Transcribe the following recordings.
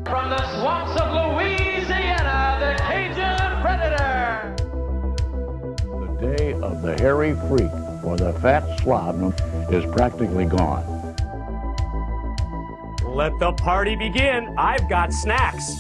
From the swamps of Louisiana, the Cajun Predator. The day of the hairy freak or the fat slob is practically gone. Let the party begin. I've got snacks.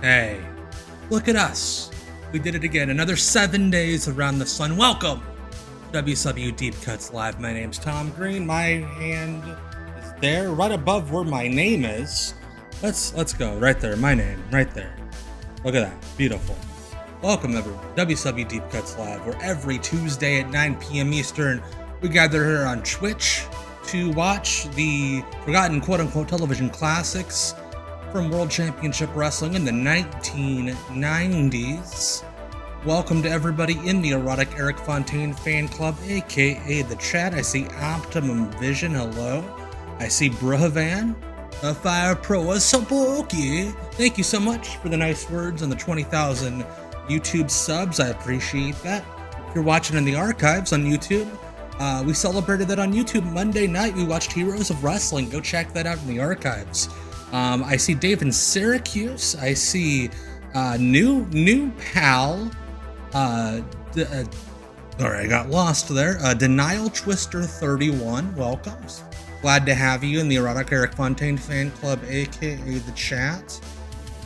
Hey, look at us. We did it again. Another 7 days around the sun. Welcome to WCW Deep Cuts Live. My name's Tom Green. My hand is there, right above where my name is. Let's go. Right there. My name. Right there. Look at that. Beautiful. Welcome, everyone. WCW Deep Cuts Live, where every Tuesday at 9 p.m. Eastern, we gather here on Twitch to watch the forgotten quote-unquote television classics from World Championship Wrestling in the 1990s. Welcome to everybody in the Erotic Eric Fontaine fan club, aka the chat. I see Optimum Vision, hello. I see Bruhavan, a Fire Pro, a Saboki. Thank you so much for the nice words and the 20,000 YouTube subs. I appreciate that. If you're watching in the archives on YouTube, we celebrated that on YouTube Monday night. We watched Heroes of Wrestling. Go check that out in the archives. I see Dave in Syracuse. I see new pal. Alright, I got lost there. Denial Twister 31. Welcome. Glad to have you in the Erotic Eric Fontaine fan club, aka the chat.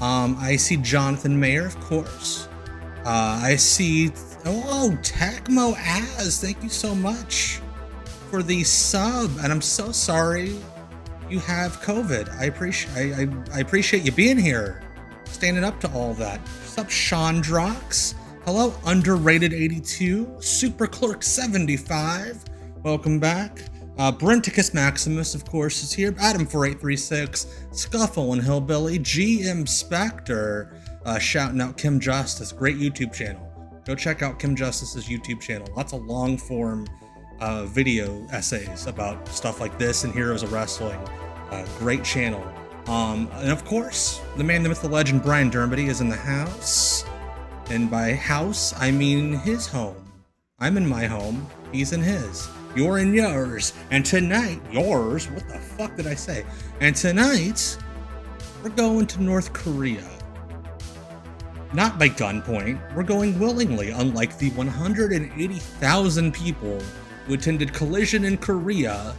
I see Jonathan Mayer, of course. I see Tecmo Az. Thank you so much for the sub, and I'm so sorry you have COVID. I appreciate you being here, standing up to all that. What's up, Sean Drox? Hello, Underrated 82, Super Clerk 75. Welcome back. Brenticus Maximus, of course, is here. Adam 4836, Scuffle and Hillbilly, GM Spectre, shouting out Kim Justice. Great YouTube channel. Go check out Kim Justice's YouTube channel. Lots of long form video essays about stuff like this and Heroes of Wrestling. Great channel. And of course, the man, the myth, the legend, Brian Dermody is in the house. And by house, I mean his home. I'm in my home. He's in his. You're in yours. And tonight, yours? What the fuck did I say? And tonight, we're going to North Korea. Not by gunpoint. We're going willingly, unlike the 180,000 people who attended Collision in Korea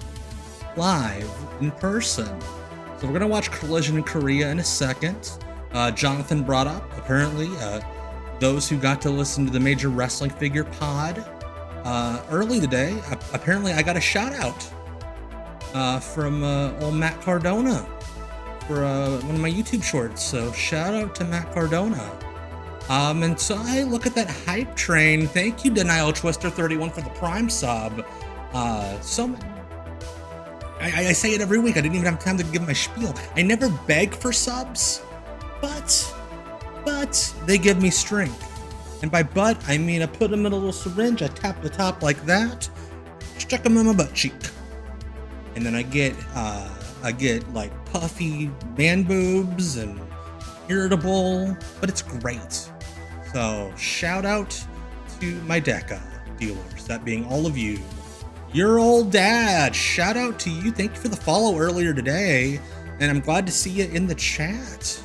live in person. So we're gonna watch Collision in Korea in a second. Jonathan brought up, apparently, those who got to listen to the Major Wrestling Figure Pod early today. Apparently I got a shout out from old Matt Cardona for one of my YouTube shorts. So shout out to Matt Cardona. And so I look at that hype train. Thank you, Denial Twister 31 for the Prime sub. I say it every week. I didn't even have time to give my spiel. I never beg for subs, but they give me strength. And by butt, I mean I put them in a little syringe, I tap the top like that, stick them in my butt cheek. And then I get like puffy man boobs and irritable, but it's great. So shout out to my DECA dealers, that being all of you. Your old dad, shout out to you. Thank you for the follow earlier today, and I'm glad to see you in the chat.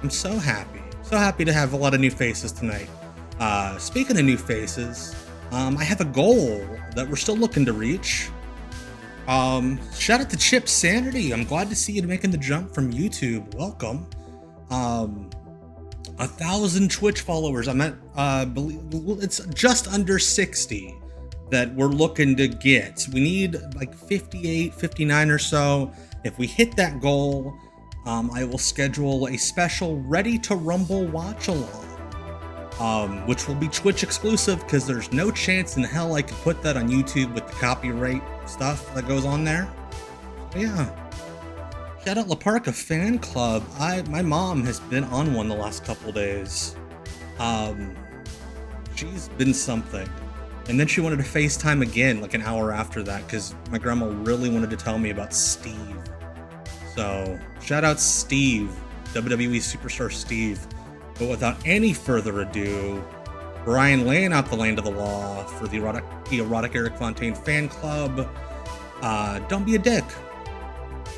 I'm so happy to have a lot of new faces tonight. Speaking of new faces, I have a goal that we're still looking to reach. Shout out to Chip Sanity. I'm glad to see you making the jump from YouTube. Welcome. 1,000 Twitch followers. I'm at, it's just under 60 that we're looking to get. We need like 58, 59 or so. If we hit that goal, I will schedule a special Ready to Rumble watch along, which will be Twitch exclusive because there's no chance in hell I could put that on YouTube with the copyright stuff that goes on there. But yeah, Shout out La Parka Fan Club. My mom has been on one the last couple days. She's been something. And then she wanted to FaceTime again like an hour after that because my grandma really wanted to tell me about Steve. So, shout out Steve, WWE Superstar Steve. But without any further ado, Brian laying out the land of the law for the Erotic Eric Fontaine Fan Club. Don't be a dick.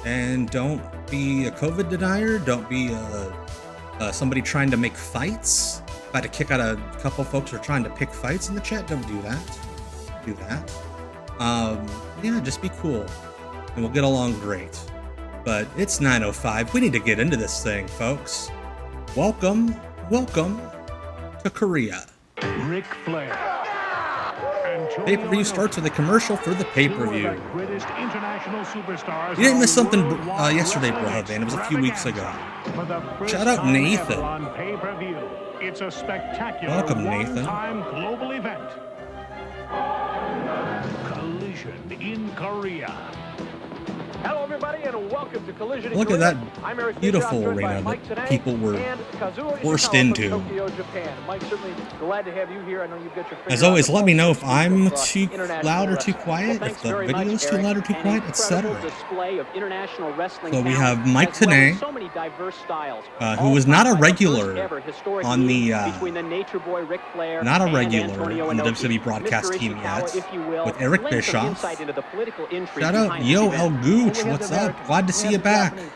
And don't be a COVID denier. Don't be somebody trying to make fights. About to kick out a couple folks who are trying to pick fights in the chat. Don't do that. Do that. Yeah, just be cool. And we'll get along great. But it's 9:05. We need to get into this thing, folks. Welcome to Korea. Ric Flair. Pay-per-view starts with a commercial for the pay-per-view. You didn't miss something yesterday, bro, man. It was a few weeks ago. Shout out Nathan. It's a spectacular Welcome, Nathan. one-time global event. Collision in Korea. Hello, everybody, and welcome to Collision. Look at that I'm Eric beautiful Bischoff, joined by arena Mike that today people were and Kazuo forced Ishikawa into. from Tokyo, Japan. Mike, certainly glad to have you here. I know you've got your finger As always, on the let me pulse know if of I'm too international loud or too wrestling. quiet, Well, if thanks the very video much, is too Eric. loud or too An quiet, etc. incredible display of international wrestling So we talent, have Mike as well as Tenay, so many diverse styles, who was all not a tied by the regular first ever historic on the, meeting between the Nature Boy Ric Flair not a and regular Antonio on the Inoki. WCW broadcast Mr. team Ishikawa, yet, if you will, with Eric lends some Bischoff. insight into the political intrigue Shout out behind Yo this El event. Gooch, what's up? Glad to see you back. In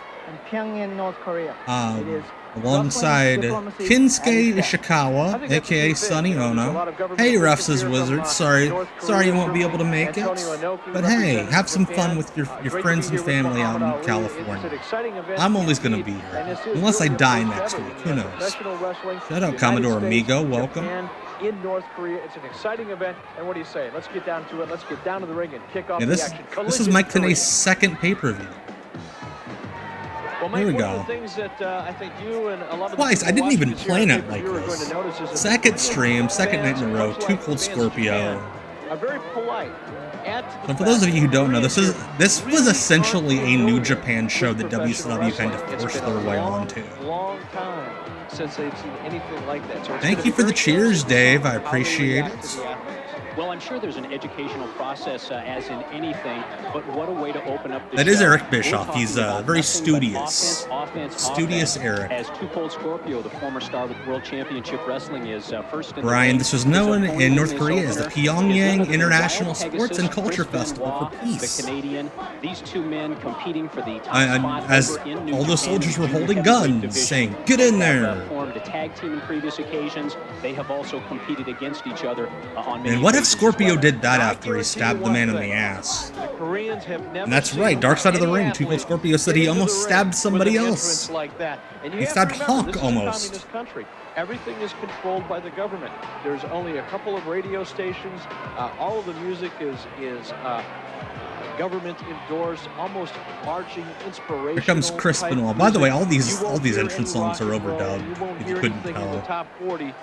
Pyongyang, North Korea. It is Alongside diplomacy Kinsuke and respect. Ishikawa, aka Sonny Ono. Hey, Refs as Wizards. Sorry you won't be able to make it. But hey, have some fun with your friends and family out in California. I'm always going to be here, unless I die next week. Who knows? Shout out Commodore Amigo. Welcome. In North Korea, it's an exciting event. And what do you say? Let's get down to it. Let's get down to the ring and kick off Yeah, the action. this is Mike Tenay's second pay-per-view. Well, Mike, Here we one go. of the things that I think you and a lot of Twice. the I didn't even watchers plan here it at like pay-per-view are going this. to notice is that Second stream, second night in a row, Too Cold Scorpio. are very polite. Add to the And for those of fact you who that don't know, Koreans this here was really essentially a aren't New familiar Japan show with that professional WCW kind of wrestling. It's forced been their a way long, onto. long time since they've seen anything like that. So it's Thank gonna you be for the very cheers, interesting to Dave. see I how they appreciate react it. to the athletes. Well, I'm sure there's an educational process, as in anything, but what a way to open up the That is show. Eric We're Bischoff. talking He's about very nothing but studious. offense, Studious Eric. As Too Cold Scorpio, the former star with World Championship Wrestling, is first in the Brian, ring. this was His known opponent in North this Korea as the opener is none Pyongyang other than International Wild Sports Pegasus, and Culture Chris Festival for Benoit, Peace. The Canadian. These two men competing for the top And spot as over in New all those Japan soldiers were junior holding heavyweight guns, division. saying, "Get in They have, there." formed a tag team in previous occasions. They have also competed against each other on many And what if occasions as Scorpio well. did that I after he guarantee stabbed you the man one in the thing. ass? The Koreans have never And that's seen right, Dark Side of the any Ring, Too Cold athlete Scorpio said get he into almost the ring stabbed with somebody an else. entrance like that. And you He have stabbed to remember, Hawk this is a almost. communist country. Everything is controlled by the government. There's only a couple of radio stations. All of the music is government endorsed, almost marching, inspirational. Here comes Chris type Benoit. By the way, music. all You won't these hear entrance any songs are rock and roll. overdubbed, You won't if you hear couldn't anything in the tell. top 40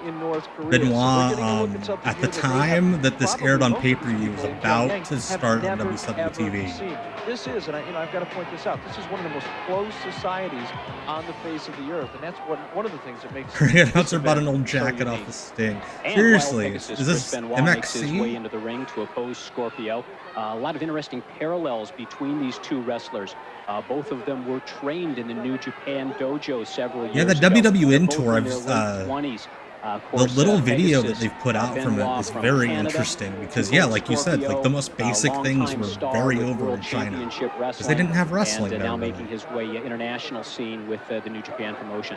in North Korea. Benoit, So we're getting a look at something at the here that they time have that this probably aired on most pay-per-view people was in about Pyongyang to have start on never, WCW ever TV. seen. This is, and I've got to point this out, this is one of the most closed societies on the face of the earth, and that's one of the things that makes Korean this announcer bought an event old so jacket off unique. the Sting. And Seriously, Wild is Pegasus, this Chris Benoit makes his way MXC? into the ring to oppose Scorpio. A lot of interesting parallels between these two wrestlers. Both of them were trained in the New Japan dojo several years Yeah, the ago. WWN They're both tour, in their I've, late 20s. Of The course, little video Pegasus, that they've put out from Benoit it is from very Canada, interesting because, Too yeah, Cold like you said, like the most Scorpio, basic things longtime were star very with over World in China Championship because they didn't have wrestling and there. now really. making his way international scene with the New Japan promotion.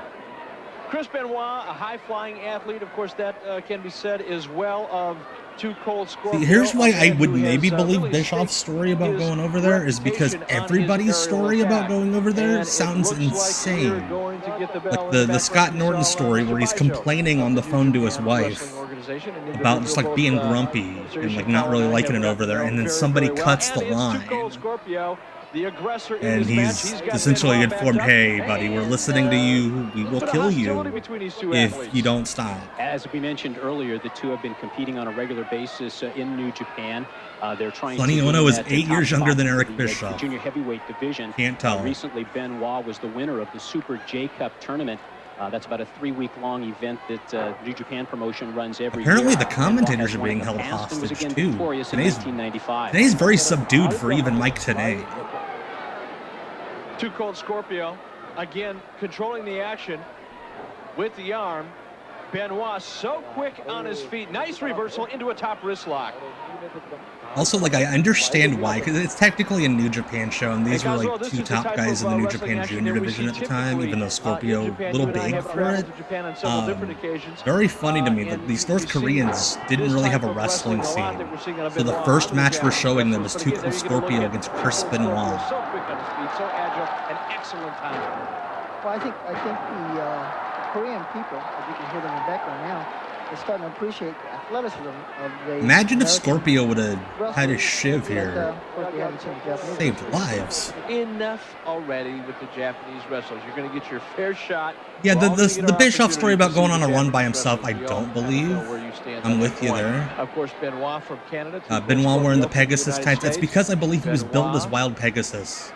Chris Benoit, a high-flying athlete, of course, that can be said as well of Too Cold Scorpio. See, here's why I would who maybe has, believe really Bischoff's staked story about his going over there is because reputation on his everybody's aerial story about attack. going over there And it sounds looks like insane. we're going to get the bell Like in the background. Scott We Norton saw, story where he's Mr. Baijo complaining on the of phone to New his Japan wife Wrestling Organization, an about individual just like both, being grumpy Mr. and like not Ishikawa really and I liking it have over there, gotten and then very, somebody very well. cuts And the it's Too line Cold Scorpio The aggressor in And this match, he's got essentially Benoit backed informed, up, hey, buddy, we're and, listening to you. We will bit of kill you hostility between these two if athletes. you don't stop. As we mentioned earlier, the two have been competing on a regular basis in New Japan. They're trying Sonny to Ono gain is that 8 top years younger spot than for Eric the Bischoff. junior heavyweight division. Can't tell. Recently, Benoit was the winner of the Super J Cup tournament. That's about a 3-week-long event that New Japan promotion runs every Apparently year. the commentators Benoit are being has won held in the past and was hostage, again too. victorious in Today's 1995. very subdued for even Mike Tenay. Too Cold Scorpio, again, controlling the action with the arm. Benoit so quick on his feet. Nice reversal into a top wrist lock. Also, like, I understand why, because it's technically a New Japan show, and these were like two top guys in the New Japan Junior division at the time, even though Scorpio a little big for it. Very funny to me that these North Koreans didn't really have a wrestling scene. So the first match we're showing them was Too Cold Scorpio against Chris Benoit. So quick on his feet, so agile, and excellent timing. Well, I think the Korean people, as you can hear them in the background now, are starting to appreciate the athleticism of the Imagine if American Scorpio would have had his wrestlers shiv that, here. of course, we haven't seen the Japanese Saved wrestlers. lives. Enough already with the Japanese wrestlers. You're going to get your fair shot. Yeah, We're all gonna get the our Bischoff story opportunity about to going see on a the run by Japanese himself, I wrestlers. We all don't kinda believe. know where you stand I'm on with that you point. there. Of course, Benoit from Canada. Benoit wearing the Scorpio from Pegasus United tights. That's States. because I believe he was billed as Benoit. Wild Pegasus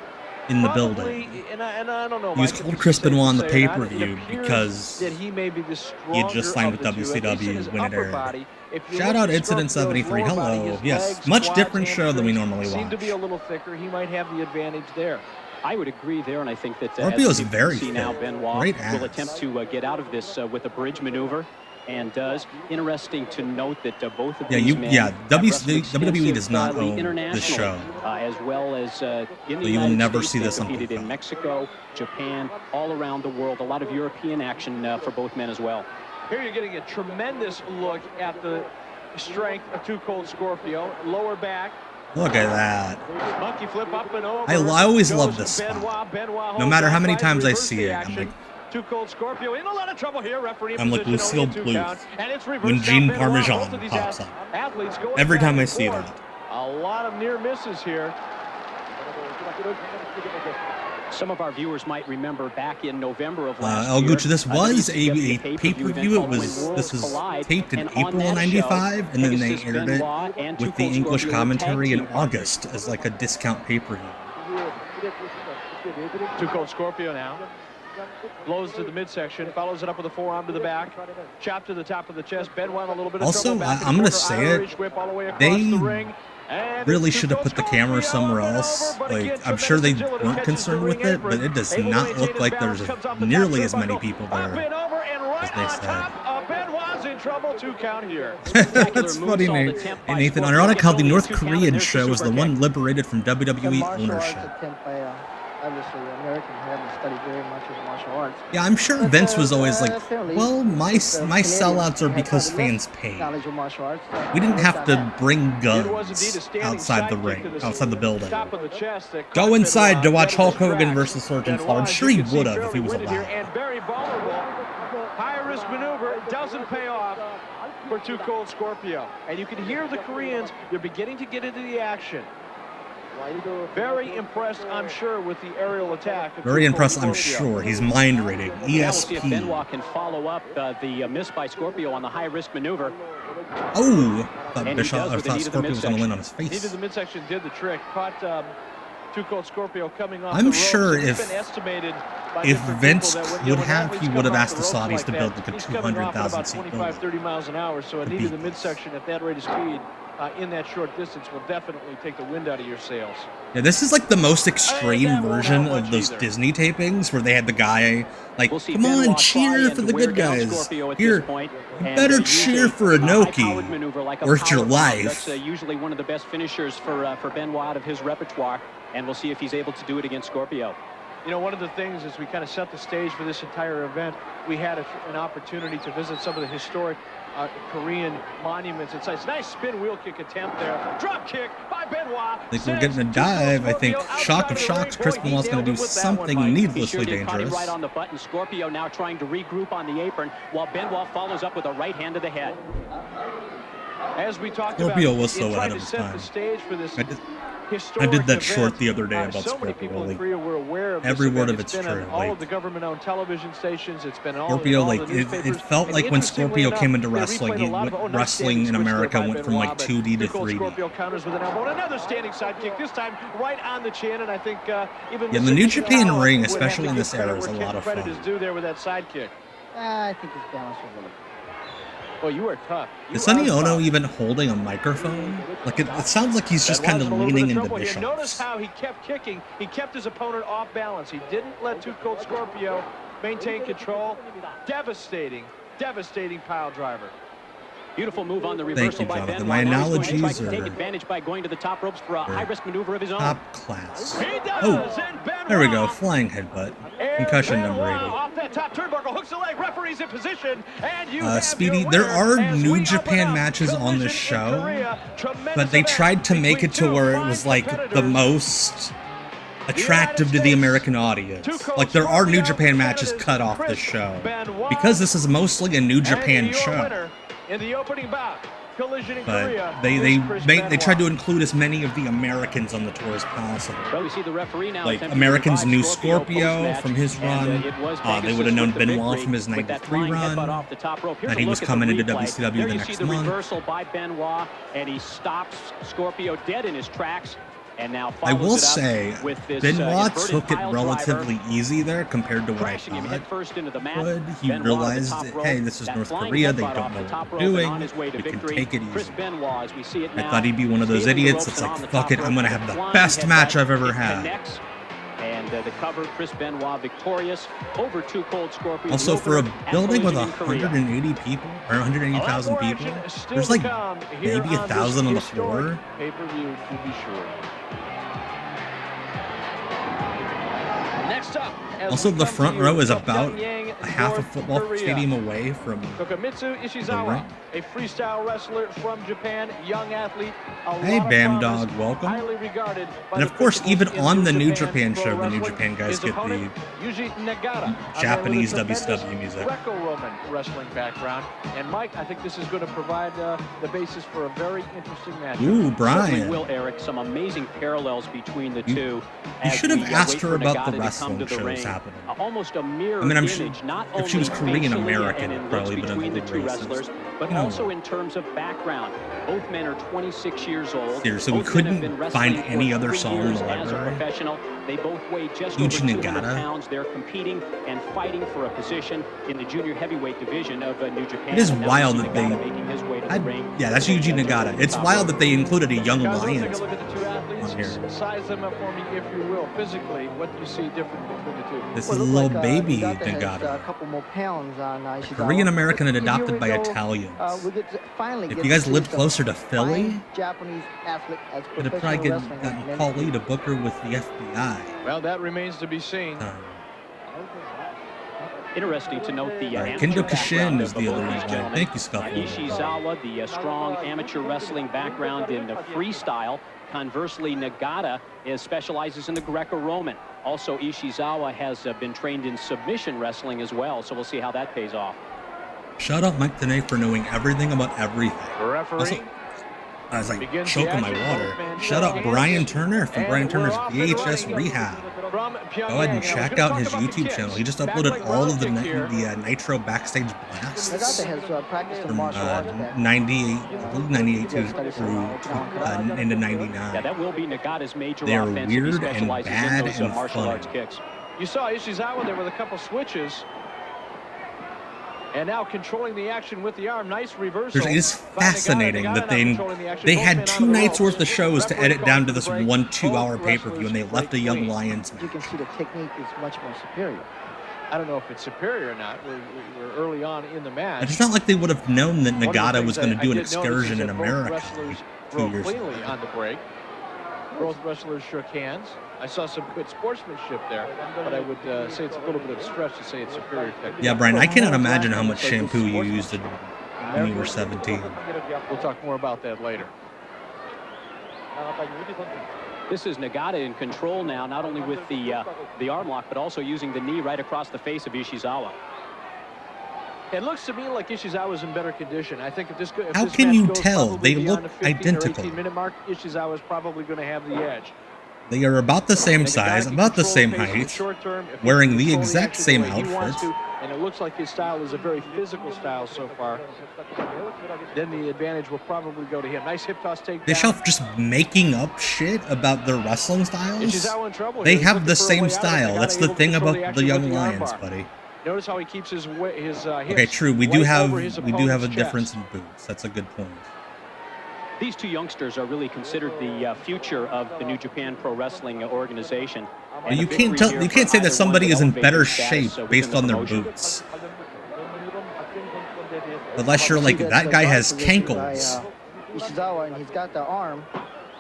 in the building. And I don't know, He was Mike, called if Chris it's safe Benoit on to the say or not, pay-per-view it appears because that he may be the he had just signed stronger with of the two. At least in WCW his when it upper aired. body. If you Shout look out at Incident Scorpio's 73. lower body, Hello. his Yes, legs, much quads, different show than we hamstrings normally seem to watch. be a little thicker. He might have the advantage there. I would agree there, and I think that Scorpio's as you very see now, fit. Benoit Great will ass. attempt to get out of this with a bridge maneuver, and does. Interesting to note that both of these men have wrestled WWE does not extensively own this internationally, show. as well as in the you will United never States. see They this on competed in Peacock. Mexico, Japan, all around the world. A lot of European action for both men as well. Here you're getting a tremendous look at the strength of Too Cold Scorpio. Lower back. Look at that. Monkey flip up and over. I always Goes love this spot. Benoit No holds matter how on many by times I reverse see the it, I'm action. like, Too Cold Scorpio in a lot of trouble here. Referee I'm like position, Lucille only a 2 count. Bluth And it's reversed when now. Gene Benoit, Parmesan both of these pops up. athletes going Every back time I and see forth. that. A lot of near misses here. Some of our viewers might remember back in November of last El year. Gucci, this was a WCW pay-per-view. This was taped in April of '95, and then they aired it with the English commentary in August as like a discount pay-per-view. Too Cold Scorpio now. Blows to the midsection, follows it up with a forearm to the back, chop to the top of the chest. Benoit a little bit of Also, trouble back I'm and gonna forth, say it, Irish whip all the way across they the ring. And really it's should Too have Cold put the camera Scorpio somewhere over and else. over, but Like, again, I'm sure they tremendous agility, weren't catches concerned the with ring it, but apron, it does able to not maintain look his like balance, there's comes off the nearly top as many turnbuckle, people up there and over, and right as they on said. top. Benoit's in trouble. 2 count here. That's funny, Nathan. Ironic how the North Korean show is the one liberated from The WWE martial arts ownership. attempt by obviously American who haven't studied very much of martial arts. Yeah, I'm sure But, Vince was always like, apparently, well, my Canadians sellouts are had because probably fans less pay. knowledge of martial arts. We didn't have to bring It was indeed a guns standing outside the sidekick ring, to outside the building. top of the chest that Go caught inside Benoit. to watch Benoit Hulk Hogan tracks. versus Sergeant Benoit, Flair. I'm as sure you he can see, would have if he fairly was winded here alive. and very vulnerable. High risk maneuver doesn't pay off for Too Cold Scorpio. And you can hear the Koreans, they're beginning to get into the action. Very impressed, I'm sure, with the aerial attack. of Very Too Cold impressed, I'm Scorpio. sure. He's mind reading. Now we'll see if ESP. Benoit can follow up the miss by Scorpio on the high-risk maneuver. Oh, I thought And he Bischoff, does I with the thought knee to the Scorpio was going to midsection. land on his Knee to face. the midsection did the trick. Caught Too Cold Scorpio coming off I'm the ropes. sure It's if- been estimated by if different Vince people that could when have, athletes he come would have off asked the ropes Saudis like to that, build like a he's coming off at 200,000 about seat 25, building. 30 miles an hour, so a knee to the beat this. midsection at that rate of speed in that short distance will definitely take the wind out of your sails. Yeah, this is like the most extreme that won't version help of much those either. Disney tapings where they had the guy like, We'll see come on, Benoit cheer try for and the wear good down guys. Scorpio at Here, this point, you and, better use cheer for a high-powered Inoki, maneuver like a or it's your power bomb. life. That's usually one of the best finishers for Benoit out of his repertoire, and we'll see if he's able to do it against Scorpio. You know, one of the things as we kind of set the stage for this entire event, we had an opportunity to visit some of the historic Korean monuments and sites. Nice spin wheel kick attempt there. Drop kick by Benoit. I think we're getting a dive. I think shock of shocks, Chris Benoit's going to do something He needlessly sure did. Caught him dangerous. right on the button. Scorpio now trying to regroup on the apron while Benoit follows up with a right hand to the head. As we talked Scorpio about, was so in ahead trying of to his set time. the stage for this I just- historic I did that event. short the other day about So many Scorpio. people in Like, Korea were aware of every this word event. of it's been true. on all Like, of the government-owned television stations. It's been all Scorpio, in all like, the it newspapers. felt And like when interestingly Scorpio enough, came into they wrestling, replayed a lot of, nice wrestling in standing switch there America by went from like Benoit, 2D to Too Cold 3D. Scorpio counters with an elbow and another standing side kick, this time right on the chin, and I think even Yeah, the New Japan Ishikawa ring, would have especially to in give this era, credit is a where lot of credit fun. is due there with that side kick. I think his balance was a little. Well, you are tough. Is Sonny Ono even holding a microphone? Like, it sounds like he's just kind of leaning into You notice Bischoff's. how he kept kicking. He kept his opponent off balance. He didn't let Too Cold Scorpio maintain control. Devastating pile driver. Beautiful move on the Thank reversal you, by Jonathan. Benoit. My Now he's going to try analogies to take are advantage by going to the top ropes for a high-risk maneuver of his own. top class. He does, Oh, and Benoit, there we go. Flying headbutt. Concussion number Benoit 80. off that top turnbuckle, hooks the leg, referee's in position, and you have Speedy, your there winner are as New we Japan open up matches on this Collision in show, Korea. Tremendous but they event tried to make between it to two where it fine was like the competitors. most attractive to the American audience. Like, there are New Japan matches cut off this show. Because this is mostly a New Japan And your show. winner in the opening bout, Collision in But Korea, they is Chris they tried to Benoit. include as many of the Americans on the tour as possible. Well, we see the referee now Like, attempting to Americans revive knew Scorpio Scorpio post-match, from his and, run. it was They Pegasus would have known with the Benoit victory from his with that 93 flying run, headbutt off the top rope. Here's that a he look was at coming the into replay. WCW there the you next see the month. reversal by Benoit, and he stops Scorpio dead in his tracks. And now I will follows it up say, with this, Benoit inverted took it pile relatively driver, easy there compared to what I crashing him thought. head first into the mat. Would he Benoit realized, at the top rope. hey, this is That North flying Korea, they headbutt don't off know the top what rope they're and on doing, his way to we can victory. take it Chris easy. Benoit, as we see it now, I thought he'd be one of those scaling the idiots ropes that's and like, on the fuck top it, I'm rope gonna with have a the flying best match headbutt. I've ever It had. connects, and the cover, Chris Benoit victorious over Too Cold Scorpio. Also, for a building with Collision in Korea. 180 people, or 180,000 people, there's like maybe 1,000 on the floor. Pay-per-view, to be sure. Next up, as Also, we the come front to you row is from about Pyongyang, a half a North football Korea. stadium away from Tokumitsu the Ishizawa, ring. a freestyle wrestler from Japan, young athlete, a Hey, lot of Bam promise, Dog, welcome. highly regarded by And the of course, principals even in on the New New Japan Japan Pro show, the New Wrestling. Japan guys His get the opponent, Yuji Nagata, a man with a Japanese tremendous WCW music. Greco-Roman wrestling background. And Mike, I think this is going to provide the basis for a very interesting match. Ooh, Certainly Brian. will, Eric. Some amazing parallels between the two. You as should have we, asked wait her for about Nagata the to come wrestling to the shows ring. happening. Almost a mirror I mean, I'm sure image, not if she was only Korean facially American, and it in probably looks would have between the been two racist. wrestlers, but You know. also in terms of background. Both men are 26 years old. Seriously, we Both men have couldn't been wrestling find any for other 3 song in the years as a library. professional. They both weigh just Yuji over 200 Nagata. pounds. They're competing and fighting for a position in the junior heavyweight division of New Japan. It is Now wild Yuji that they- Nagata making his way to the ring. Yeah, that's Yuji Nagata. It's wild that they included a young Guys, let's take Lions a look at the two athletes. on here. Size them up for me, if you will. Physically, what do you see different between the two? This Well, is it little looked like, baby Nagata has, Nagata. a couple more pounds on Ishikawa. Korean American and Here adopted we by go. Italians. We get to finally If get you guys to see lived some closer to fine Philly, Japanese athlete as could have probably professional wrestling gotten men. Paulie to book her with the FBI. Well, that remains to be seen. Interesting to note the Right, amateur Kendo Kishin background is of the both other these one. gentlemen. Thank you, Scuffle. Ishizawa, the strong amateur wrestling background in the freestyle. Conversely, Nagata specializes in the Greco-Roman. Also, Ishizawa has been trained in submission wrestling as well, so we'll see how that pays off. Shut up, Mike Tenay, for knowing everything about everything. The referee. Also, I was like Begins choking the my action. water. Both men Shut go up, hands. Brian Turner from And Brian we're Turner's off and VHS running. Rehab. From Go ahead and check out his YouTube channel. He just uploaded Back leg all roll of the kick here. Nitro backstage blasts Nagata has practiced in from martial arts back. 98, I believe 98 through into 99. Yeah, that will be Nagata's major They are offense. He weird and specializes bad in those and martial funny. arts kicks. You saw Ishizawa there with a couple switches. And now controlling the action with the arm. Nice reversal. It is by Nagata. fascinating Nagata that now controlling the action. they Both had men 2 on the nights ropes. worth of shows to Referee edit down to calls this the break. 1-2 hour Both pay-per-view, and they wrestlers left a Young break clean. Lions You can match. see the technique is much more superior. I don't know if it's superior or not. We're early on in the match. It's not like they would have known that One of the Nagata things was going to I do an did notice excursion is in that both America wrestlers like 2 broke years cleanly ago. on the break. Both wrestlers shook hands. I saw some good sportsmanship there, but I would say it's a little bit of a stretch to say it's superior technique. Yeah, Brian, I cannot imagine how much shampoo you used when you were 17. We'll talk more about that later. This is Nagata in control now, not only with the arm lock, but also using the knee right across the face of Ishizawa. It looks to me like Ishizawa's in better condition. I think if this How this can match you goes tell? probably They beyond look the 15 identical. Or 18-minute mark, Ishizawa's probably going to have the edge. They are about the same And the guy size, can about the control same pace in the height, short term, if he wearing can the control exact action same the way he wants outfit. to, and it looks like his style is a very physical style so far. Then the advantage will probably go to him. Nice hip toss takedown. Bischoff just making up shit about their wrestling styles. Ishizawa in trouble They here. He's have looking the for a same way out, and style. Nagata That's the able to thing control about the action Young with Lions, armbar. buddy. Notice how he keeps his hips Okay, true. We do right have over his a opponent's difference chest. in boots. That's a good point. These two youngsters are really considered the future of the New Japan Pro Wrestling organization. But you can't tell. You can't say that somebody is in better shape based on their boots. Unless you're like, that guy has cankles. Ishizawa, and he's got the arm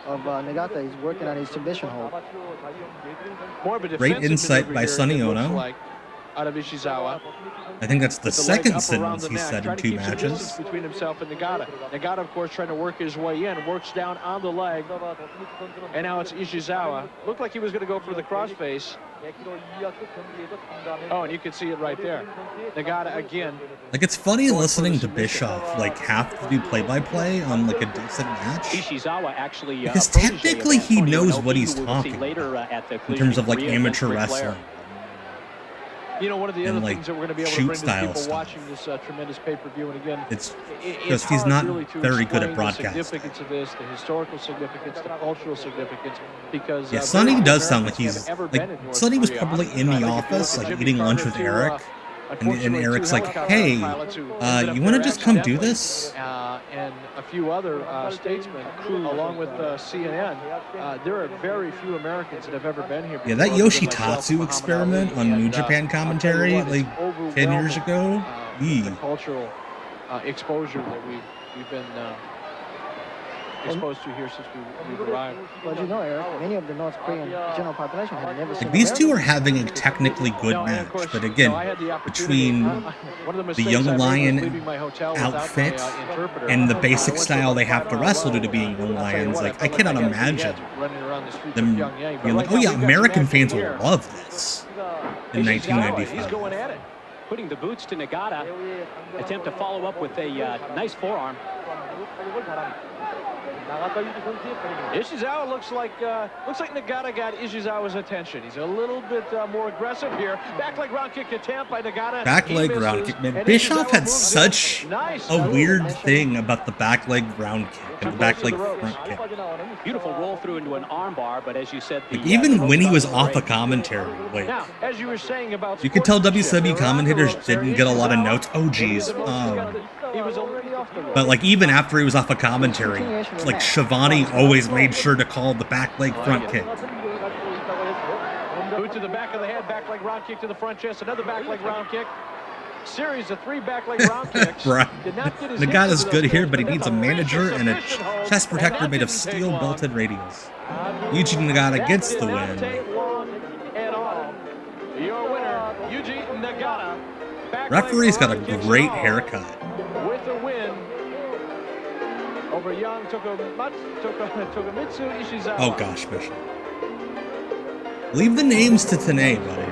of Nagata. He's working on his submission hold. More of a Great defensive insight maneuver by here, Sonny it looks Ono. like, out of Ishizawa. I think that's the With leg second up around sentence the he neck, said in trying to 2 keep some matches. distance between himself and Nagata. Nagata, of course, trying to work his way in, works down on the leg, and now it's Ishizawa. Looked like he was going to go for the crossface. Oh, and you can see it right there. Nagata again. Like, it's funny listening to Bischoff like have to do play-by-play on like a decent match, Ishizawa actually because a protege of technically he Antonio knows Inoki, what he's who we'll see talking later, about at the in collision terms of like Korea amateur against Ric Flair. wrestling. You know, one of the And, other like, things that we're going to be able to shoot bring to the style people stuff. watching this tremendous pay-per-view, and again, It's it's because he's hard not really to very good at explain broadcasting. the significance of this, the historical significance, the cultural significance, because Yeah, very Sonny few does sound like Americans he's have ever like been in North Sonny was Korea. probably in I the think if you office, look at like Jimmy eating lunch Carter with to, Eric, and unfortunately, Eric's two like, helicopter "Hey, pilots who ended up you want to there just come do accidentally, this?" And a few other statesmen, along with CNN. There are very few Americans that have ever been here. Yeah, that before, other than myself, Yoshitatsu Muhammad experiment Ali, on New and, Japan I'll tell you commentary what, it's like 10 years ago. overwhelming, Yee. the cultural exposure that we've been exposed to here since we've arrived. Well, you know, Eric, many of the North Korean general population have never seen Like, these two are America. having a technically good No, and of match, course, but you know, again, I had the opportunity- between one of the the mistakes Young I made was Lion leaving my hotel without outfit my, interpreter. and the I basic went style to they a have to 5-hour wrestle due to run. being Young I'll tell you Lions, what, I like, I felt cannot I had big imagine heads running around the streets them of Pyongyang, but being like, right "Oh now yeah, we've got American some fans action will here. love this." In Ishizawa, 1995. He's going at it. Putting the boots to Nagata. Attempt to follow up with a nice forearm. Ishizawa looks like Nagata got Ishizawa's attention. He's a little bit more aggressive here. Back leg round kick attempt by Nagata. Back He leg misses, round kick. Man, and Bischoff Ishizawa had moves such in. Nice a move. weird thing about the back leg round kick and the back leg front kick. Beautiful roll through into an armbar, but as you said, the Like, even the when he was ropes off great. of commentary, like, Now, as you were saying about you could tell sportsmanship, WCW they're on the commentators ropes. They're didn't get a lot of Ishizawa. notes. Oh, geez. He was already off the ropes. But like, even after he was off of commentary, like, Shivani always made sure to call the back leg front kick. Boot to the back of the head, back leg round kick to the front chest, another back leg round kick. Series of 3 back leg round kicks. Right. Did not get his Nagata's hits into good those here, kicks, but he that's needs a manager and a chest protector made of steel belted radials. Yuji Nagata gets the win. At all. Your winner, Yuji Nagata. Back leg Referee's got a round kicks great and all. haircut. With the win over young Tokumitsu Ishizawa. Oh gosh, Bishop. Leave the names to Tanay, buddy.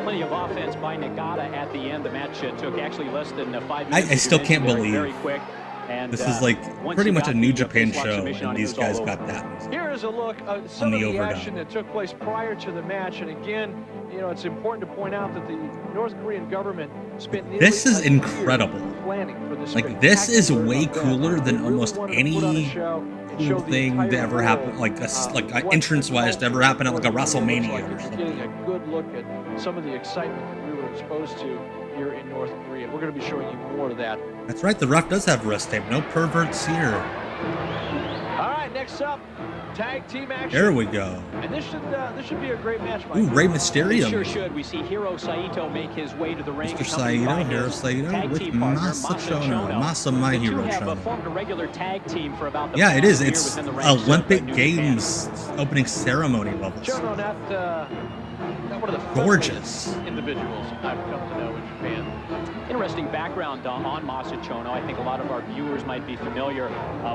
Plenty of offense by Nagata at the end. The match took actually less than 5 I minutes. still can't Very, believe very quick. And, this is like once pretty he much got a New the, Japan face lock show, submission on and it, these it was guys all got over. that. Here is a look at some of the the overdone. action that took place prior to the match. And again, you know, it's important to point out that the North Korean government spent nearly This is a year incredible. planning for this Like, this is spectacular way event. cooler than They really almost wanted to put on a any show and show cool the thing to entire ever world, happen, like a what entrance-wise to ever happen at like a North Korea looks WrestleMania like. or You're something. getting a good look at some of the excitement that we were exposed to here in North Korea. We're going to be showing you more of that. That's right, the ref does have wrist tape. No perverts here. All right, next up, tag team action. There we go. And this should be a great match, Mike. Ooh, Rey It Mysterio. sure should. We see Hiro Saito make his way to the ring. Mr. accompanied by Saito, Hiro his Saito tag with team partner, Masa Chono. Masa My The two Hero have Chono. formed a regular tag team for about the Yeah, it past is. year It's within the ranks of Olympic New Japan. Games opening ceremony levels. Chono, not one of the Gorgeous. friendliest individuals I've come to know in Japan. Interesting background on Masa Chono. I think a lot of our viewers might be familiar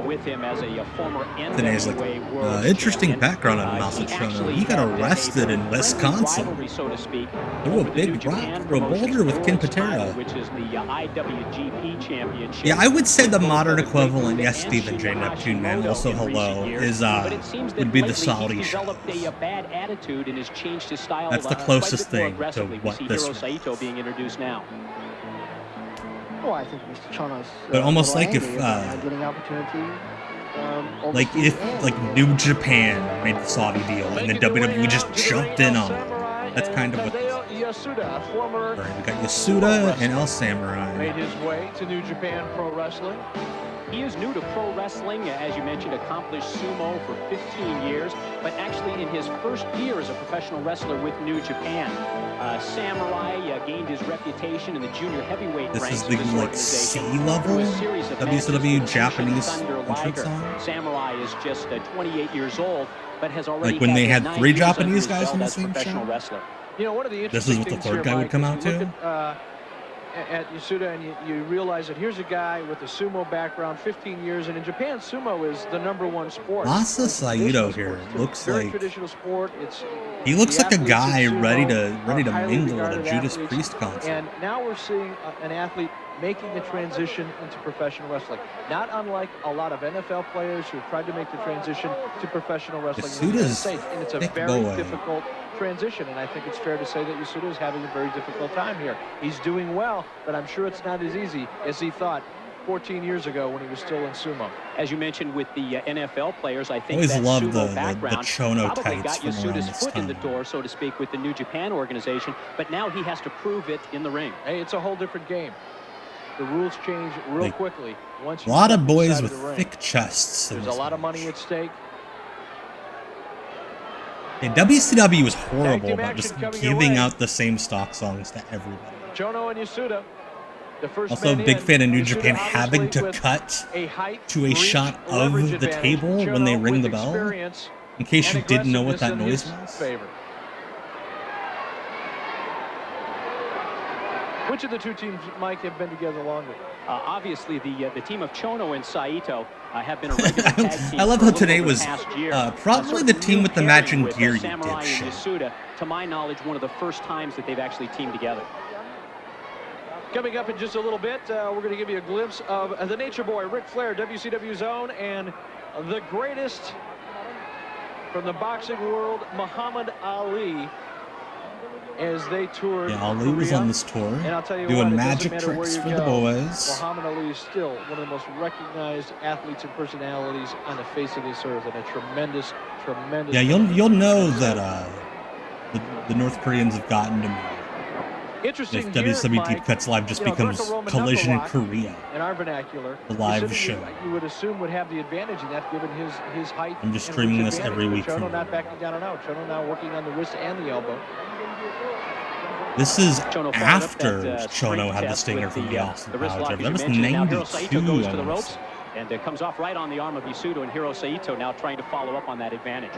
with him as a former and Today's like NWA World interesting Champion. background on Masachono. He got arrested in Wisconsin. Rivalry, so to speak, Threw a over the big New rock Japan through a Promotions boulder with Ken World's title, Patera. which is the IWGP Championship. Yeah, I would say the Both modern the Great equivalent, Muta yes, and Stephen J. Shinya Neptune, man, Hashimoto also in hello, recent years, is, but it seems that would be the lately Saudi he's shows. developed a bad attitude and has changed his style. That's the quite a closest bit more thing to aggressively. what We see this Hiro was. Saito being introduced now. Oh, I think Mr. Chono's But almost little like if, angry about not getting opportunity. Like overseas if and like New Japan made the Saudi deal and then WWE just jumped in on it. That's kind of what this is. Yasuda, former Right, we got Yasuda and El Samurai. made his way to New Japan Pro Wrestling. He is new to pro wrestling, as you mentioned, accomplished sumo for 15 years, but actually in his first year as a professional wrestler with New Japan. Samurai gained his reputation in the junior heavyweight This ranks is of the this like organization C level through a series of matches WCW with Japanese Thunder entrance Liger. song. Samurai is just 28 years old, but has already Like when they had 9 3 years under Japanese his guys belt on the as same professional show. wrestler. You know, one of the This interesting is what the things third here, guy would Mike, come is out you look to. at Yasuda and you realize that here's a guy with a sumo background, 15 years, and in Japan, sumo is the #1 sport. Masa It's a traditional Saito sport, here too. looks Very like traditional sport. he looks the like a athletes in guy sumo ready to are highly mingle at a regarded Judas athletes, Priest concert. And now we're seeing an athlete making the transition into professional wrestling. Not unlike a lot of NFL players who have tried to make the transition to professional wrestling in the United Yasuda's States. And it's a thick very boy. difficult transition, and I think it's fair to say that Yasuda is having a very difficult time here. He's doing well, but I'm sure it's not as easy as he thought 14 years ago when he was still in sumo. As you mentioned with the NFL players, I think Always that loved sumo the background Chono probably tights got from around Yasuda's this foot in the time. door, so to speak, with the New Japan organization, but now he has to prove it in the ring. Hey, it's a whole different game. The rules change real Like, quickly. Once A you lot step of boys inside with the ring. thick chests. in There's a this lot of match. money at stake. And WCW was Tag horrible team about action just coming your giving way. out the same stock songs to everybody. Chono and Yasuda. The first Also, a man big in. fan of New Yasuda Japan having obviously to with cut a height, to a reach, shot of leverage the advantage. table when they Chono ring with the bell, experience in case you and didn't know what that aggressiveness noise in his was. favor. Which of the two teams, Mike, have been together longer? Obviously, the team of Chono and Saito have been a regular tag team. I love for how a little today over was, the past year. probably Sort of the a team new with the pairing matching with, gear, you Samurai and dipshit. Yasuda, to my knowledge, one of the first times that they've actually teamed together. Coming up in just a little bit, we're going to give you a glimpse of the Nature Boy, Ric Flair, WCW Zone, and the greatest from the boxing world, Muhammad Ali, as they toured Yeah, Ali was Korea. on this tour, And I'll tell you doing what, it doesn't magic matter where tricks you for go, the boys. Muhammad Ali is still one of the most recognized athletes and personalities on the face of this earth, and a tremendous. Yeah, you'll know that the North Koreans have gotten to me Interesting if here, WCW Mike, Deep Cuts Live just you know, becomes Greco-Roman Collision knuckle lock Korea. in our vernacular, The live Yasuda, show. You would assume would have the advantage in that, given his height. I'm just and streaming reach this advantage, every but week Chono from not here. backing down and out. Chono now working on the wrist and the elbow. This is Chono followed up after that, Chono had the test stinger with from the Austin the wrist Power lock, Trip. as That you was mentioned. Now Hiro 92, Saito goes I to the wanna ropes say. and comes off right on the arm of Yasuda, and Hiro Saito now trying to follow up on that advantage.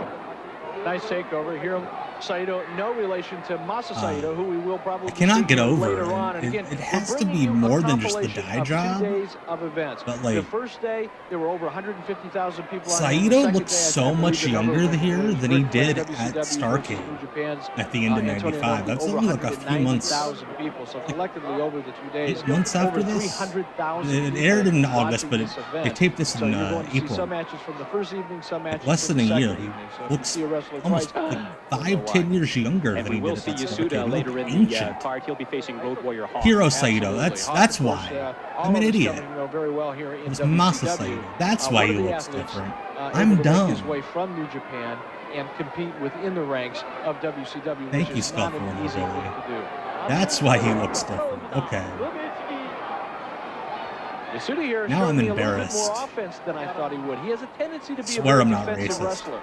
Nice takeover. Hiro Saito, no relation to Masa Saito, who we will probably I cannot see get over later it. on. And It- again, it we're has to bringing be you a more than just the compilation dye of job, 2 days of events. but, The like, first day, there were over 150,000 people on hand. The Saito second looked day, I so believe much the number younger was here than he Ric Flair, did at WCW versus New Starrcade Japan's, at the end of Antonio 95. Inoki, That's over only like a few months, 190,000 people. So collectively over the 2 days, 8 months after over this. 300,000 It people aired in watching August, but this they event. taped this So in you're going to see April. some matches from the first evening, some matches Less from than the a year. second He evening. So if you looks see a wrestler almost twice, like you'll know 5-10 why. years younger And than we he will did see at that Yasuda Starrcade. He later looked in the ancient. card. He'll be facing Road Warrior Hawk. Hiro Saito, Absolutely. that's Hawk, of why. course, all I'm an of us idiot. coming, you know, very well here in It was WCW. Masa Saito. That's why One he of the looks athletes, different. able I'm to make his dumb. way from New Japan and compete within the ranks of WCW, Thank which you, is not Scuffle, an easy thing to do. That's why he looks different. Okay. Yasuda here Now showed I'm me a little bit embarrassed. more offense than I thought he would. He has a tendency to be Swear a I'm very not defensive racist. wrestler.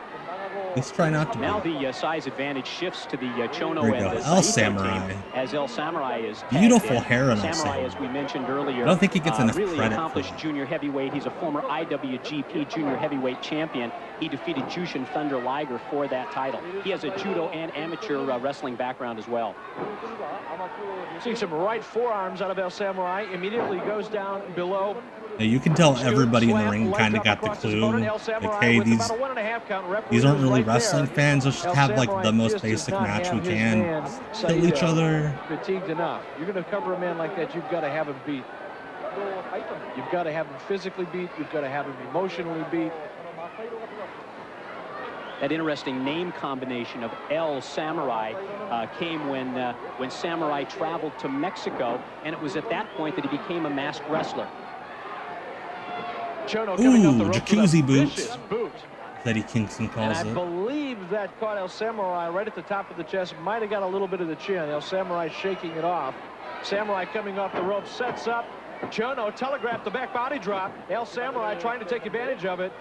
Let's try not to. Now the size advantage shifts to the Chono There we and go. the El Saito Samurai. team, as El Samurai is Beautiful tagged in. hair on El Samurai, Samurai. as we mentioned earlier, I don't think he gets enough really credit for accomplished that. junior heavyweight. He's a former IWGP junior heavyweight champion. He defeated Jushin Thunder Liger for that title. He has a judo and amateur wrestling background as well. Seeing some right forearms out of El Samurai. Immediately goes down below. Now, you can tell everybody in the ring kind of got the clue. Like, hey, these aren't really wrestling fans. Let's just have like the most basic match we can. Kill each other. Fatigued enough. You're going to cover a man like that, you've got to have him beat. You've got to have him physically beat. You've got to have him emotionally beat. That interesting name combination of El Samurai came when Samurai traveled to Mexico, and it was at that point that he became a masked wrestler. Chono coming up the rope jacuzzi with a boots. vicious boot. Eddie Kingston And calls I it. believe that caught El Samurai right at the top of the chest. Might have got a little bit of the chin. El Samurai shaking it off. Samurai coming off the rope, sets up. Chono telegraphed the back body drop. El Samurai trying to take advantage of it.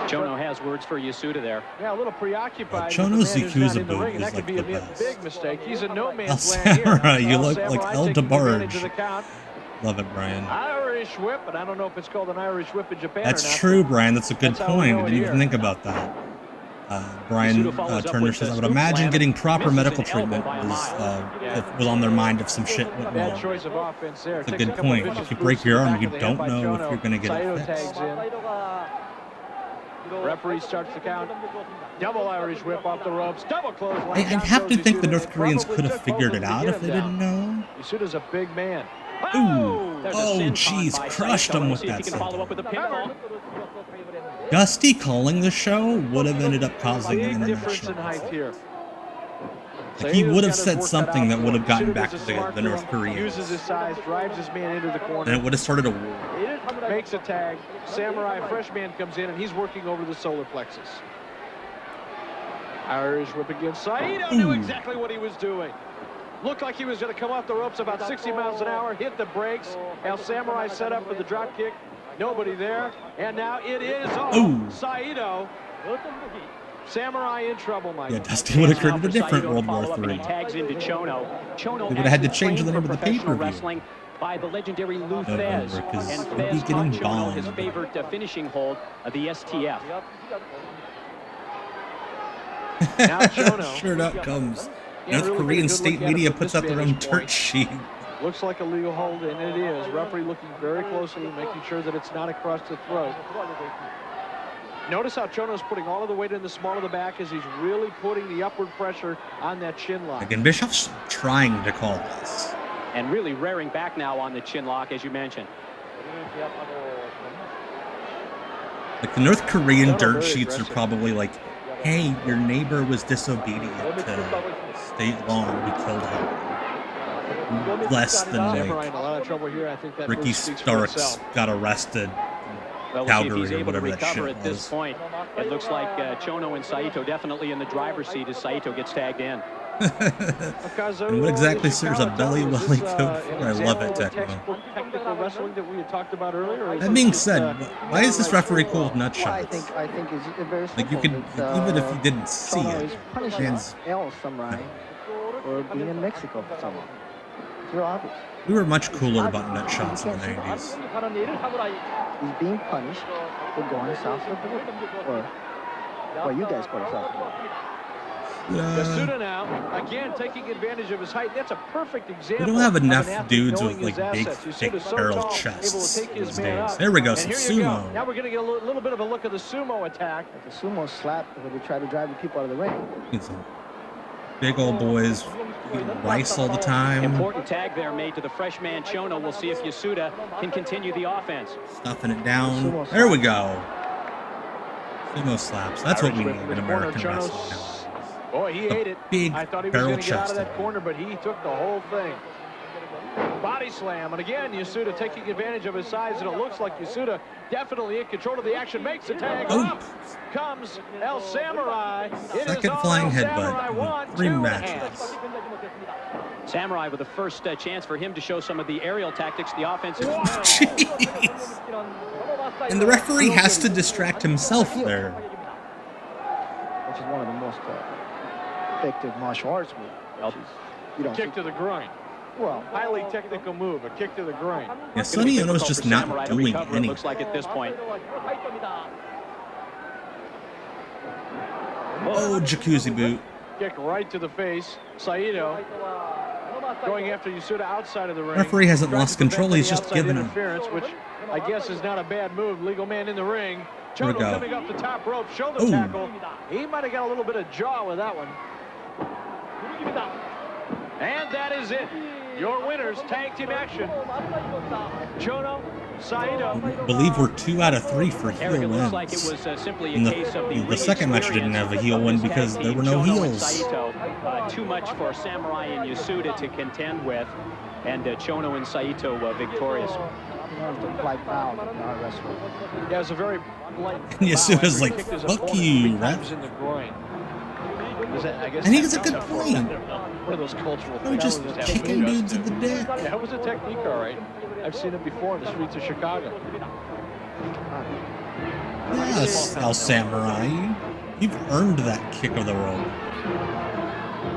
Chono has words for Yasuda there. Yeah, a little preoccupied. Chono's with the man who's not Yakuza in the boot ring, and is that could like be the a best. big mistake. He's in no El man's land here. Samurai, you El look like Samurai El taking advantage DeBarge. of the count. Love it, Brian. Irish whip, but I don't know if it's called an Irish whip in Japan That's or not. true, Brian. That's a good That's how we point. know I it didn't even here. think about that. Brian Yasuda follows up Turner with says, the I would scoop imagine slam. getting proper Misses medical an elbow treatment by a mile. was on their mind if some shit went Bad wrong. choice of offense there. That's a Takes good couple of point. vicious If you break boots to your the arm, back you of the don't head by know if Chono. you're going to get Saito it fixed. tags in. Referee starts the count. Double Irish whip off the ropes. Double clothesline. I'd Down have to goes think the Yasuda. North Koreans Probably could have took both figured of it them to out get if they him didn't down. know. Yasuda's a big man. Ooh. There's a Oh, senton jeez. by Crushed Saito. him Let's with see if he that can follow up with a pinfall. Dusty calling the show would have ended up causing an Big difference in international. height here. Like, he Saito's would got have his said work cut something out that for would him. have gotten Yasuda's back a to smart the North one. Koreans. Uses his size, drives his man into the And corner. it would have started a war. Makes a tag. Samurai, fresh man, comes in, and he's working over the solar plexus. Irish whip against Saito. Knew exactly what he was doing. Looked like he was going to come off the ropes about 60 miles an hour, hit the brakes. El Samurai set up for the drop kick. Nobody there. And now it is Saito. Samurai in trouble, Mike. Yeah, Dusty would have created a different Saito World to War follow up, and III. he tags into Chono. Chono They would have had to actually change the trained name for of the professional pay-per-view. wrestling by the legendary Lou November, Thez. 'cause And he'd be Thez getting taught Chono his bombed. favorite finishing hold, the STF. Now Chono. Sure enough comes. Yeah, North really Korean good state look at it media from puts this out their own vantage point. dirt sheet. Looks like a legal hold, and it is. Referee looking very closely, making sure that it's not across the throat. Notice how Chono's putting all of the weight in the small of the back as he's really putting the upward pressure on that chin lock. Again, Bischoff's trying to call this. And really rearing back now on the chin lock, as you mentioned. Like, the North Korean Chono dirt very sheets are aggressive. probably like, hey, your neighbor was disobedient to state law and we killed her. Less than Samurai in like a lot of trouble here. I think that Ricky move speaks for Starks itself. got arrested. Well, we'll see if Calgary he's or able to whatever that recover shit at this was. point. It looks like Chono and Saito definitely in the driver's seat as Saito gets tagged in. And what exactly serves a belly welly coat for? I love it, Tecmo. Technical wrestling that we had talked about earlier. or is That this being just, said, why is this referee cool with nut Well, I shots? think it's very simple. Like, you could, It's, even if you didn't see Chono it, is punishing fans, El Samurai for being in Mexico for someone. It's real obvious. we were much cooler about nut shots in the 90s. He's being punished for going south of the border. Or you guys call it south of the border. Yasuda now, again, taking advantage of his height. That's a perfect example. We don't have of an enough athlete dudes knowing with his like big, assets. thick Yasuda's so barrel tall, able to chests take his these man days. up. There we go, And some here you go. sumo. Now we're going to get a little bit of a look at the sumo attack. The sumo slap where they try to drive the people out of the ring. Get some big old boys eating rice all the time, Important tag there made to the fresh man Chono. We'll see if Yasuda can continue the offense. stuffing it down. There we go. Sumo slaps. That's what we need in American wrestling now. Boy, he ate it. Big I thought he was barrel going to get out of chested. that corner, but he took the whole thing. Body slam, and again, Yasuda taking advantage of his size, and it looks like Yasuda definitely in control of the action, makes the tag. Oh. Up comes El Samurai. It is Second all flying El headbutt Samurai. in 1, 3 2 matches. Samurai with the first chance for him to show some of the aerial tactics, the offensive. Jeez. And the referee has to distract himself there. Which is one of the most effective martial arts moves. You don't Kick to the groin. Well, Highly technical move, a kick to the groin. Yeah, Sonny Ono's just not doing anything. Looks like at this point. Oh, jacuzzi boot. Kick right to the face. Saito going after Yasuda outside of the ring. Referee hasn't Tries lost to prevent control. He's the just outside given him. interference, which I guess is not a bad move. Legal man in the ring. Here we Chono go. coming up the top rope. Shoulder Ooh. tackle. He might have got a little bit of jaw with that one. And that is it. Your winners, tag team action. Chono, Saito. I believe we're 2 out of 3 for heel Eric, it looks wins. like it was simply a And case of the second match didn't have a heel win because there were no Chono and heels. Saito, too much for Samurai and Yasuda to contend with, and Chono and Saito victorious. Yeah, it's a very blunt Yasuda's foul. like, Kicked his fuck opponent you, 3 ref. times in the groin. I guess And he has a that's good a- point. One of those cultural Oh, things. just That was kicking just- dudes in the dick. Yeah, that was a technique, all right. I've seen it before in the streets of Chicago. Yes, El Samurai. You've earned that kick of the rope.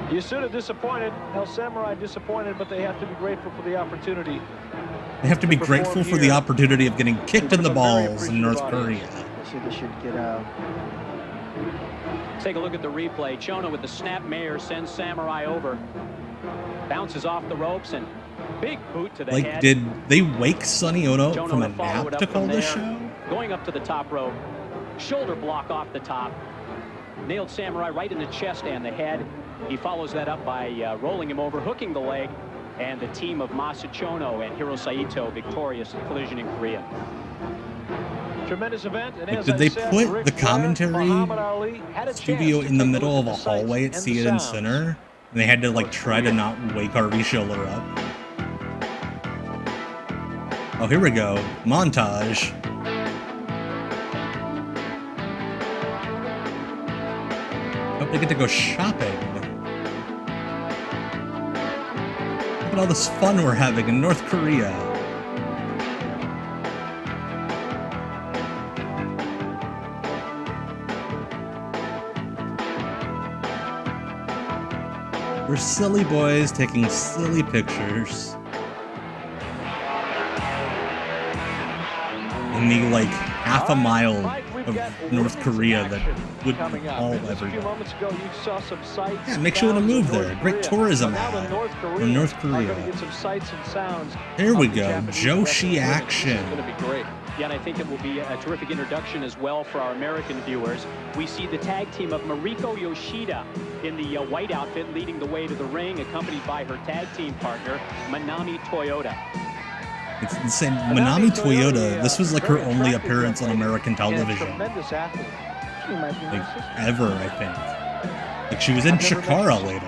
Yasuda disappointed, El Samurai disappointed, but they have to be grateful for the opportunity. They have to be grateful for the opportunity of getting kicked in the balls in North Korea. They should get Take a look at the replay. Chono with the snap mare sends Samurai over. Bounces off the ropes and big boot to the Like, head. did they wake Sonny Ono Chono from a to follow nap it up to from call this there. show? Going up to the top rope. Shoulder block off the top. Nailed Samurai right in the chest and the head. He follows that up by rolling him over, hooking the leg. And the team of Masa Chono and Hiro Saito victorious in Collision in Korea. Tremendous event. And Like, as did I they said, put Ric the Flair, commentary Muhammad Ali had a studio chance to in the take a middle look of a at the sights hallway at and the Theater sounds. Center? And they had to like try to not wake Harvey Schiller up. Oh, here we go. Montage. Oh, they get to go shopping. Look at all this fun we're having in North Korea. We're silly boys taking silly pictures. In the like half a mile of North Korea that would all ever A few go. moments ago, you saw some sights. Yeah, it makes you want to sounds move of there. North Great Korea. tourism But now the ad North for Koreans North are going to Korea. get some sights and sounds. Here we of the go. Japanese Joshi wrestling women. action. This is going to be great. Yeah, and I think it will be a terrific introduction as well for our American viewers. We see the tag team of Mariko Yoshida in the white outfit leading the way to the ring, accompanied by her tag team partner, Manami Toyota. It's insane. Manami Toyota, this was like her only appearance on American television. Tremendous athlete. She might be Like, my sister. ever, I think. Like, she was in Shikara later.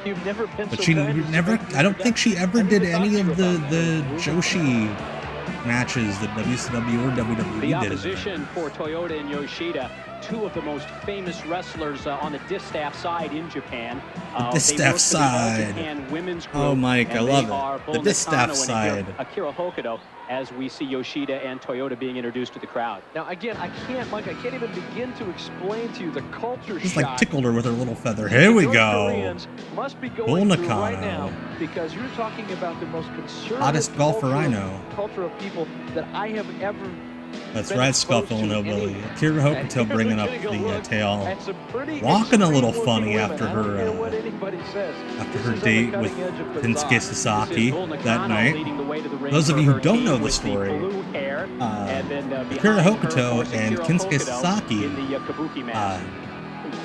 You've never been But so she kind. never, I don't think she ever did any of the Joshi matches that WCW or WWE The did. opposition for Toyota and Yoshida, two of the most famous wrestlers on the distaff side in Japan. The distaff side. Oh, Mike, I love it. The distaff side. Akira Hokuto, as we see Yoshida and Toyota being introduced to the crowd. Now, again, Mike, I can't even begin to explain to you the culture Just shock like tickled her with her little feather. Here we North go. Koreans must be Bull going through Nakano. right now, because you're talking about the most conservative Hottest golfer I know. culture of people that I have ever. That's been right, exposed Scuffle to and Hillbilly. anywhere. Akira And Hokuto here bringing they're up getting a the look tail. at some pretty Walking a little extreme funny looking after women. I don't her, care what anybody says. after This her is on date the with cutting edge of Kensuke bizarre. This Sasaki is Bull that Nakano night. leading the way to the ring Those of for you who her don't team know the with story, blue hair. And then, Akira behind her, of Hokuto course, and Akira Kensuke Hokuto Sasaki in the Kabuki match.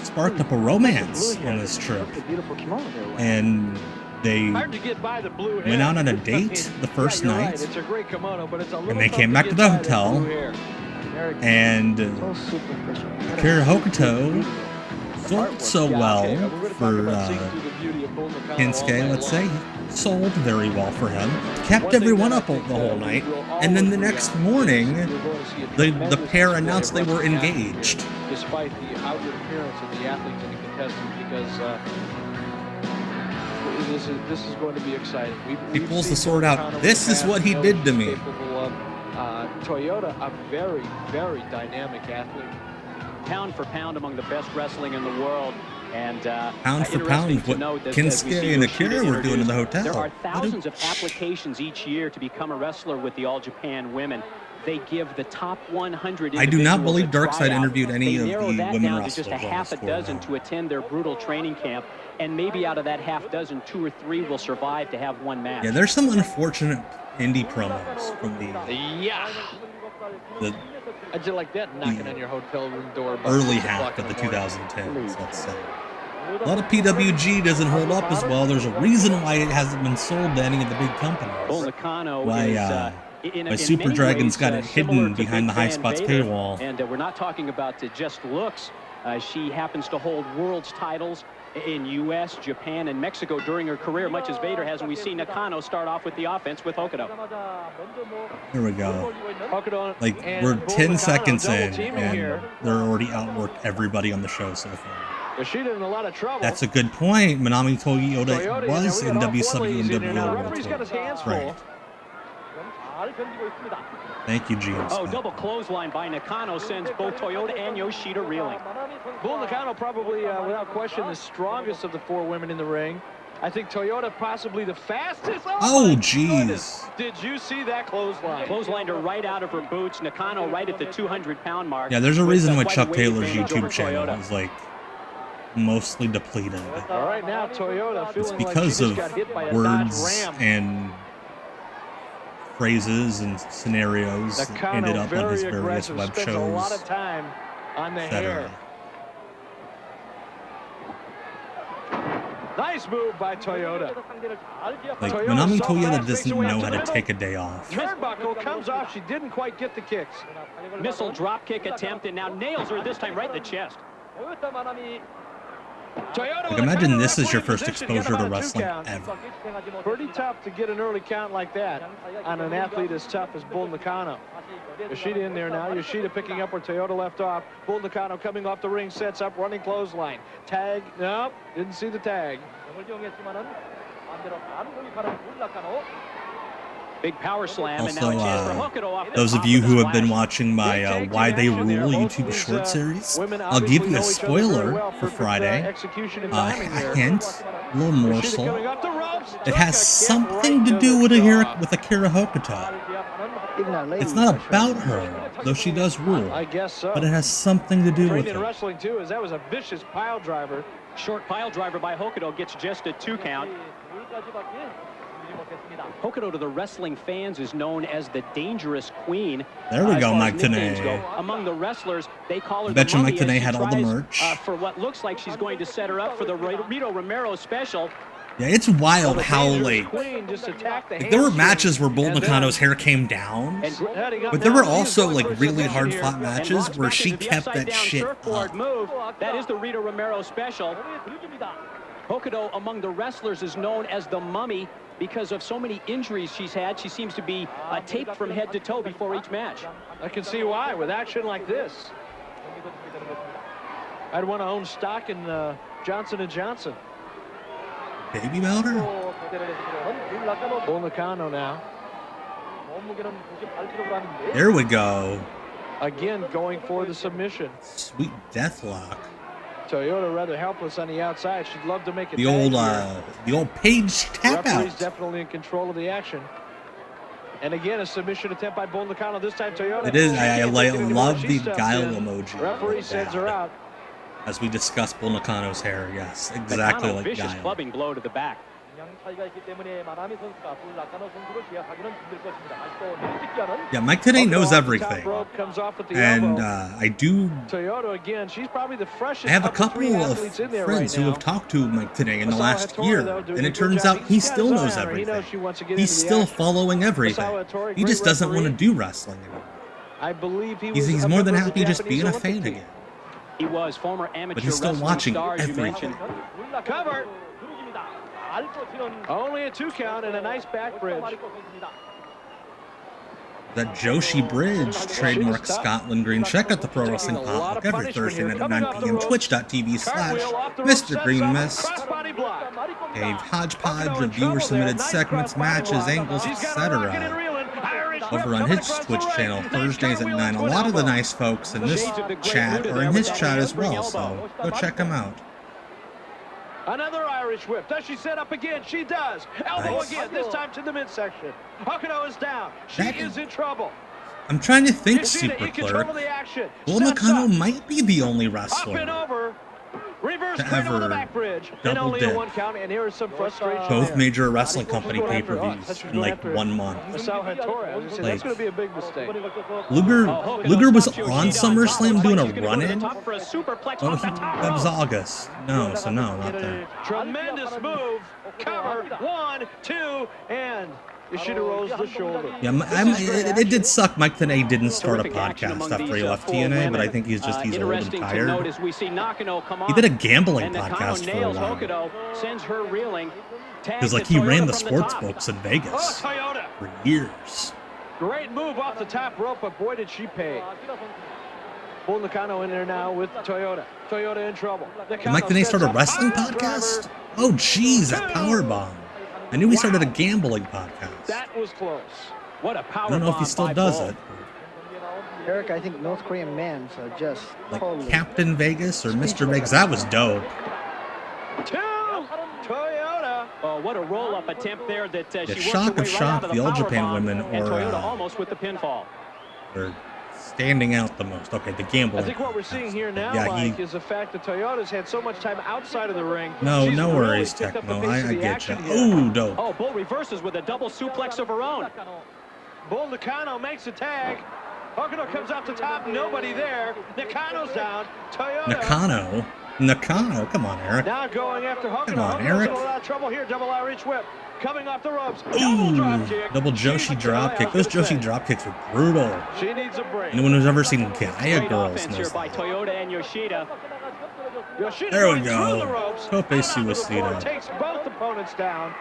sparked up a romance on this trip. That's a beautiful kimono there. Wayne. And they Hard to get by the blue hair. went out on a date the first Yeah, you're night. right. It's a great kimono, but it's a little they tough came to back get to the by hotel. blue hair. Very good. And So superficial. Akira Hokuto sold so Yeah, well okay, we're gonna talk for about seeing through the beauty of Bull Nakano all Kensuke, night let's say. long. Sold very well for him. Kept One thing everyone that I up think the whole we night. will all And then the agree next on morning, is you're going to see a the tremendous pair display announced of they were wrestling atmosphere, engaged. Despite the outward appearance of the athletes and the contestants, because This is going to be exciting. He pulls the sword out. This is what he did to me. Toyota, a very, very dynamic athlete. Pound for pound among the best wrestling in the world. And pound for pound, what Kinsuke and Akira were doing in the hotel. There are thousands of applications each year to become a wrestler with the All Japan women. They give the top 100. I do not believe Darkseid interviewed any of the women women wrestlers. Just a half a dozen to attend their brutal training camp, and maybe out of that half dozen, 2 or 3 will survive to have one match. Yeah, there's some unfortunate indie promos from the I did like that knocking on your hotel room door. Early half of the 2010s, let's say. A lot of PWG doesn't hold up as well. There's a reason why it hasn't been sold to any of the big companies. Why Super Dragon's got it hidden behind the High Spots paywall. And we're not talking about just looks. She happens to hold world's titles in U.S., Japan, and Mexico during her career, much as Vader has. And we see Nakano start off with the offense with Hokuto. Here we go. Like, we're 10 seconds in, and they're already outworked everybody on the show so far. Yasuda in a lot of trouble. That's a good point. Manami Toyota was in WCW and WCW. Right. Thank you, James. Oh, double clothesline by Nakano sends both Toyota and Yoshida reeling. Bull Nakano probably, without question, the strongest of the 4 women in the ring. I think Toyota possibly the fastest. Oh, jeez. Did you see that clothesline? Clotheslined her right out of her boots. Nakano right at the 200-pound mark. Yeah, there's a reason why Chuck Taylor's YouTube channel is, like, mostly depleted. All right, now Toyota it's because of words and phrases and scenarios that ended up on his various web shows. A lot of time on the hair. Nice move by Toyota. Like, Manami Toyota doesn't know how to take a day off. Turnbuckle comes off. She didn't quite get the kicks. Missile drop kick attempt, and now nails her this time right in the chest. Like, imagine this is your first exposure to wrestling ever. Pretty tough to get an early count like that on an athlete as tough as Bull Nakano. Yoshida in there now. Yoshida picking up where Toyota left off. Bull Nakano coming off the ring, sets up, running clothesline. Tag, nope, didn't see the tag. Big power slam, also, and now a chance for Hokuto off the those top of you of who the have been splash. watching my Why They Rule YouTube short series, I'll give you a spoiler for Friday. A hint, a little morsel. It has something to do with Akira Hokuto. It's not about her, though she does rule. I guess so. But it has something to do with in her. wrestling too, as that was a vicious pile driver. Short pile driver by Hokuto gets just a 2 count. Hokuto to the wrestling fans is known as the Dangerous Queen. There we go, Mike Tenay. Among the wrestlers, they call her I bet the you Mummy Mike Tenay as she had all the tries, merch. for what looks like she's going to set her up for the Rito Romero special. Yeah, it's wild how, like, there were matches where Bull Nakano's hair came down, but there were also, like, really hard-fought matches where she kept that shit up. That is the Rito Romero special. Hokuto among the wrestlers is known as the Mummy because of so many injuries she's had. She seems to be taped from head to toe before each match. I can see why with action like this. I'd want to own stock in Johnson & Johnson. Baby powder? Bull Nakano now. There we go. Again, going for the submission. Sweet deathlock. Toyota rather helpless on the outside. She'd love to make it. The old page tap out. Referee's definitely in control of the action. And again, a submission attempt by Bull Nakano. This time, Toyota. It is. I love the guile emoji. Referee sends her out. As we discuss Bull Nakano's hair, yes, exactly like vicious guile. clubbing blow to the back. Yeah, Mike Tenay knows everything, and I do. Toyota again. She's probably the freshest. I have a couple of friends who have talked to Mike Tenay in the last year, and it turns out he still knows everything. He's still following everything. He just doesn't want to do wrestling anymore. I believe he's more than happy just being a fan again. He was former amateur but he's still watching star, everything. Cover. Only a 2 count and a nice back bridge. That Joshi Bridge, trademark Scotland Green. Check out the Pro Wrestling Potluck every Thursday night at 9 p.m. Twitch.tv/Mr. Green Mist. A hodgepodge of viewer-submitted segments, matches, angles, etc. over on his Twitch channel Thursdays at 9. A lot of the nice folks in this chat are in his chat as well, so go check him out. Another Irish whip. Does she set up again? She does. Elbow Nice. again, this time to the midsection. Hokuto is down. She is in trouble. I'm trying to think, Yasuda Super in control of Clerk. the action. Bull Steps Nakano up. might be the only Up and wrestler over. Reverse to cradle on the ever back bridge. And double only dip a one count, and here is some frustration. both there. major wrestling company pay-per-views in like 1 month. Masao Hattori, I was gonna say, Like- that's going to be a big mistake. Luger was on SummerSlam doing a run-in. Oh, that was August. No, so no, not there. Tremendous move. Cover. 1, 2, and Ishida rolls the shoulder. Yeah, it did suck. Mike Tenay didn't start a podcast after he left TNA, but I think he's old and tired. He did a gambling podcast for a while. Because like he ran the sports books in Vegas Toyota. for years. Great move off the top rope, but boy did she pay. Bull Nakano in there now with Toyota. Toyota in trouble. Did Mike Tenay start a wrestling podcast? Oh, jeez, that powerbomb. I knew he started a gambling podcast. That was close. What a power I don't know if he still does it. Eric, I think North Korean men are just Like totally... Captain Vegas or Mr. Vegas. That was dope. 2, Toyota. Oh, what a roll-up attempt there that Yeah, she shock worked of her way shock, out of the All Japan powerbomb, women and or, Toyota almost with the pinfall. Or standing out the most. Okay, the gambling. I think what we're seeing here now, Yeah, Mike, is the fact that Toyota's had so much time outside of the ring. No, She's no really worries, picked up the Tecmo. pace of I the get action you. here. Oh, dope. Oh, Bull reverses with a double suplex of her own. Bull Nakano makes a tag. Hokuto comes out the top. Nobody there. Nakano's down. Toyota. Nakano, come on, Eric. Now going after Hokuto. Come on, Hokuto's Eric. in a lot of trouble here. Double Irish whip. Coming off the ropes. Ooh, drop kick. double Joshi dropkick. Those Joshi dropkicks were brutal. She needs a break. Anyone who's ever seen Gaia Great Girls offense here knows by that. Toyota and Yoshida. Yoshida There we going through the go. ropes. Tope and onto the floor. Suicida. Takes both opponents down.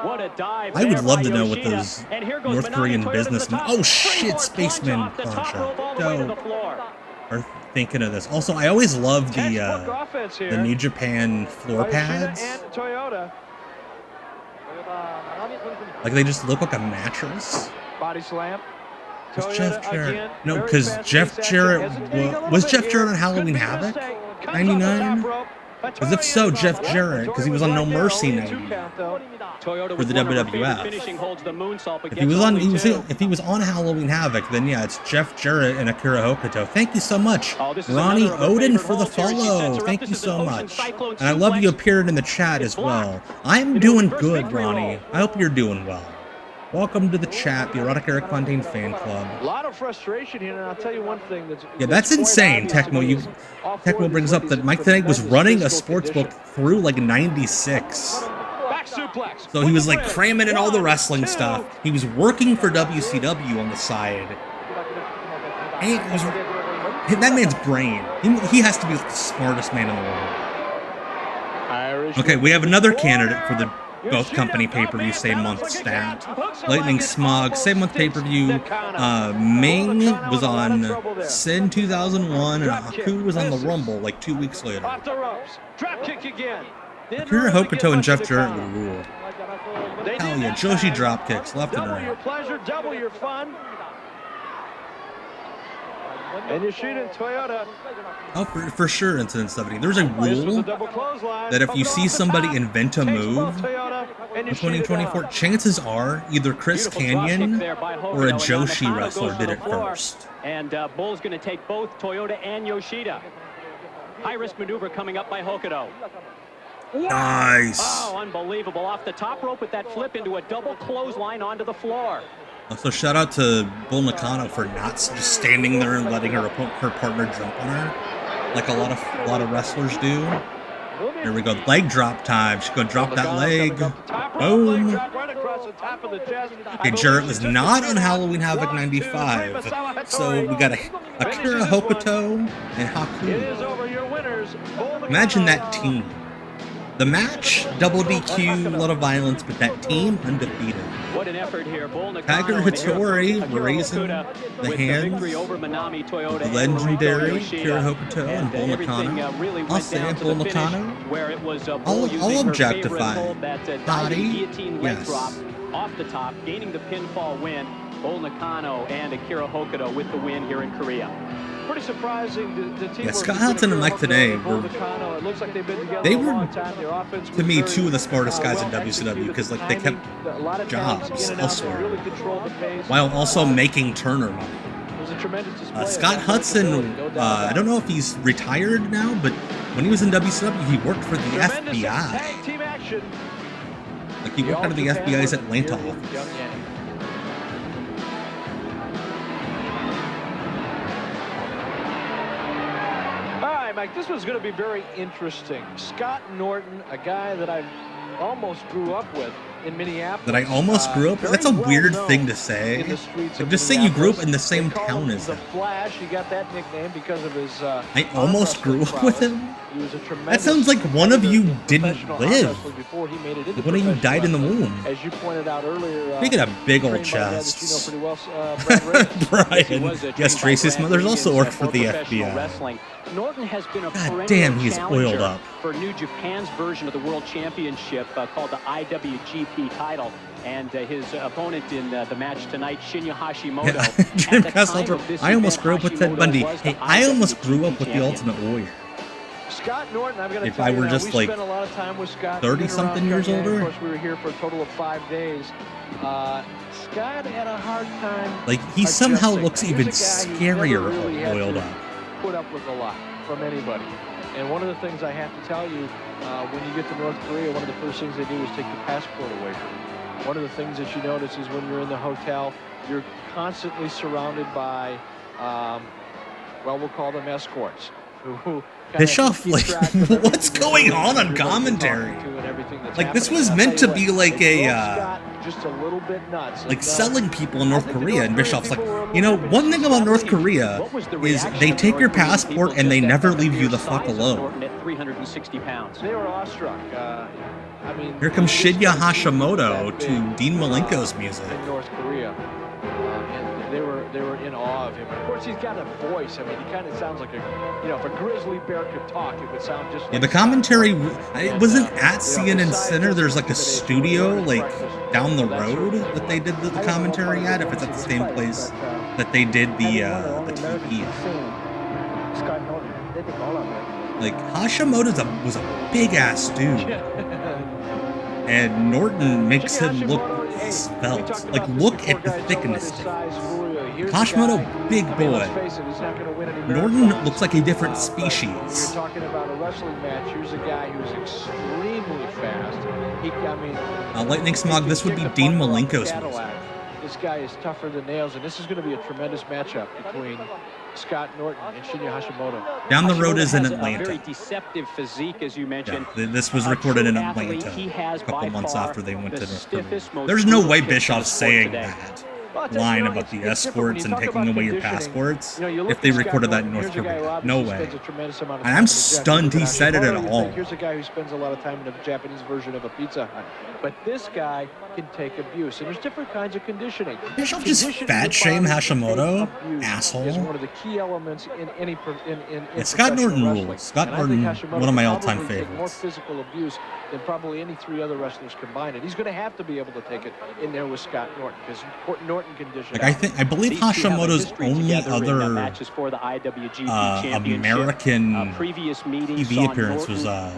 What a dive I would there love by to know what Yoshida. those And here goes North Benoit Korean and Toyota to the businessmen. top. Oh shit, Springboard Spaceman plunge off the top punch rope all the way to the Dope. floor. Are thinking of this. Also, I always love Textbook the offense here. New Japan floor by Yoshida pads. and Toyota. Like they just look like a mattress. Body slam. Was Toyota Jeff Jarrett? again, No, very because fast Jeff pace Jarrett action, hesitating a little was bit Jeff here. Jarrett on Could Halloween be a Havoc? mistake. Comes off the 99? top rope. Because if so, Jeff Jarrett, because he was on No Right there, Mercy only a 2 90. count, though. Toyota For with the one of her WWF. favorite finishing holds, the moonsault, but If he gets was on, only two. if he was on Halloween Havoc, then yeah, it's Jeff Jarrett and Akira Hokuto. Thank you so much, Oh, this is Ronnie another of her Odin, favorite for the holds here. She sets follow. her up. Thank This you is an so Ocean much, Cyclone and I love suplex. you appeared in the chat It's as well. blocked. I'm Into a doing reverse good, victory Ronnie. roll. I hope you're doing well. Welcome to the chat, the Erotic Eric Fontaine fan club. A lot of frustration here, and I'll tell you one thing Yeah, that's quite insane, obvious to Tecmo. me is all four Tecmo of brings these up that ladies Mike in Tenay was tremendous running a physical sports book condition. through like 96. Back suplex. So he was like With the cramming in all the one, wrestling two. stuff. He was working for WCW on the side. And it was, that man's brain. He has to be the smartest man in the world. Irish Okay, we have another candidate for the corner. both company pay-per-view same month stat. Lightning Smog, same month pay-per-view. Ming was on Sin 2001 and Haku was on the Rumble like 2 weeks later. Off the ropes. Drop kick again. Didn't Akira really get Hokuto and much Jeff of the Jarrett counter. would rule. They Hell did yeah, that Joshi time. drop kicks left and Double your right. pleasure, double your fun. And Yoshida and Toyota. Oh, for sure, Incident 70. There's a This was a rule double clothesline. that if you Hokuto see off the somebody top, invent a takes move both Toyota and in Yoshida 2024, down. chances are either Chris Beautiful drop kick Canyon there by Hokuto, or a and now Joshi Nakano wrestler goes to did the it floor. first. And Bull's going to take both Toyota and Yoshida. High-risk maneuver coming up by Hokuto. Nice. Oh, unbelievable. Off the top rope with that flip into a double clothesline onto the floor. Also, shout out to Bull Nakano for not just standing there and letting her partner jump on her, like a lot of wrestlers do. Here we go, leg drop time. She's gonna drop that leg. Boom. Okay, Jarrett was not on Halloween Havoc 95, so we got Akira Hokuto and Haku. Imagine that team. The match, double DQ, a lot of violence, but that team undefeated. What an effort here. Tiger Hattori raising the hands. The legendary Akira Hokuto and Bull Nakano. I'll say Bull Nakano. I'll objectify. Body, yes. Off the top, gaining the pinfall win. Bull Nakano and Akira Hokuto with the win here in Korea. Pretty surprising. The team Scott Hudson and Mike today were, to me, two of the smartest guys in WCW because like they kept jobs elsewhere while also making Turner money. Scott Hudson, I don't know if he's retired now, but when he was in WCW, he worked for the FBI. Like he worked out of the FBI's Atlanta office. Mike, this one's going to be very interesting. Scott Norton, a guy that I almost grew up with in Minneapolis. That I almost grew up with? That's a weird thing to say. Like, just say you grew up in the same town as him. The Flash, he got that nickname because of his... I almost grew up with him? That sounds like one of you didn't live. Like one of you died in the womb. As you pointed out earlier, Look at a big old chest. Brian. Yes, Tracy's mother's also worked for the FBI. Norton has been a God damn, he's oiled up. For New Japan's version of the World Championship called the IWGP title. And his opponent in the match tonight, Shinya Hashimoto. I almost grew up with Ted Bundy. Hey, I almost grew up with the Ultimate Warrior. Scott Norton, I'm going to if I were just like 30-something years older. Of course, we were here for a total of 5 days. Scott had a hard time. Like he somehow looks even scarier oiled up. Put up with a lot from anybody. And one of the things I have to tell you, when you get to North Korea, one of the first things they do is take your passport away from you. One of the things that you notice is when you're in the hotel, you're constantly surrounded by, well, we'll call them escorts. Who Bischoff, like, what's going on commentary? Like, this was meant to be like a, just a little bit nuts. Like selling people in North Korea, and Bischoff's like, you know, one thing about North Korea is they take your passport and they never leave you the fuck alone. At 360 pounds. They were awestruck. I mean, here comes Shinya Hashimoto to Dean Malenko's music. In North Korea, and they were in awe of him. Of course, he's got a voice. I mean, he kind of sounds like a, you know, if a grizzly bear could talk, it would sound just. Yeah, the commentary. It wasn't at CNN Center. There's like a studio like down the road that they did the commentary at. If it's at the same place that they did the TV. Like Hashimoto was a big ass dude, and Norton makes him look svelte. Like look at the thickness. Hashimoto, big boy. Norton looks like a different species. You're talking about a wrestling match. Here's a guy who's extremely fast. Lightning Smog. This would be Dean Malenko's music. This guy is tougher than nails, and this is going to be a tremendous matchup between Scott Norton and Shinya Hashimoto. Down the road is in Atlanta. A very deceptive physique, as you mentioned. Yeah, this was recorded in Atlanta a couple months after they went to North Korea. There's no way Bischoff's saying that line about the escorts and taking away your passports if they recorded that in North Korea. No way. And I'm stunned he said it at all. Here's a guy who spends a lot of time in a Japanese version of a Pizza Hut. But this guy can take abuse. And there's different kinds of conditioning. Bischoff just fat shame Hashimoto? Asshole. Is one of the key elements in any yeah, Scott Norton rules. Scott Norton, one of my all-time favorites. More physical abuse than probably any 3 other wrestlers combined. And he's going to have to be able to take it in there with Scott Norton because Norton conditioned. Like I believe Hashimoto's only other American TV appearance was that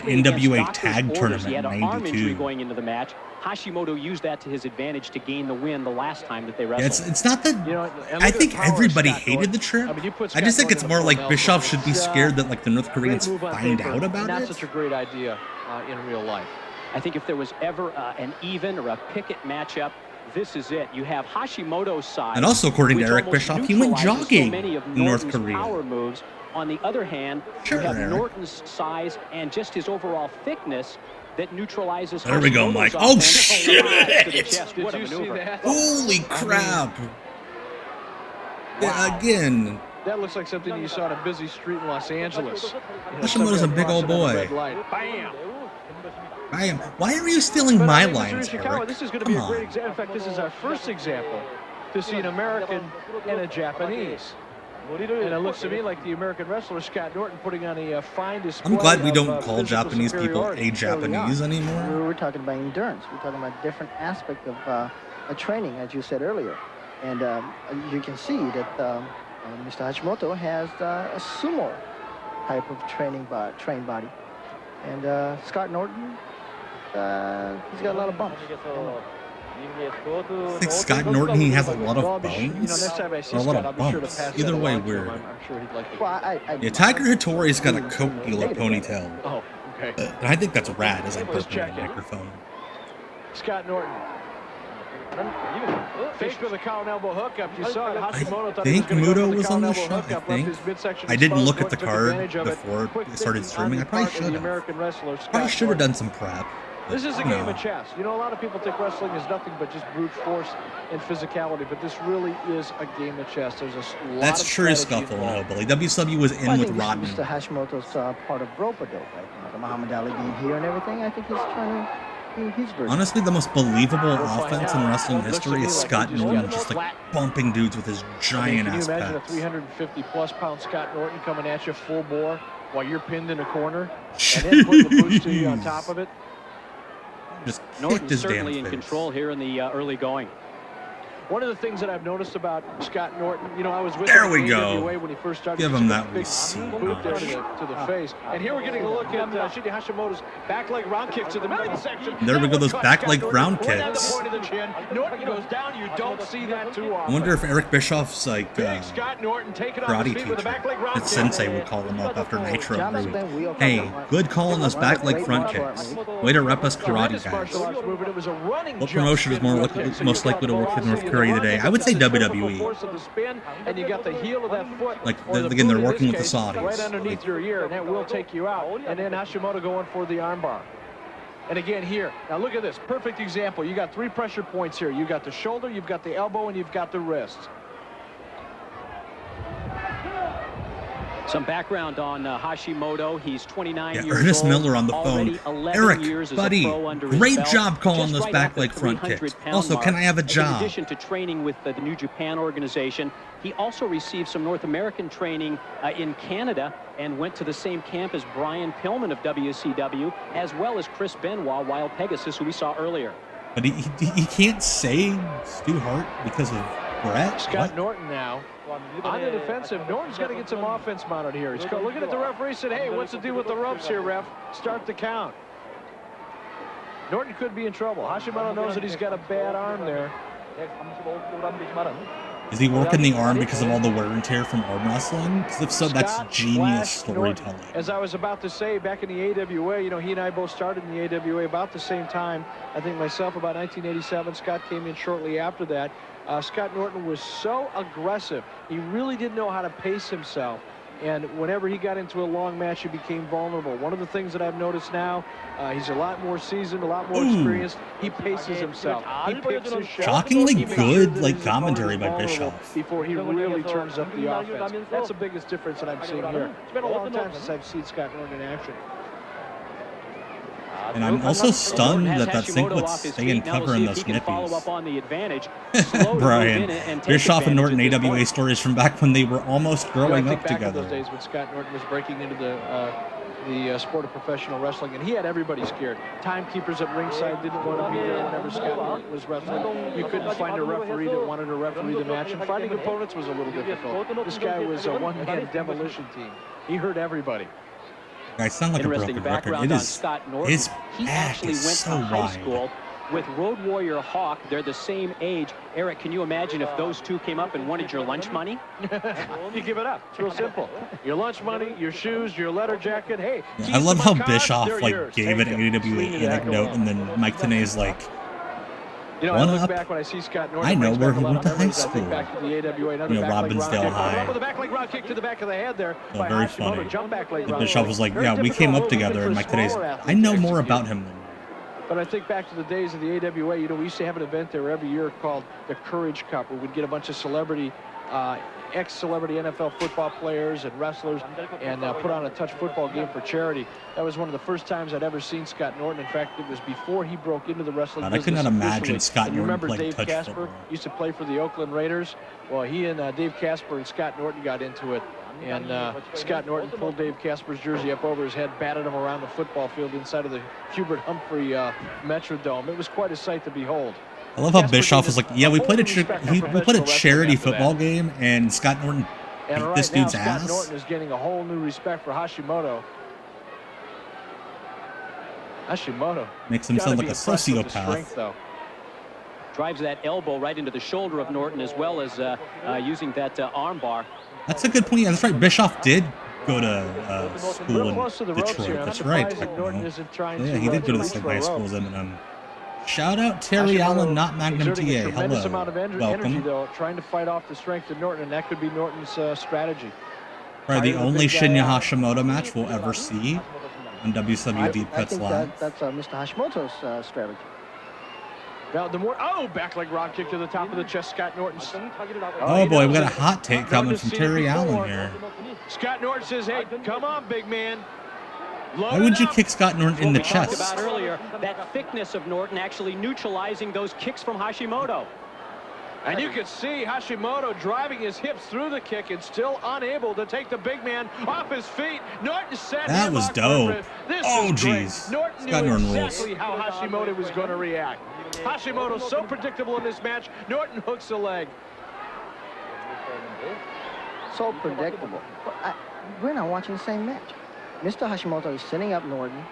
NWA tag tournament in '92. Going into the match, Hashimoto used that to his advantage to gain the win the last time that they wrestled. Yeah, it's not that. I think everybody hated the trip. I just think it's more like Bischoff should be scared that like the North Koreans find out about it. Not such a great idea in real life. I think if there was ever an even or a picket matchup, this is it. You have Hashimoto's side. And also, according to Eric Bischoff, he went jogging in North Korea. Power moves. On the other hand, you have Norton's size and just his overall thickness that neutralizes. There we go, Mike. Oh shit! Did you see that? Holy crap! Wow. Yeah, again. That looks like something you saw on a busy street in Los Angeles. Hashimoto's a big old boy. Bam! Why are you stealing But my I mean, Mr. lines, Ishikawa, Eric? this is going to be Come a great on. example. In fact, this is our first example to see an American and a Japanese. And it looks to me like the American wrestler Scott Norton putting on a fine display. I'm glad we of, don't call physical Japanese people superiority. a Japanese anymore. We're talking about endurance. We're talking about different aspect of a training, as you said earlier. And you can see that Mr. Hashimoto has a sumo type of trained body. And Scott Norton, he's got a lot of bumps. I think Scott Norton, he has a lot of bones, next time I see or a lot Scott, of I'll be sure to bumps. pass Either that way, along to him. weird. I'm sure he'd like to. Well, Yeah, Tiger Hattori's got a coke dealer ponytail. Oh, okay. And I think that's rad as I Let's burp in check the it. microphone. Scott Norton. Faked with a cow and elbow hookup. You saw it. Hashimoto thought I he think was gonna go Muto for was cow on and the elbow show, I hookup, left think. his midsection I didn't exposed. look at the Norton took card advantage of it. before Quick it started thinking streaming. on I the probably part of should the have. American wrestler, Probably Scott should have Norton. done some prep. This is a No. game of chess. You know, a lot of people think wrestling is nothing but just brute force and physicality, but this really is a game of chess. There's a lot That's of true strategy scuffle, involved. Hillbilly. WCW was in I with think Rodman. Mr. Hashimoto's part of rope-a-dope. Like Muhammad Ali being here and everything. I think he's trying to do his version. Honestly, the most believable find offense out. in wrestling Looks to history me is like Scott he just Norton got just like flat. bumping dudes with his I mean, giant can you ass imagine a pecs. 350-plus pound Scott Norton coming at you full bore while you're pinned in a corner and then putting the boots to you on top of it? Just kicked Norton's his damn certainly in face. control here in the early going. One of the things that I've noticed about Scott Norton, you know, I was with There him we in go. AWA when he first started. Give He him took a that big receipt boot there notch. to the face. And here we're getting a look at Shinya Hashimoto's back leg round kick to the midsection. There we go, those That back caught leg Scott round Norton right at the kicks. point of the chin. Norton goes down. You don't see that too often. I wonder if Eric Bischoff's like Big Scott Norton taking off karate his feet with a back leg teacher, round that kick. sensei would call him up after Nitro John Group. Spence, wheel Hey, cover. good call on those back leg front kicks. Way to rep us karate Tremendous martial guys. arts movement. It was a running What jump promotion is spin more with likely, kicks. most You got likely to work in velocity North of the Korea run, today? you I would got say the physical WWE. force of the spin, and you got the heel of that foot. Like, or the again, they're boot in working this with the case, Saudis. right underneath your ear, and that will take you out. And then Hashimoto going for the armbar. And again here, now look at this, perfect example. You got 3 pressure points here. You got the shoulder, you've got the elbow, and you've got the wrist. Some background on Hashimoto. He's 29 Yeah, years Ernest old. Miller on the Already phone. 11 Eric, years as buddy, a pro under his great belt, job calling just those right back at the leg front kicks. 300-pound Also, can I have a mark. job? In addition to training with the New Japan organization, he also received some North American training in Canada and went to the same camp as Brian Pillman of WCW, as well as Chris Benoit, Wild Pegasus, who we saw earlier. But he can't say Stu Hart because of Brett? Scott What? Norton now on the defensive. Norton's got to get some offense mounted here. He's looking at the referee, said, hey, what's the deal with the ropes here, ref? Start the count. Norton could be in trouble. Hashimoto knows that he's got a bad arm there. Is he working the arm because of all the wear and tear from arm wrestling? Because if so, that's Scott genius Flash Norton. storytelling. As I was about to say, back in the AWA, you know, he and I both started in the AWA about the same time. I think myself about 1987. Scott came in shortly after that. Scott Norton was so aggressive. He really didn't know how to pace himself. And whenever he got into a long match, he became vulnerable. One of the things that I've noticed now, he's a lot more seasoned, a lot more experienced. He paces himself. He picks his shots. Shockingly He makes sure good, that like, his commentary by opponent is vulnerable Bischoff. before he really turns up the offense. That's the biggest difference that I'm seeing here. It's been a long time since I've seen Scott Norton in action. And I'm also stunned Norton has that sync Hashimoto would off his stay in feet. Now cover we'll in see if those he can follow up nippies. on the advantage. Slow to move Brian, in and take Bischoff and Norton advantage at this AWA point. stories from back when they were almost growing I up think back in those together. days when Scott Norton was breaking into the sport of professional wrestling, and he had everybody scared. Timekeepers at ringside didn't want to be there whenever Scott Norton was wrestling. You couldn't find a referee that wanted to referee the match, and finding opponents was a little difficult. This guy was a one-man demolition team. He hurt everybody. I sound like a Interesting broken record. background It on is, Scott Norton. his He back actually is went so to high wide. school with Road Warrior Hawk. They're the same age. Eric, can you imagine if those two came up and wanted your lunch money? You give it up. It's real simple. Your lunch money, your shoes, your leather jacket. Hey, Yeah, keys I love to how my car, Bischoff they're like yours. gave Take an them. AWA Leave the heck anecdote, alone. and then Mike Tenay's like, You know, One I look up. back when I see Scott Norton. I know brings where back he a lot went of to high memories. I think school. back to the AWA, another You know, back leg Robbinsdale round kick. High. With a back leg round kick to the back of the head there. Oh, by very Hashimoto. funny. Jump back leg the round Bischoff kick. was like, Very yeah, we difficult came up movement together, for and Mike Tenay's, smaller I athletes know to more execute. about him than you. But I think back to the days of the AWA, you know, we used to have an event there every year called the Courage Cup, where we'd get a bunch of celebrity ex-celebrity NFL football players and wrestlers and put on a touch football game for charity. That was one of the first times I'd ever seen Scott Norton. In fact, it was before he broke into the wrestling God, business. I could not imagine officially. Scott And you Norton remember playing Dave touch Casper football. used to play for the Oakland Raiders? Well, he and Dave Casper and Scott Norton got into it. And Scott Norton pulled Dave Casper's jersey up over his head, batted him around the football field inside of the Hubert Humphrey Metrodome. It was quite a sight to behold. I love how Bischoff was like, yeah, we played a charity football game, and Scott Norton beat And this right now, dude's Scott ass. Norton is getting a whole new respect for Hashimoto. Hashimoto Makes him sound like a strength, sociopath. though. Drives that elbow right into the shoulder of Norton, as well as using that arm bar. That's a good point. Yeah, that's right. Bischoff did go to school Real in close to the ropes Detroit. here. I'm That's not right. surprised that Norton isn't trying Yeah, to, he did go to the reach same for high a school rope. as Eminem. Shout out Terry Hashimoto Allen, not Magnum exerting a TA. tremendous Hello. amount of energy, Welcome. though, trying to fight off the strength of Norton, and that could be Norton's strategy. Probably the Tired of only big guy Shinya out. Hashimoto match we'll ever see on WCW Deep I Cuts think Live. that's Mr. Hashimoto's strategy. Now, back leg rock kick to the top of the chest, Scott Norton. Oh he boy, we knows got a it. hot take Norton coming has from seen it Terry before. Allen here. Scott Norton says, hey, come on, big man. Load Why would it you up. kick Scott Norton in the What we talked chest? about earlier, that thickness of Norton actually neutralizing those kicks from Hashimoto. And you can see Hashimoto driving his hips through the kick and still unable to take the big man off his feet. Norton set That him was up dope. perfect. This Oh, is great. jeez. Norton Scott knew Norton rules. exactly how Hashimoto was going to react. Hashimoto's so predictable in this match. Norton hooks the leg. So predictable. But we're not watching the same match. Mr. Hashimoto is setting up Norton.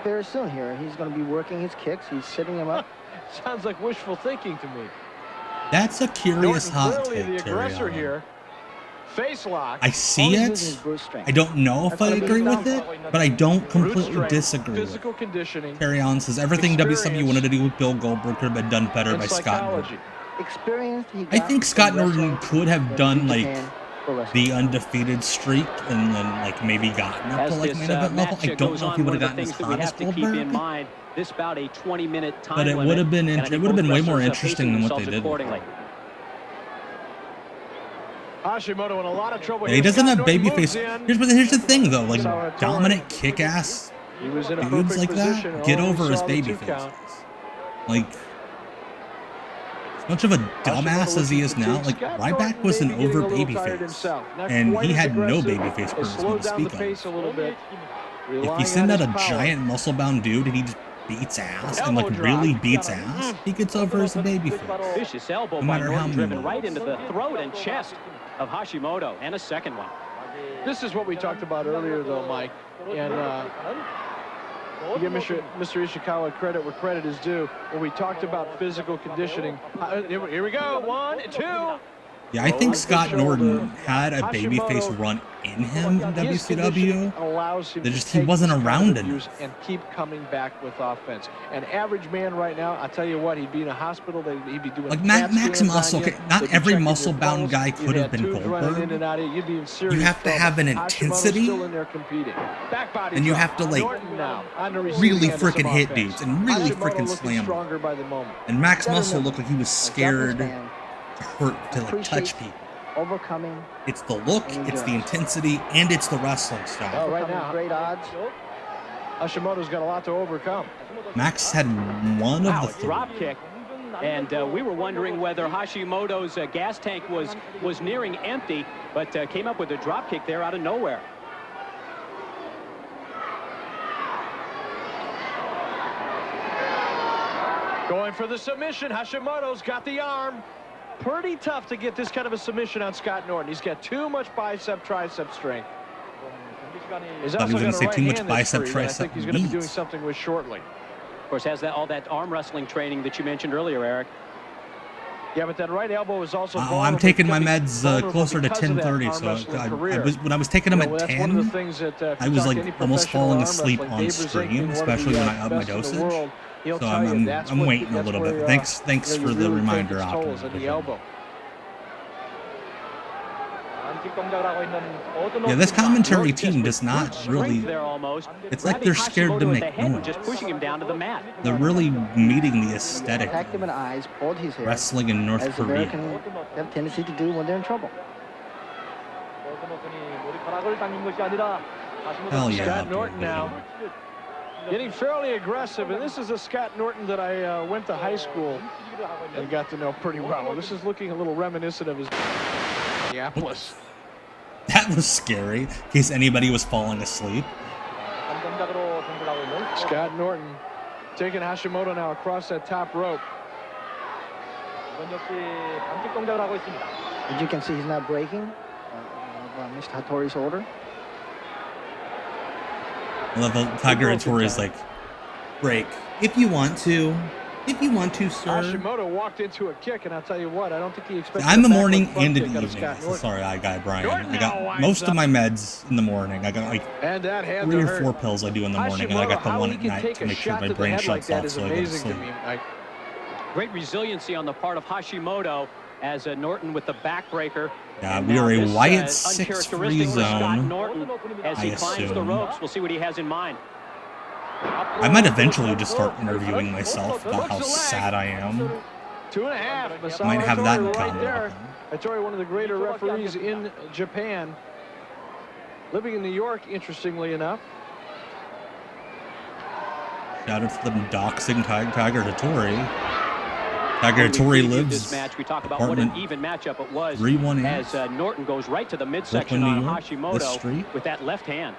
Very soon here, he's going to be working his kicks. He's setting him up. Sounds like wishful thinking to me. That's a curious Norton hot clearly take, the Terry aggressor Allen. here. Face lock. I see Always it. using his brute strength. I don't know if That's I what it agree comes with down it, to. but I don't Brute completely strength, disagree with it. physical conditioning. Terry Allen says everything WCW Experience. wanted to do with Bill Goldberg could have been done better and by Scott Norton. psychology. Experienced, he I got think Scott from Norton wrestling could have in done New like Japan for wrestling. the undefeated streak and then like maybe gotten up As to like this main event level. match I don't goes know if on, he one would of have the gotten as things that hot we as have to keep in Goldberg. mind, this bout a 20-minute time But it limit, would have been and I it think would have both been way more wrestlers are interesting pacing than what they themselves did. accordingly. Hashimoto in a lot of trouble. Yeah, he here. doesn't Scott have Norton moves babyface. in. Here's the thing though, like Saw it dominant kick-ass He was in a dudes perfect like position. that get Oh, we over as saw the 2 babyfaces. count. Like as much of a dumbass as he is now, like Ryback was an over babyface, and he had no babyface charisma to speak of. If you send out a giant muscle-bound dude and he just beats ass and like really beats ass, he gets over as a babyface. Vicious elbow No by matter how Norton, driven many. right into the throat and chest of Hashimoto, and a second one. This is what we talked about earlier, though, Mike. And you give Mr. Ishikawa credit where credit is due. When we talked about physical conditioning. Here we go. 1, 2. Yeah, I think Scott Norton had a babyface run in him in WCW. Allows him They just- to he take wasn't these around kind of enough. views and keep coming back with offense. An average man right now, I tell you what, he'd be in a hospital. He'd be doing Like CAT Max scans Muscle, on you. okay, not They'd be every checking your muscle-bound pulse. guy You'd could have been tubes running Goldberg. in and out of you. You'd be in serious have to trouble. have an Hashimoto's intensity, still in there competing. Back body and you drop. have to, like, Norton now on the receiving really end of some freaking hit offense. dudes and really Hashimoto freaking looking slam them. stronger by the moment. And Max Gotta Muscle remember, looked like he was a scared Japanese to man hurt, to like touch appreciates people. overcoming It's the look, it's the intensity, and it's the wrestling style. Oh, right overcoming now. great odds. Hashimoto's got a lot to overcome. Max had one Wow, of a the three. drop kick. And we were wondering whether Hashimoto's gas tank was nearing empty, but came up with a drop kick there out of nowhere. Going for the submission. Hashimoto's got the arm. Pretty tough to get this kind of a submission on Scott Norton. He's got too much bicep, tricep strength. He's Thought he was also gonna got a say right too much hand that's bicep, free that I tricep think he's going to be meat. doing something with shortly. Of course, has all that arm wrestling training that you mentioned earlier, Eric. Yeah, but that right elbow is also Oh, I'm vulnerable. taking It's my gonna be meds vulnerable closer to because of that 10:30, arm so wrestling career. when I was taking them You know, at that's one of the 10, things that, if I you was talk to like any almost professional falling arm asleep wrestling, on Dave Brzezinski, stream, one of especially the when I up my best in the dosage. world, he'll So tell you I'm that's waiting a that's little where, bit. Thanks you know, for you the really reminder, take its tolls Optimus. at the elbow. Yeah, this commentary team does not really. There almost. It's like they're scared to Hashimoto make at the head, noise. just pushing him down to the mat. They're really meeting the aesthetic Attacked him in of the eyes, pulled his hair. wrestling in North as Korea. Americans have a tendency to do when they're in trouble. Hell yeah. Scott Norton now getting fairly aggressive, and this is a Scott Norton that I went to high school and got to know pretty well. This is looking a little reminiscent of his Minneapolis. That was scary, in case anybody was falling asleep. Scott Norton taking Hashimoto now across that top rope. As you can see, he's not breaking. Mr. Hattori's order. I love how Tiger Hattori is like, break. If you want to, sir. Hashimoto walked into a kick, and I'll tell you what, I don't think he expected. I'm a the morning backward and an front kick out of evening. Scott Norton. Sorry, I got Brian. Norton I now got winds most up. of my meds in the morning. I got like And that had 3 to or hurt. 4 pills I do in the morning, and I got the Hashimoto, one how at he can night take to a make sure shot my to the brain head like shuts that off is so I go to amazing to sleep. me. Great resiliency on the part of Hashimoto as Norton with the backbreaker. Yeah, And we now are a this, Wyatt 6 free uncharacteristic for Scott zone. Norton as he I climbs the assume. ropes. We'll see what he has in mind. I might eventually just start interviewing myself about how sad I am. 2.5. Might have that in Right common. there. Hattori, one of the greater referees in Japan. Living in New York, interestingly enough. Shout out to them doxing Tiger Hattori. Tiger When we Hattori previewed lives this match, we talked about what an apartment even matchup it was 318 as Norton goes right to the midsection Brooklyn, on New York, this Hashimoto street. with that left hand.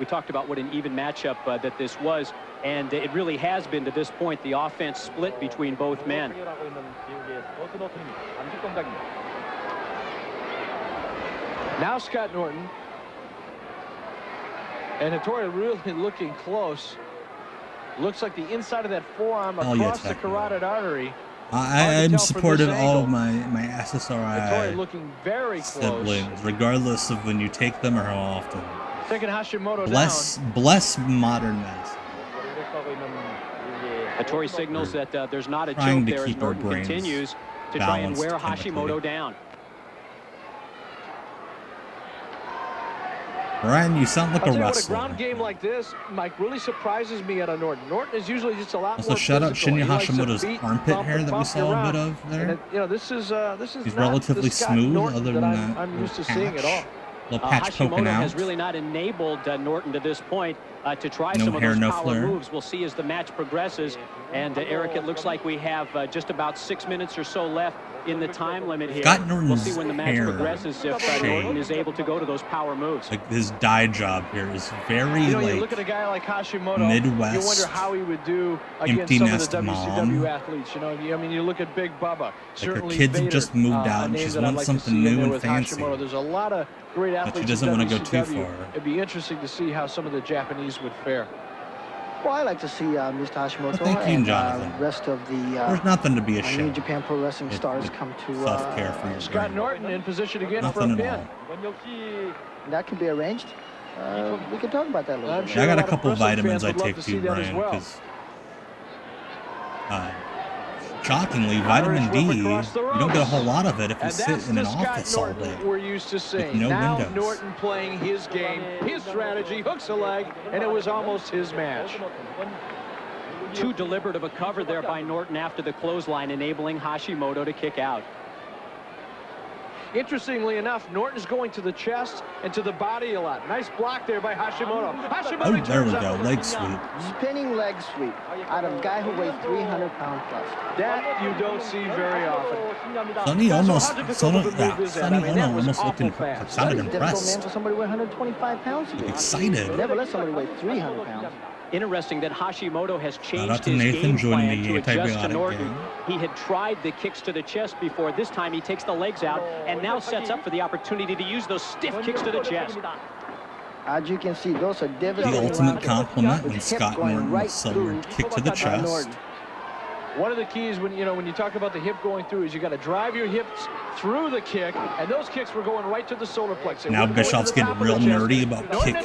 We talked about what an even matchup that this was, and it really has been to this point. The offense split between both men. Now Scott Norton. And Hattori really looking close. Looks like the inside of that forearm Hell yeah, across the technically. carotid artry. I'm tell from supportive this of all angle. of my Hattori SSRI looking very close. siblings, regardless of when you take them or how often. Taking Hashimoto Bless modern medicine. Hattori signals that there's not a Trying choke to there as keep our Norton brains continues to try and balanced wear chemically. Hashimoto down. Brian, you sound like I'll a tell you what, a wrestler. ground game like this, Mike, really surprises me out of Norton. Norton is usually just a lot Also, more shout out physical. Shinya He likes to Hashimoto's beat, armpit bump, hair and that we bump saw a around. bit of there. And it, this is He's not relatively the Scott smooth, Norton other than that I'm used to little seeing at all. patch. Little patch poking Hashimoto out. has really not enabled Norton to this point to try No some of hair, those no power flare. moves. We'll see as the match progresses. And Eric, it looks like we have just about 6 minutes or so left in the time limit here. Scott We'll Norton's see when the match hair progresses if shade. Norton is able to go to those power moves. Like his dye job here is very You like look at a guy like Hashimoto, Midwest, you wonder how he would do empty against some of nest the WCW mom. athletes. I mean, you look at Big Bubba. her Certainly kids have Vader, just moved a out and name she's that I'd want like to something see in new there and with fancy. Hashimoto. There's a lot of great athletes. she doesn't in wanna go too WCW. far. It'd be interesting to see how some of the Japanese would fare. Well, I like to see Mr. Hashimoto Well, thank you, and Jonathan. rest of the There's nothing to be New ashamed. Japan Pro Wrestling It- stars it- come to Self-care for your Scott brain. Norton in position again for a Nothing at pin. all. that can be arranged. We can talk about that a little I'm bit. sure I got a lot of couple wrestling vitamins fans I would love take to see too, that as Brian, well. because shockingly, vitamin D, you don't get a whole lot of it if you And sit that's in an the Scott office all Norton day. we're used to seeing. no Now windows. Norton playing his game, his strategy, hooks a leg, and it was almost his match. Too deliberate of a cover there by Norton after the clothesline, enabling Hashimoto to kick out. Interestingly enough, Norton's going to the chest and to the body a lot. Nice block there by Hashimoto. Hashimoto Oh, there we turns go. up. Leg sweep. Spinning leg sweep out of a guy who weighs 300 pounds plus. That you don't see very often. Sonny That's almost, how difficult of a move is that? Sonny I mean, that was almost looked awful impressed. fast. Sounded He's a difficult man impressed. for somebody with 125 pounds to do. Excited. Never let somebody weigh 300 pounds. Interesting that Hashimoto has out changed to his Nathan game joining plan the to adjust to antibiotic Norton. game. He had tried the kicks to the chest before. This time he takes the legs out and now sets up for the opportunity to use those stiff kicks to the chest. As you can see, those are The devastating. ultimate rounders compliment with when hip Scott going Norton right celebrated through kick to the chest. Norton. One of the keys when you talk about the hip going through is you got to drive your hips through the kick, and those kicks were going right to the solar plexus. Now Bischoff's getting real nerdy about kick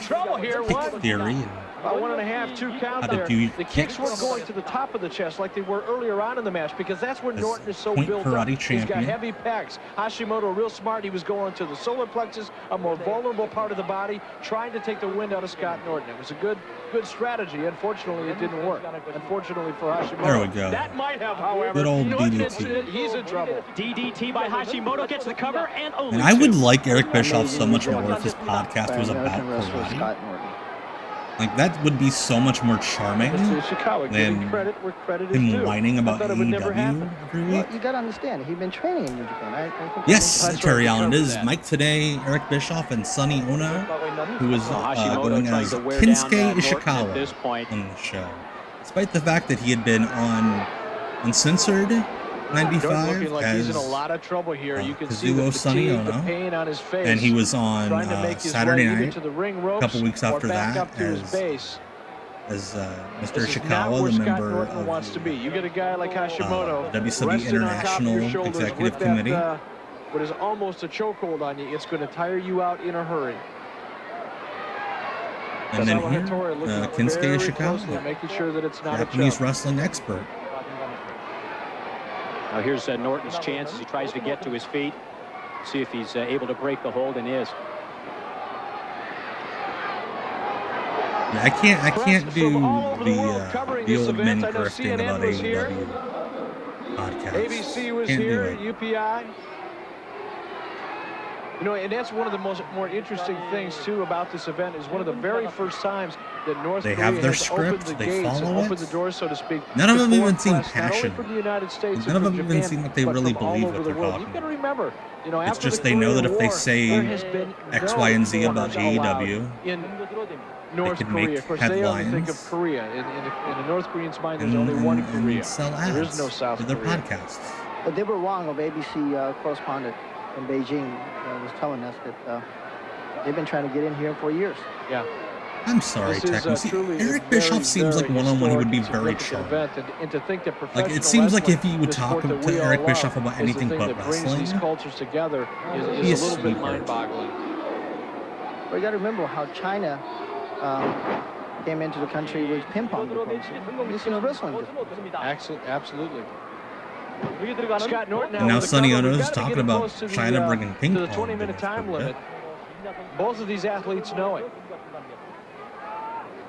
theory. About 1.5, 2 count there. The kicks weren't going to the top of the chest like they were earlier on in the match, because that's where Norton is so built up. He's got heavy pecs. Hashimoto, real smart. He was going to the solar plexus, a more vulnerable part of the body, trying to take the wind out of Scott Norton. It was a good strategy. Unfortunately, it didn't work. Unfortunately for Hashimoto. There we go. That might have, however. Good old DDT. He's in trouble. DDT by Hashimoto gets the cover, and only And I would like Eric Bischoff so much more if his podcast was about karate. Like, that would be so much more charming than him whining about AEW every week. Well, you got to understand, he's been training in New Japan. I think Yes, Terry Allen. It is Mike today, Eric Bischoff, and Sonny Ono, who is going as Kinsuke Ishikawa on the show. Despite the fact that he had been on Uncensored 95 as he's in a lot of trouble here. You can see Kazuo Sonny Ono, on his face, and he was on Saturday night a couple weeks after that as Mr. Ishikawa, the member of wants to be. You get a guy like Hashimoto, WCW International Executive Committee. What is almost a chokehold on you, it's going to tire you out in a hurry. And then here, Kinsuke Ishikawa, making sure that it's not Japanese wrestling expert. Now here's Norton's chance as he tries to get to his feet. See if he's able to break the hold, and is. Yeah, I can't do the old men grifting about AEW podcast. ABC was here, UPI. And that's one of the more interesting things too about this event is one of the very first times that North Korea have their has script, opened the they gates, follow opened it. the doors, so to speak. None of them even seem Not only passionate. from the United States, None of them Japan, even seem like they but really from all believe over what the they're world. talking You've got to about. remember, It's after just the they know Korean that if they War, say there has been X, no Y, and Z about foreigners allowed AEW, in North can Korea. make Of course, they only think headlines of Korea. In the North Koreans' mind, there's only one Korea. and sell There is ads no South for their Korea. podcasts. But they were wrong of ABC correspondent in Beijing was telling us that they've been trying to get in here for years. Yeah. I'm sorry, This is, Techno. See, truly Eric a Bischoff very, seems like very one-on-one he would be historic very and significant charming. event, and to think that Like, professional it seems like if he wrestling, would the talk sport that to we all Eric love, Bischoff about is the anything thing but that brings wrestling, these cultures together he is is a little bit sweetheart. mind-boggling. But you got to remember how China came into the country with ping pong diplomacy. This is wrestling diplomacy. Absolutely. Scott Norton And now with the Sonny cover. Ono's We've gotta talking get about close to the, China bringing ping to the pong 20-minute to time North limit. Both of these athletes know it.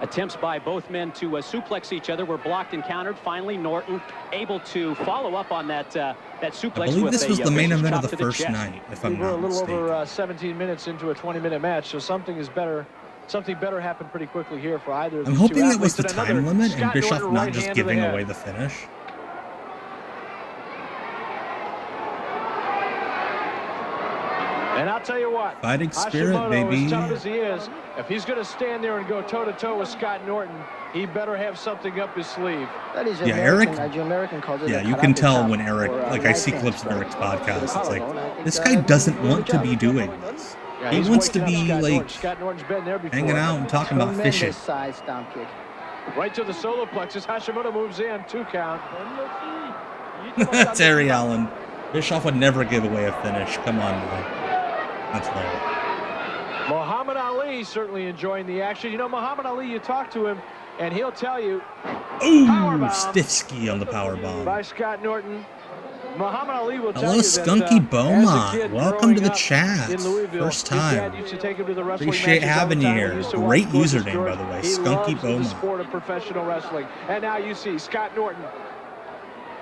Attempts by both men to suplex each other were blocked and countered. Finally, Norton able to follow up on that suplex. I believe with this was a the main vicious event of chop the to first chest. night, if I'm We're a not little mistaken. over 17 minutes into a 20-minute match, so something better happened pretty quickly here for either of I'm these two hoping it was athletes. the And time another limit and Scott Bischoff Norton not right just hand to the giving head. away the finish. And I'll tell you what, Fighting spirit, Hashimoto, baby. as tough as he is, if he's going to stand there and go toe-to-toe with Scott Norton, he better have something up his sleeve. That is Yeah, American, Eric- American calls it Yeah, a you can karate tell chop when Eric, or a like I see knife clips of hand Eric's strike. podcast, it's like, I think, this guy doesn't want to be good doing job. this. Yeah, He he's wants to waking up be, Scott like, Norton. Scott Norton's been there before. hanging out and talking about Tremendous fishing. side stomp kick. Right to the solar plexus. Hashimoto moves in, 2 count. Terry Allen. Bischoff would never give away a finish. Come on, man. That's right. Muhammad Ali certainly enjoying the action. You know, Muhammad Ali, you talk to him, and he'll tell you, Ooh, Powerbomb. stiff ski on the power bomb. by Scott Norton. Muhammad Ali will tell Hello, you that, Skunky as a Beaumont. kid Welcome to growing the up chat. in Louisville, First his dad time. used to take him to the wrestling Appreciate matches all the having you time. here. He used to Great watch Gorgeous username, George. by the way, He Skunky loves the Beaumont. sport of professional wrestling. And now you see Scott Norton,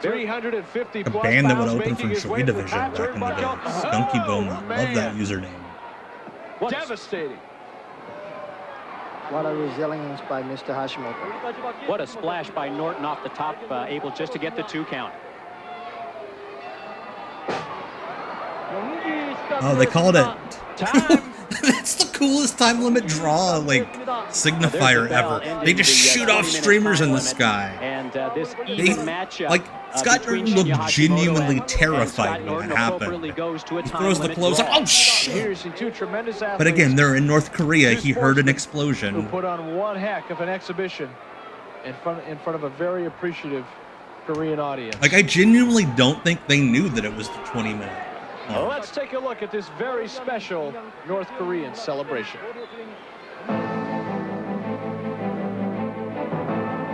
350 A plus band that would pounds, open making from his Joy way to the Division top back in the day. turnbuckle. Skunky Oh, Beaumont. Love that man. username. Devastating. A lot of resilience by Mr. Hashimoto. What a splash by Norton off the top, able just to get the 2 count. Oh, they called it. Time. That's the coolest time limit draw, like, signifier ever. They just shoot off streamers in the sky. And this They, even matchup, like, Scott between Norton looked Shinya Hashimoto genuinely and terrified Scott when Norton it happened. appropriately goes to a He time throws the limit clothes. draw. Oh, shit! Here you see 2 tremendous athletes. But again, they're in North Korea. Two He heard an sportsmen explosion. who put on one heck of an exhibition in front of a very appreciative Korean audience. Like, I genuinely don't think they knew that it was the 20-minute. Well, let's take a look at this very special North Korean celebration.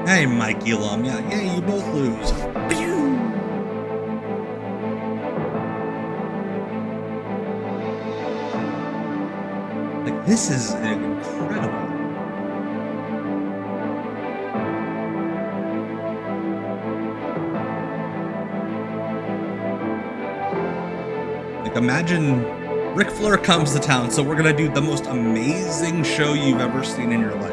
Hey, Mike Elam. Yeah, you both lose. Like, this is incredible. Like, imagine Ric Flair comes to town, so we're gonna do the most amazing show you've ever seen in your life.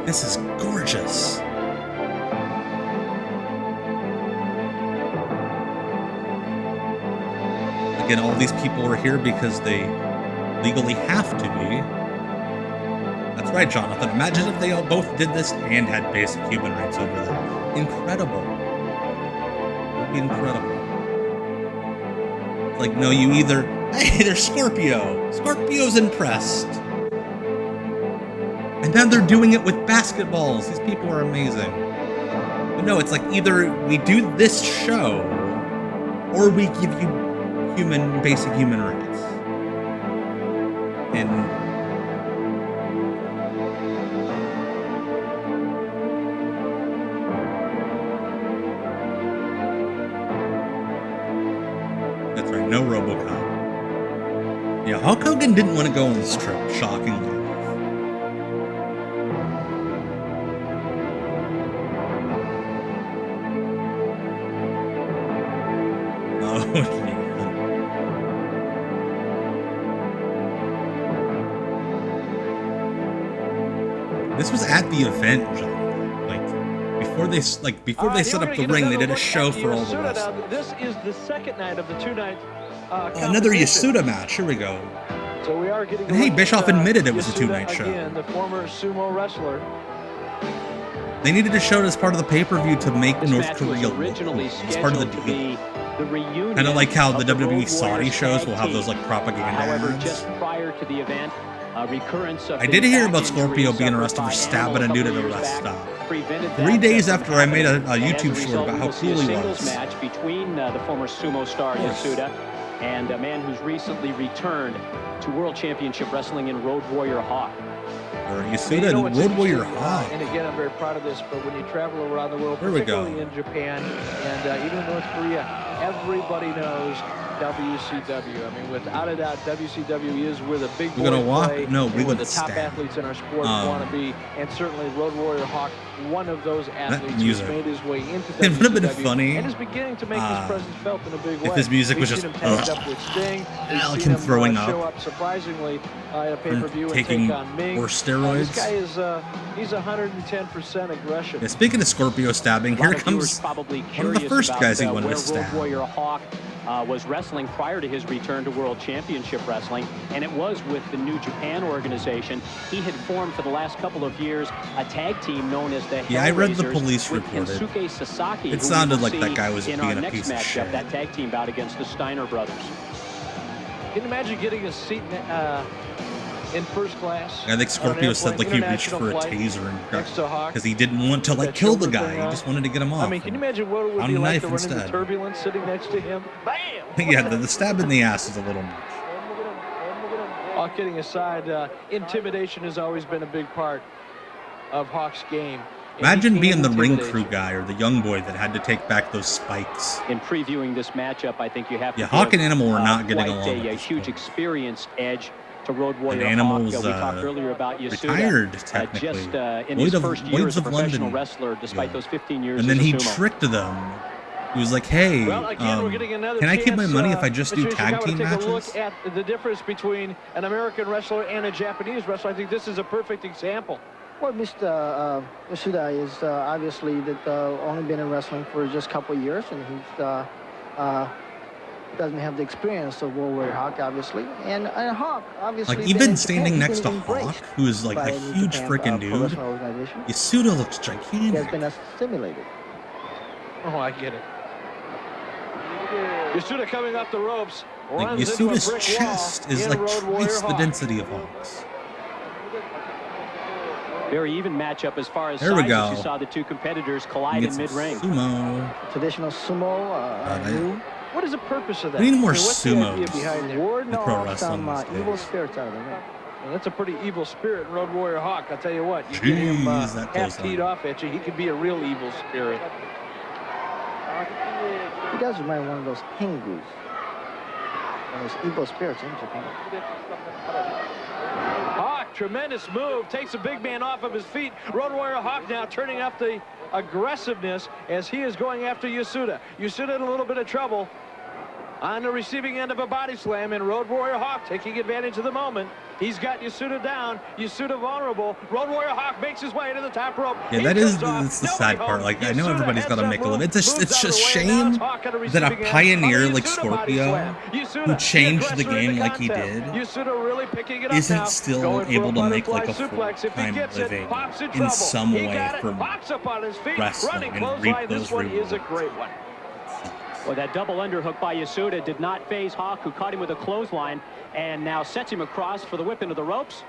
This is gorgeous. Again, all these people are here because they legally have to be. That's right, Jonathan. Imagine if they all both did this and had basic human rights over there. Incredible. Incredible. It's like, no, you either... Hey, there's Scorpio. Scorpio's impressed. And then they're doing it with basketballs. These people are amazing. But no, it's like either we do this show or we give you basic human rights. And that's right, no RoboCop. Yeah, Hulk Hogan didn't want to go on this trip, shockingly. This was at the event, John. Like before they set up the ring, they did a show for all the wrestlers. This is the second night of the two-night. Another Yasuda match. Here we go. So we are getting. And hey, Bischoff admitted it was a two-night show. Again, the former sumo wrestler. They needed to show it as part of the pay-per-view to make North Korea look originally cool. It's part of the deal. Kind of like how the WWE Saudi shows will have those like propaganda However, ads. just prior to the event, recurrence of I did hear about Scorpio being arrested for stabbing a dude at a rest stop. 3 days after I made a YouTube short about how cool he was. Match between the former sumo star Yasuda and a man who's recently returned to World Championship Wrestling in Road Warrior Hawk. Yasuda and Road Warrior Hawk. And again, I'm very proud of this, but when you travel around the world, particularly in Japan and even North Korea, everybody knows WCW. I mean, without a doubt, WCW is where the big boys play. No, we're where gonna the top athletes in our sport want to be, and certainly Road Warrior Hawk, one of those athletes who's made his way into WCW. It would have been funny and is beginning to make his presence felt in a big way. If his music was just up with Sting, like him throwing up, show up surprisingly at a pay-per-view and taking take on Ming. more steroids. This guy is he's 110% aggression. Yeah, speaking of Scorpio stabbing, here comes one of the first guys he wanted to stab. Road Warrior Hawk was wrestling prior to his return to World Championship Wrestling, and it was with the New Japan organization. He had formed for the last couple of years a tag team known as the I read the Hellraisers police with reported. Kensuke Sasaki, It sounded like that guy was in being our a next piece of matchup, shit. that tag team bout against the Steiner brothers. Can you imagine getting a seat in first class? I think Scorpio said like he reached for a taser and because he didn't want to like kill the guy. He just wanted to get him off. I mean, can you imagine what it would be like to run into turbulence sitting next to him? Bam! Yeah, the stab in the ass is a little much. All kidding aside, intimidation has always been a big part of Hawk's game. Imagine being the ring crew guy or the young boy that had to take back those spikes. In previewing this matchup, I think you have to Hawk and Animal were not getting along. A huge experienced edge to Road Warrior and Animal's Hawk. We talked earlier about Yasuda, retired technically. Just in his first year as a professional wrestler, despite those 15 years. And then he as a sumo. tricked them. He was like, "Hey, can I keep my money if I just do tag team matches?" Look at the difference between an American wrestler and a Japanese wrestler. I think this is a perfect example. Well, Mr. Yasuda is obviously only been in wrestling for just a couple of years, and he's doesn't have the experience of World Warrior Hawk, obviously. And Hawk, obviously, like even standing next to Hawk, who is like a huge freaking dude, Yasuda looks gigantic. He has been assimilated. Oh, I get it. Yasuda coming up the ropes. Like, Runs into a Yasuda's brick chest wall is in like Road Warrior twice the Hawk. density of Hawk's. Very even matchup as far as There we sizes. go. You saw the two competitors collide in mid-ring. Sumo. Traditional sumo. New. What is the purpose of that? We need more what's the idea sumos behind there? Warding in pro off wrestling some these days. evil spirits out of the ring. Well, that's a pretty evil spirit in Road Warrior Hawk. I'll tell you what. You get him Jeez, that half close teed line. off at you, he could be a real evil spirit. He does remind one of those Hingus. One of those evil spirits in Japan. Hawk, tremendous move. Takes the big man off of his feet. Road Warrior Hawk now turning up the aggressiveness as he is going after Yasuda. Yasuda in a little bit of trouble on the receiving end of a body slam, and Road Warrior Hawk taking advantage of the moment. He's got Yasuda down. Yasuda vulnerable. Road Warrior Hawk makes his way to the top rope. Yeah, He that is comes off. that's the Nobody sad part. home. Like, I know Yasuda everybody's got to heads make a up living. move, It's moves just out of the way, shame and now it's Hawk on the that a receiving end. pioneer Oh, like Yasuda body Scorpio, slam. Yasuda, who changed the aggressor in game like he contest. did, Yasuda really picking it up isn't now. still Going for able to make butterfly like a suplex. If he full-time gets living it, Hawk's in in trouble. some He way got it. from Hawk's up on his feet. wrestling Running and clothesline. reap This those one is a rewards. great one. Well, that double underhook by Yasuda did not phase Hawk, who caught him with a clothesline and now sets him across for the whip into the ropes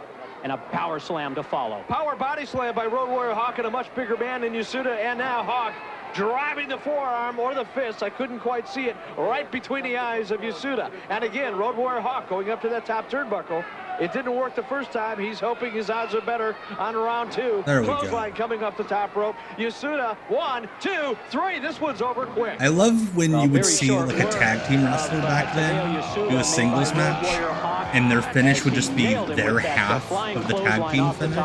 and a power slam to follow. Power body slam by Road Warrior Hawk, and a much bigger man than Yasuda, and now Hawk driving the forearm or the fist, I couldn't quite see it, right between the eyes of Yasuda. And again, Road Warrior Hawk going up to that top turnbuckle. It didn't work the first time. He's hoping his odds are better on round two. There we go. Clothesline coming off the top rope. Yasuda, 1, 2, 3. This one's over quick. I love when you would very see short like a work tag team wrestler back then do a singles match, and their finish would just be their half of the tag team finish.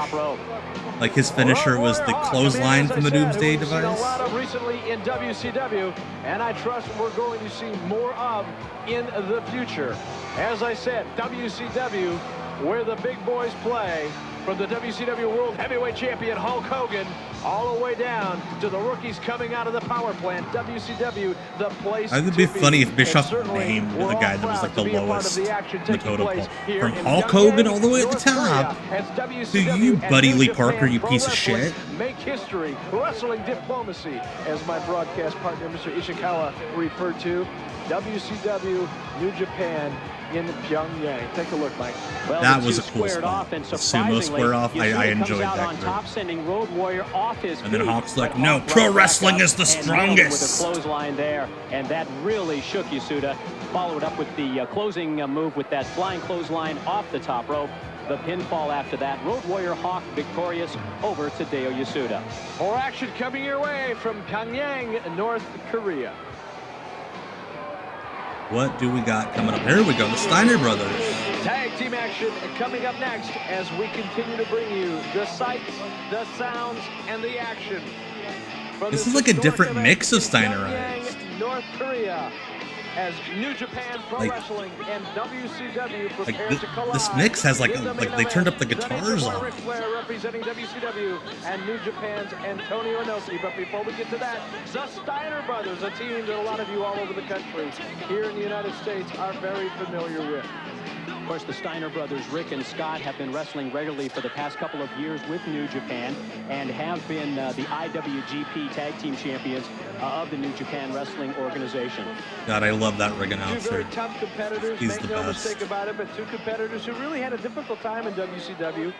Like his finisher was the clothesline from the Doomsday We've seen a lot device. of recently in WCW, and I trust we're going to see more of in the future. As I said, WCW, where the big boys play, from the WCW World Heavyweight Champion Hulk Hogan all the way down to the rookies coming out of the power plant. WCW, the place I think to it'd be funny if Bischoff And certainly, named we're the all guy that was proud like the to be a part of lowest the action in the taking totem place pole. here From in Hulk Pyongyang, Hogan all the way at the North Korea, top as to WCW you, and Buddy New Lee Japan Parker, you Pro piece of Wrestling shit. Make history, wrestling diplomacy, as my broadcast partner, Mr. Ishikawa, referred to. WCW, New Japan in Pyongyang. Take a look, Mike. Well, That the was two a cool squared spot. off, and The sumo surprisingly, square off, I Yasuda enjoyed comes out that on group. top, sending Road Warrior off his And then feet, Hawk's like, but no, Hawk pro right back wrestling up is the and nailed him with a strongest. clothesline there, and that really shook Yasuda. Followed up with the closing move with that flying clothesline off the top rope. The pinfall after that. Road Warrior Hawk victorious over Tadeo Yasuda. More action coming your way from Pyongyang, North Korea. What do we got coming up? Here we go, the Steiner brothers. Tag team action coming up next as we continue to bring you the sights, the sounds, and the action. From This this is like a historic different event mix of in Steinerized. Pyongyang, North Korea, as New Japan Pro Like- Wrestling and WCW prepare Like to collide. this mix has like in the main they turned up the event. guitars Sonny on. Ric Flair representing WCW and New Japan's Antonio Inoki. But before we get to that, the Steiner brothers, a team that a lot of you all over the country here in the United States are very familiar with. Of course, the Steiner brothers, Rick and Scott, have been wrestling regularly for the past couple of years with New Japan and have been the IWGP Tag Team Champions of the New Japan Wrestling Organization. God, I love that ring Two announcer. very tough competitors, He's make the no best. mistake about it, but two competitors who really had a difficult time in WCW.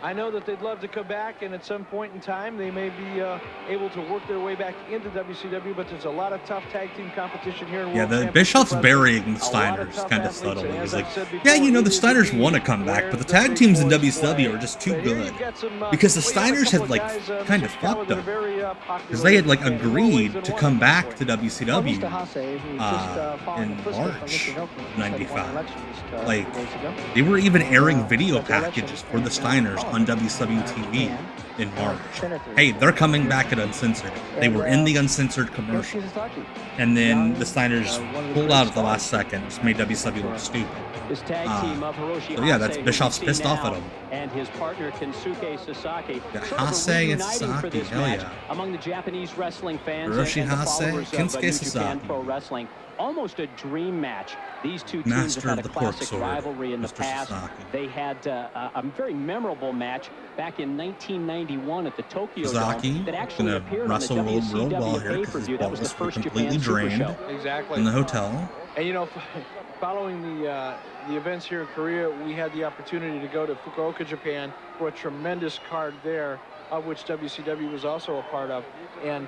I know that they'd love to come back, and at some point in time, they may be able to work their way back into WCW, but there's a lot of tough tag team competition here in Yeah, World the Championship Bischoff's Wrestling. burying the A lot of Steiners tough kind of athletes, subtly. and He's as like, I've said yeah, before, you know, the it is Steiners the want to come back, where but the the tag big teams in boys WCW play. are just too But here good. you've got some, Because the well, you got a Steiners had couple like of guys, kind of Ishikawa, fucked that are up. very, popular Because they had like in more ways agreed than to one, come back actually. to Well, WCW. Mr. Hase, who just following in the footsteps March from Mr. Inoki, just had won 95. election just, Like, 2 days ago. They were even airing video But the election packages for the Steiners on WCW TV in March. Senators. Hey, they're coming back at Uncensored. They were in the Uncensored Yoshi commercial. Sasaki. And then the Steiners pulled out at the last second. Just made WCW look stupid. His tag team of Hiroshi so yeah, Hase, that's who we Bischoff's see pissed off now, at him. and his partner Kensuke Sasaki. Yeah, Sort of a Hase and reuniting for Sasaki, this hell match yeah. among the Japanese wrestling fans Hiroshi and the Hase, followers of Kensuke New Sasaki. Japan Pro Wrestling. Almost a dream match. These two teams Master have had of a the pork classic sword, rivalry in the Mr. past. Sasaki. They had a very memorable match back in 1990. 1991 at the Tokyo Sasaki Dome that actually gonna appeared on the wrestle real well WCW here because his pay-per-view. That was the balls were first completely Japan Super drained Show. Exactly. in the hotel. And you know, following the events here in Korea, we had the opportunity to go to Fukuoka, Japan, for a tremendous card there, of which WCW was also a part of. And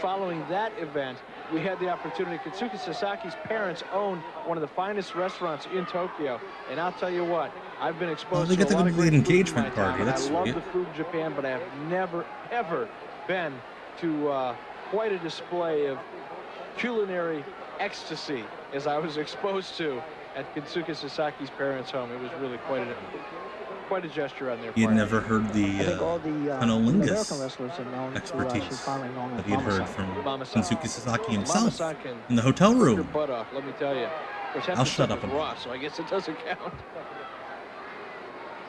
following that event, we had the opportunity. Kensuke Sasaki's parents own one of the finest restaurants in Tokyo, and I'll tell you what, I've been exposed they to get a to lot go of to the great food in engagement my time, party. and That's I love sweet. the food in Japan, but I have never ever been to quite a display of culinary ecstasy as I was exposed to at Kensuke Sasaki's parents' home. It was really quite a gesture on their part. He had never heard I think all the the cunnilingus American wrestlers are known to expertise finally known that as he'd heard Mama-san. from Mama-san. Kensuke Sasaki himself Mama-san can in the hotel work your room. butt off, let me tell you. Of course, half I'll the shut stuff up is about raw, it. so I guess it doesn't count.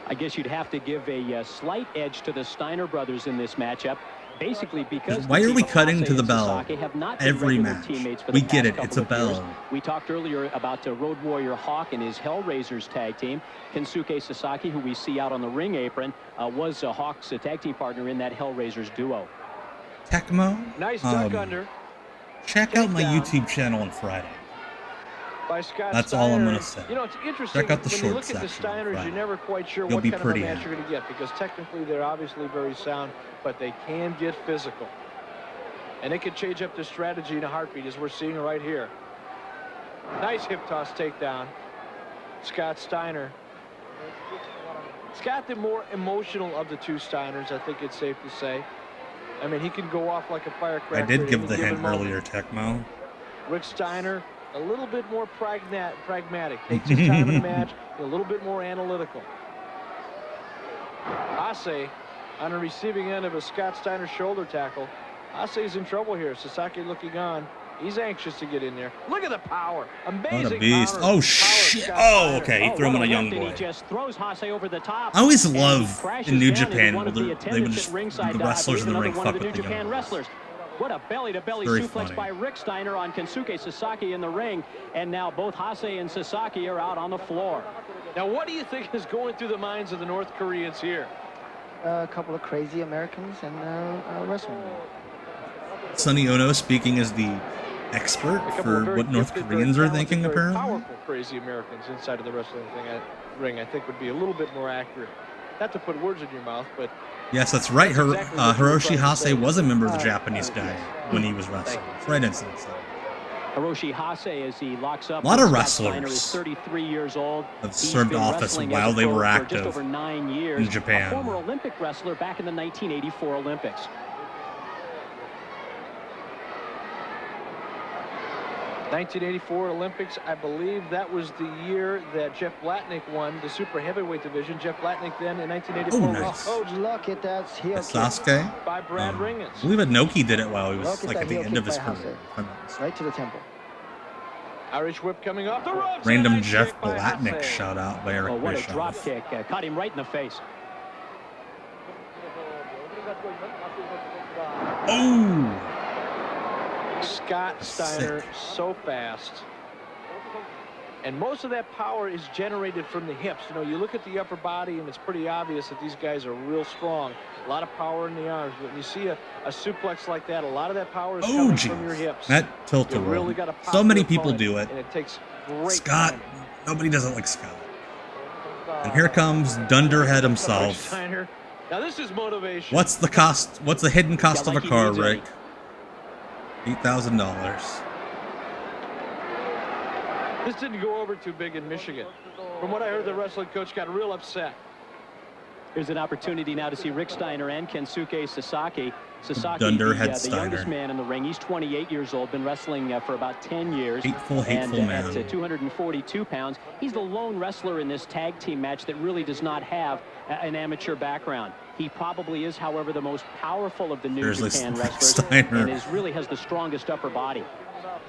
I guess you'd have to give a slight edge to the Steiner brothers in this matchup. Basically, because Why the are team we of cutting Hase to the and bell Sasaki have not been every regular match? teammates for We the get past it. It's a couple of years. bell. We talked earlier about Road Warrior Hawk and his Hellraisers tag team. Kensuke Sasaki, who we see out on the ring apron, was Hawk's tag team partner in that Hellraisers duo. Tecmo, Nice duck under check out my Takedown. YouTube channel on Friday. by Scott That's Steiner. all I'm gonna say. You know, it's interesting. Check out the when short you look at the section on Steiners, Friday. you're never quite sure You'll what be kind of a pretty match happy. you're going to get, because technically they're obviously very sound, but they can get physical. And it could change up the strategy in a heartbeat, as we're seeing right here. Nice hip toss takedown. Scott Steiner. Scott, the more emotional of the two Steiners, I think it's safe to say. I mean, he can go off like a firecracker. I did at give any the given hint moment. earlier, Tecmo. Rick Steiner, a little bit more pragmatic. Takes his time in the match, a little bit more analytical. Hase on the receiving end of a Scott Steiner shoulder tackle. Hase's in trouble here. Sasaki looking on. He's anxious to get in there. Look at the power. Amazing What a beast. power. Oh, Power shit. Scott Oh, Steiner. okay. He threw him on a young boy. He just throws Hase over the top. I always and he love crashes in New down into Japan one where of the they would attendants just, at ringside, the I wrestlers in believe the ring another one fuck of the with New the Japan young boys. wrestlers. What a belly-to-belly Very suplex funny. by Rick Steiner on Kensuke Sasaki in the ring. And now both Hase and Sasaki are out on the floor. Now, what do you think is going through the minds of the North Koreans here? A couple of crazy Americans and wrestling. Sonny Ono speaking as the expert A couple of for very what North gifted, Koreans very are thinking, talented, very apparently. Powerful, crazy Americans inside of the wrestling ring, I think, would be a little bit more accurate. Not to put words in your mouth, but Yes, that's right. That's exactly what you were Hiroshi trying to say. Hase was a member of the Japanese diet when he was wrestling. That's right, Incident. Hiroshi Hase, as he locks up. A lot of with Scott Steiner, wrestlers is 33 years old. have He's served been office wrestling while as a they pro were for active just over 9 years. in Japan. A former Olympic wrestler back in the 1984 Olympics. 1984 Olympics, I believe that was the year that Jeff Blatnick won the super heavyweight division. Jeff Blatnick then in 1984 Oh, was nice. coached Look at that heel kick. Sasuke. by Brad I Ringens. believe Inoki did it while he Look was at like that at the heel end kick of his by career. Hase. if I'm not mistaken. Right to the temple. Irish whip coming off the ropes. Random and a nice Jeff kick by Blatnick Hase. shout out by Eric Oh, what a Bischoff. drop kick. Caught him right in the face. Oh! Scott Steiner, Sick. so fast. And most of that power is generated from the hips. You know, you look at the upper body, and it's pretty obvious that these guys are real strong. A lot of power in the arms. But when you see a suplex like that, a lot of that power is Oh, coming geez. from your hips. That tilt You a really roll. got to pop So many your people opponent, do it. and it takes great Scott, timing. nobody doesn't like Scott. And here comes Dunderhead himself. Steiner. Now this is motivation. What's the cost? What's the hidden cost Yeah, of like a he car, needs Rick? any. $8,000. This didn't go over too big in Michigan. From what I heard, the wrestling coach got real upset. Here's an opportunity now to see Rick Steiner and Kensuke Sasaki. Sasaki, Dunderhead the Steiner. youngest man in the ring. He's 28 years old, been wrestling for about 10 years. Hateful and, man. At 242 pounds, he's the lone wrestler in this tag team match that really does not have an amateur background. He probably is, however, the most powerful of the New Seriously, Japan Rick wrestlers Steiner. and really has the strongest upper body.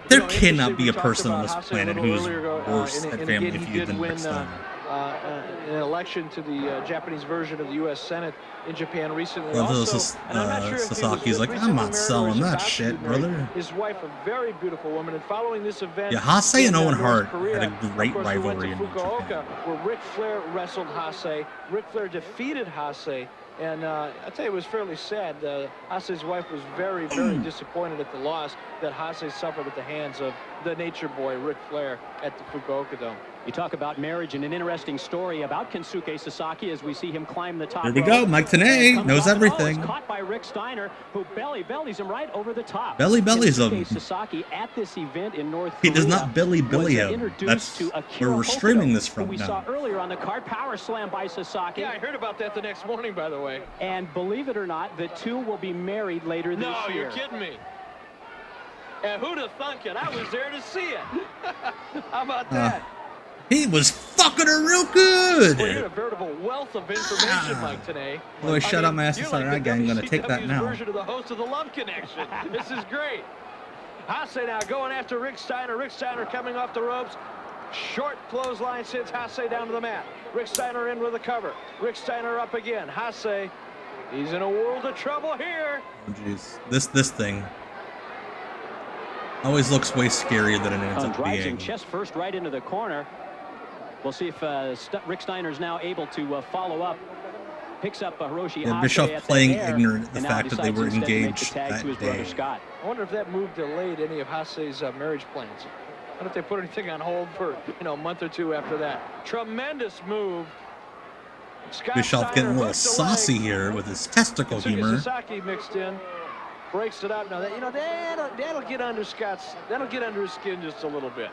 There You know, cannot be we a talked person on about this Hase a planet little who's earlier, worse and at again, Family he Feud did than Rick win Steiner. an election to the Japanese version of the U.S. Senate in Japan recently. Well, Also, and I'm not sure if he was recently Sasaki's like, I'm recently not married or selling is that about to shit, be married. brother. His wife, a very beautiful woman, and following this event, Yeah, Hase in, and Owen North Hart Korea, had a great of course, we went rivalry to in New Fukuoka, Japan. where Ric Flair wrestled Hase. Ric Flair defeated Hase And I'll tell you, it was fairly sad. Hase's wife was very, very disappointed at the loss that Hase suffered at the hands of the Nature Boy, Ric Flair, at the Fukuoka Dome. You talk about marriage, and an interesting story about Kensuke Sasaki as we see him climb the top. Here we rope. go. Mike Tenay knows everything. Caught by Rick Steiner, who bellies him right over the top. Bellies him. Kensuke Sasaki at this event in North He Korea does not billy was, him. introduced That's to where we're Akira streaming Hokuto, this who from we now. saw earlier on the card. Power slam by Sasaki. Yeah, I heard about that the next morning, by the way. And believe it or not, the two will be married later this year. No, you're kidding me. And who'd have thunk it? I was there to see it. How about that? He was fucking her real good. Well, you're a veritable wealth of information, Mike, today. Boy, shut up, my ass. You're Sorry, like the I'm going to take that WCW's now. version of the host of the Love Connection. This is great. Hase now going after Rick Steiner. Rick Steiner coming off the ropes. Short clothesline sends Hase down to the mat. Rick Steiner in with a cover. Rick Steiner up again. Hase, he's in a world of trouble here. Oh, jeez. This thing always looks way scarier than it ends up Drives being. him chest first right into the corner. We'll see if Rick Steiner is now able to follow up. Picks up Hiroshi Yeah, Hase Bischoff at playing the air, ignorant at the and now fact that they decides were instead to make the engaged tag that to his brother day. Scott. I wonder if that move delayed any of Hase's marriage plans. I wonder if they put anything on hold for, a month or two after that. Tremendous move. Scott Bischoff getting a Steiner little hooked the saucy leg. here with his testicle Kensuke humor. Sasaki mixed in, breaks it up. Now that'll get under his skin just a little bit.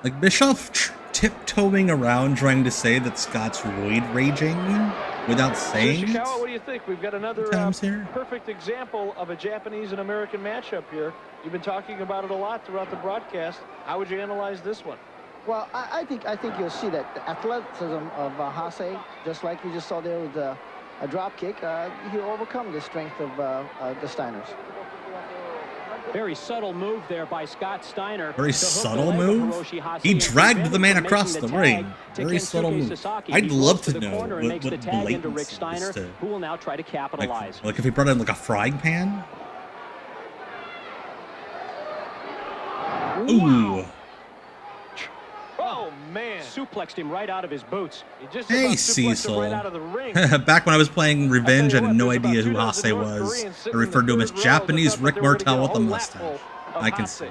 Like Bischoff tiptoeing around trying to say that Scott's roid raging without saying it. Ishikawa, what do you think? We've got another Times here. perfect example of a Japanese and American matchup here. You've been talking about it a lot throughout the broadcast. How would you analyze this one? Well, I think you'll see that the athleticism of Hase, just like you just saw there with a drop kick, he'll overcome the strength of the Steiners. Very subtle move there by Scott Steiner. Very to hook the subtle leg of move? Hiroshi Hase He and dragged prevent the him man from across making the tag ring. to Very Kensuke subtle move. Sasaki. I'd He love goes to the know corner and what makes the tag into Rick blatancy is Steiner, to- who will now try to capitalize. Like if he brought in like a frying pan. Ooh. Oh man! Suplexed him right out of his boots. He just Hey, about suplexed him Cecil. right out of the ring. Back when I was playing Revenge, I I'll had tell no you what, idea there's who about 2 Hase dozen North was. Koreans I sitting in referred the to him as third row. Japanese They thought Rick they were gonna get Martel a with a whole mustache. lapful of I can Hase. see.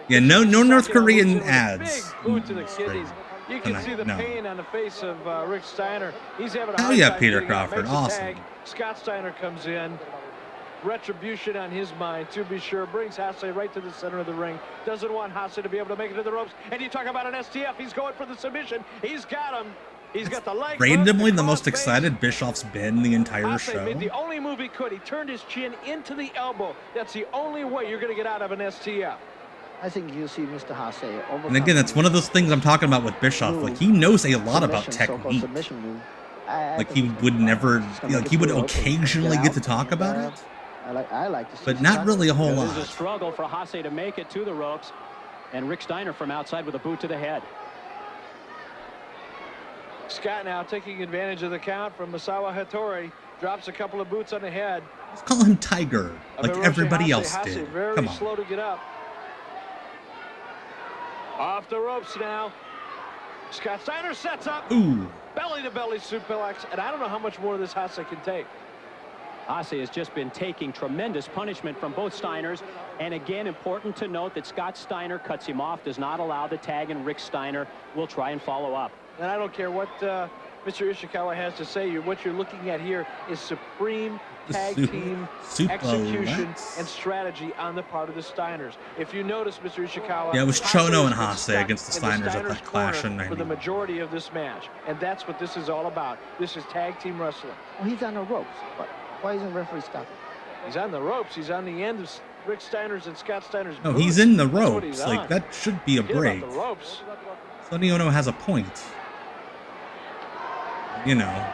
Yeah, no North Korean With a ads. Big boot to the kidneys. You can Tonight, see the no. pain on the face of Rick Steiner. He's having a Hell hard yeah, time Peter getting out. Crawford. Makes the Awesome. tag. Scott Steiner comes in. Retribution on his mind, to be sure. Brings Hase right to the center of the ring. Doesn't want Hase to be able to make it to the ropes. And you talk about an STF. He's going for the submission. He's got him. He's got the leg. Randomly, hook, the most crossface. excited Bischoff's been the entire Hase show. made the only move he could. He turned his chin into the elbow. That's the only way you're going to get out of an STF. I think you'll see Mr. Hase overcome. And again, that's one of those things I'm talking about with Bischoff. Like, he knows a lot about so-called technique. submission move. I Like, think he he's would gonna never, just gonna like, make he it would through the ropes and occasionally get get to out. talk about it, I like to see but not Sasaki. really a whole There's a lot. struggle for Hase to make it to the ropes. And Rick Steiner from outside with a boot to the head. Scott now taking advantage of the count from Misawa Hattori. Drops a couple of boots on the head. Let's call him Tiger, of like Hiroshi everybody Hase. else Hase did. very Come on. slow to get up. Off the ropes now. Scott Steiner sets up. Ooh. Belly-to-belly suplex. And I don't know how much more this Hase can take. Hase has just been taking tremendous punishment from both Steiners. And again, important to note that Scott Steiner cuts him off, does not allow the tag, and Rick Steiner will try and follow up. And I don't care what Mr. Ishikawa has to say. What you're looking at here is supreme tag team execution and strategy on the part of the Steiners. If you notice, Mr. Ishikawa, Yeah, it was Hase Chono and has been Hase stuck against the in Steiners at Steiners' that Clash corner in for the 91. majority of this match, and that's what this is all about. This is tag team wrestling. Well, he's on the ropes. But why isn't the referee stopping? He's on the ropes. He's on the end of Rick Steiner's and Scott Steiner's No, boots. he's in the That's what he's ropes. Like, on. that should be a Forget break. about the ropes. Sonny Ono has a point. You know,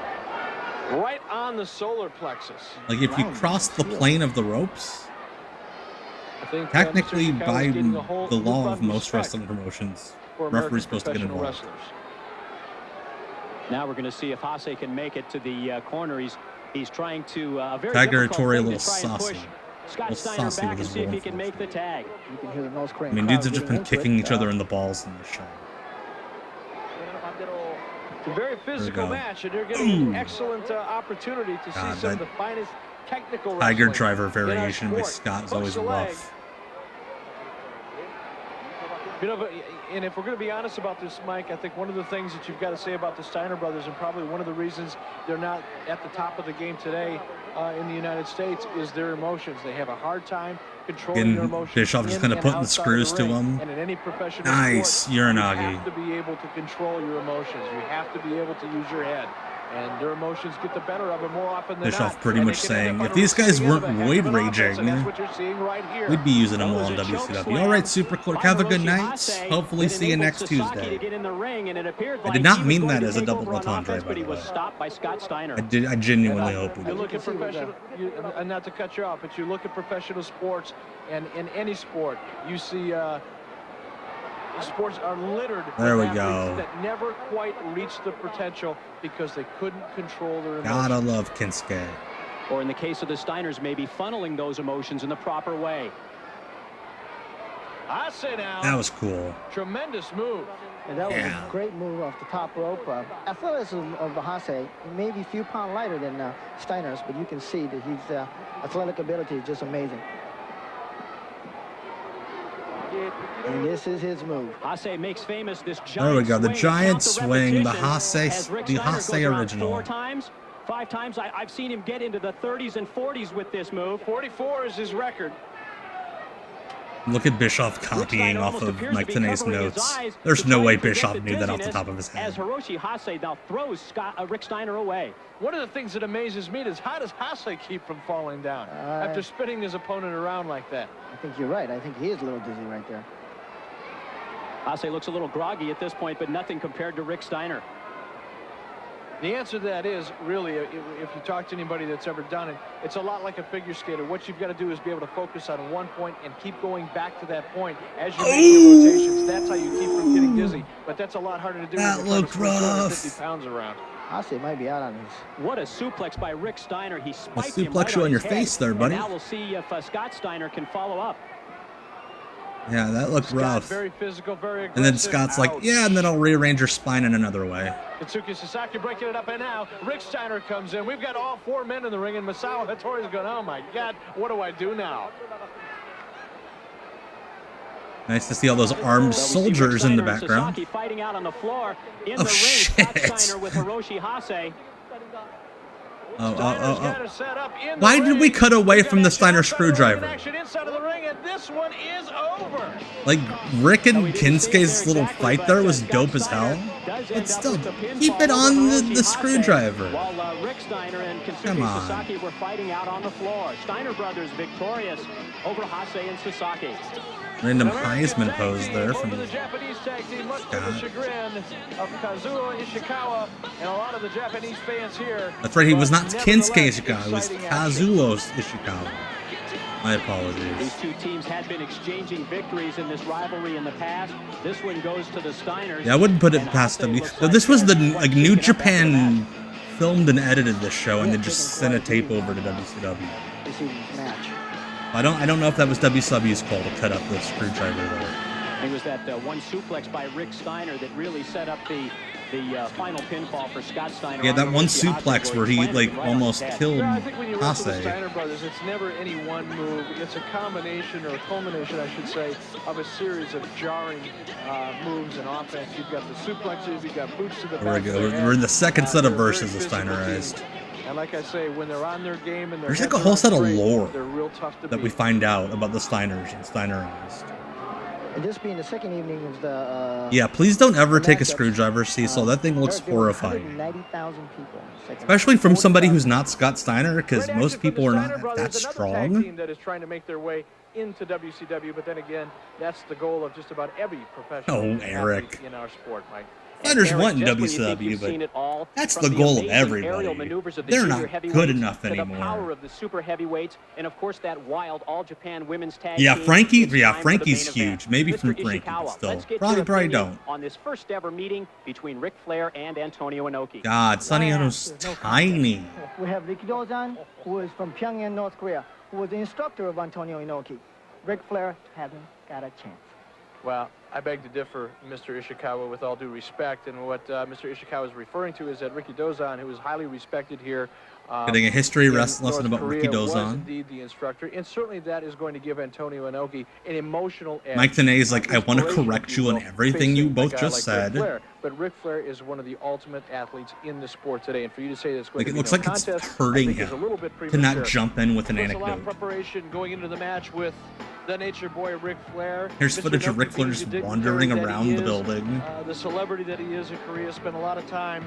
Right on the solar plexus. like if you cross the plane of the ropes, I think technically Mr. Ishikawa's by getting a whole the law newfound of most respect wrestling promotions, for American referee's supposed to get professional involved. wrestlers. Now we're going to see if Hase can make it to the corner. He's trying to a very Tiger difficult Hattori a thing little to try and saucy. push Scott Little Steiner saucy back with and his see if he roll, can make the tag. You can hear the nose crane. I mean, dudes have crowd just been getting into kicking it. each other in the balls in this show. It's a very physical match, and you're getting an excellent opportunity to see some of the finest technical Tiger wrestling driver in our variation with sport. Scott is Hooks always the leg. rough. You know, and if we're going to be honest about this, Mike, I think one of the things that you've got to say about the Steiner brothers, and probably one of the reasons they're not at the top of the game today in the United States, is their emotions. They have a hard time controlling their emotions. Bischoff just kind of putting the screws to him. And in any professional Nice, sport, you Uranagi. have to be able to control your emotions. You have to be able to use your head. And their emotions get the better of it more often than Bischoff not. pretty And much they can end saying, up if on these a guys receiving weren't end of a void heck of an offense, and raging, that's what you're seeing right here. we'd be using them all in WCW. All right, Super Clerk, have a good night. Hopefully see you next Tuesday. I did not mean that as a double entendre, by the way. I genuinely hope we You did. look at professional, and not to cut you off, but you look at professional sports, and in any sport, you see sports are littered There we with go. athletes that never quite reached the potential because they couldn't control their emotions. Gotta love Kinsuke. Or in the case of the Steiners, maybe funneling those emotions in the proper way. I say now. That was cool. Tremendous move. And that was a great move off the top rope. Athleticism of Hase, maybe a few pounds lighter than Steiner's, but you can see that his athletic ability is just amazing. And this is his move. Hase makes famous this giant There we go, the swing. giant Count the swing, the repetitions. Hase, As Rick the Steiner Hase goes around original. 4 times, 5 times. I've seen him get into the 30s and 40s with this move. 44 is his record. Look at Bischoff copying off of Mike Tenay's notes. There's no way Bischoff knew that off the top of his As head. Hiroshi Hase now throws Rick Steiner away. One of the things that amazes me is how does Hase keep from falling down after spinning his opponent around like that? I think you're right. I think he is a little dizzy right there. Hase looks a little groggy at this point, but nothing compared to Rick Steiner. The answer to that is, really, if you talk to anybody that's ever done it, it's a lot like a figure skater. What you've got to do is be able to focus on one point and keep going back to that point as you make your rotations. That's how you keep from getting dizzy. But that's a lot harder to do That when you're looked trying to swing 250 rough. pounds around. Hase might be out on his. What a suplex by Rick Steiner. He spiked him suplex right you on your his face head. there, buddy. And now we'll see if Scott Steiner can follow up. Yeah, that looked Scott, rough. very physical, very aggressive. And then Scott's like, yeah, and then I'll rearrange your spine in another way. Katsuki Sasaki breaking it up, and now Rick Steiner comes in. We've got all 4 men in the ring, and Masao Hattori's going, oh my God, what do I do now? Nice to see all those armed soldiers in the Steiner and background. Sasaki fighting out on the floor. In Oh, the ring, Scott shit. Steiner with Hiroshi Hase. Steiner's got it set up in the Why did we ring. got away We've from got the action Steiner outside the ring, screwdriver? action inside of the ring, and this one is over. Like, Rick and Now, we didn't see it Kinsuke's there little exactly, fight but, there was Scott dope as Steiner hell. does But end up still, with the pinfall keep it over on Hiroshi the Hase, screwdriver. While Rick Steiner and Come Katsuki on. Sasaki were fighting out on the floor. Steiner brothers victorious over Hase and Sasaki. Random Heisman pose there from Over the Japanese tag team, much to the Scott. chagrin of Kazuo Ishikawa and a lot of the Japanese fans here. That's right, he was not But Kinsuke nevertheless, Ishikawa, it was exciting action. Kazuo Ishikawa. My These apologies. two teams had been exchanging victories in this rivalry in the past. This one goes to the Steiners. Yeah, I wouldn't put it And past Hase them. looks Though this was the they're like quite New shaken up after Japan filmed and edited this show, and then just sent a tape over to WCW. This evening's match. I don't know if that was WCW's call to cut up the screwdriver though. It was that one suplex by Rick Steiner that really set up the final pinfall for Scott Steiner. Yeah, on that one Hiroshi Hase, suplex where he planted like him right on almost his head. killed Yeah, I think when you look Hase. at the Steiner brothers, it's never any one move. It's a combination, or a culmination, I should say, of a series of jarring moves and offense. You've got the suplexes, you've got boots to the There we back. go. of the head. We're in the second set of They're a very verses of physical Steinerized. team. And like I say, when they're on their game and There's their like a heads whole are set of straight, lore they're real tough to that we beat. find out about the Steiners and Steinerized. And this being the second evening of the. Yeah, please don't ever the take a matchups, screwdriver, Cecil. That thing looks there were horrifying. 190,000 people. Second Especially from somebody who's 40,000. not Scott Steiner, because Great most action from people the are Steiner not brothers, that another strong. Tag team that is trying to make their way into WCW, but then again, that's the goal of just about every professional Oh, athlete Eric. in our sport, Mike. Steiner's Eric, won in just when you think WCW, you've seen it all, but that's from the goal of amazing aerial everybody. maneuvers of the They're junior not heavyweights good enough to the anymore. power of the super heavyweights, and of course that wild All-Japan women's tag Yeah, team. Frankie. It's Yeah, time for the Frankie's main event. huge. Maybe Mr. from Frankie, but Ishikawa, still. let's get Probably your opinion don't. on this first ever meeting between Ric Flair and Antonio Inoki. God, Sonny Ono's tiny. We have Ricky Dozan, who is from Pyongyang, North Korea, who was the instructor of Antonio Inoki. Ric Flair hasn't got a chance. Well, I beg to differ, Mr. Ishikawa, with all due respect. And what Mr. Ishikawa is referring to is that Ricky Dozan, who is highly respected here, Getting a history in lesson North about Ricky Korea, was Dozan. indeed the instructor, and certainly that is going to give Antonio Inoki an emotional edge. Mike Tenay is like, I want to inspiration, correct if you on will, everything you facing a both guy just like Ric said. Flair. But Ric Flair is one of the ultimate athletes in the sport today, and for you to say that it's going Like, to it be looks no like it's contest, hurting I think is a little him bit to premature. not jump in with an There's a lot of anecdote. preparation going into the match with the Nature Boy Ric Flair. Here's Mr. footage of Inoki Ric Flair being just the dignitary wandering that he around the is, building. The celebrity that he is in Korea, spent a lot of time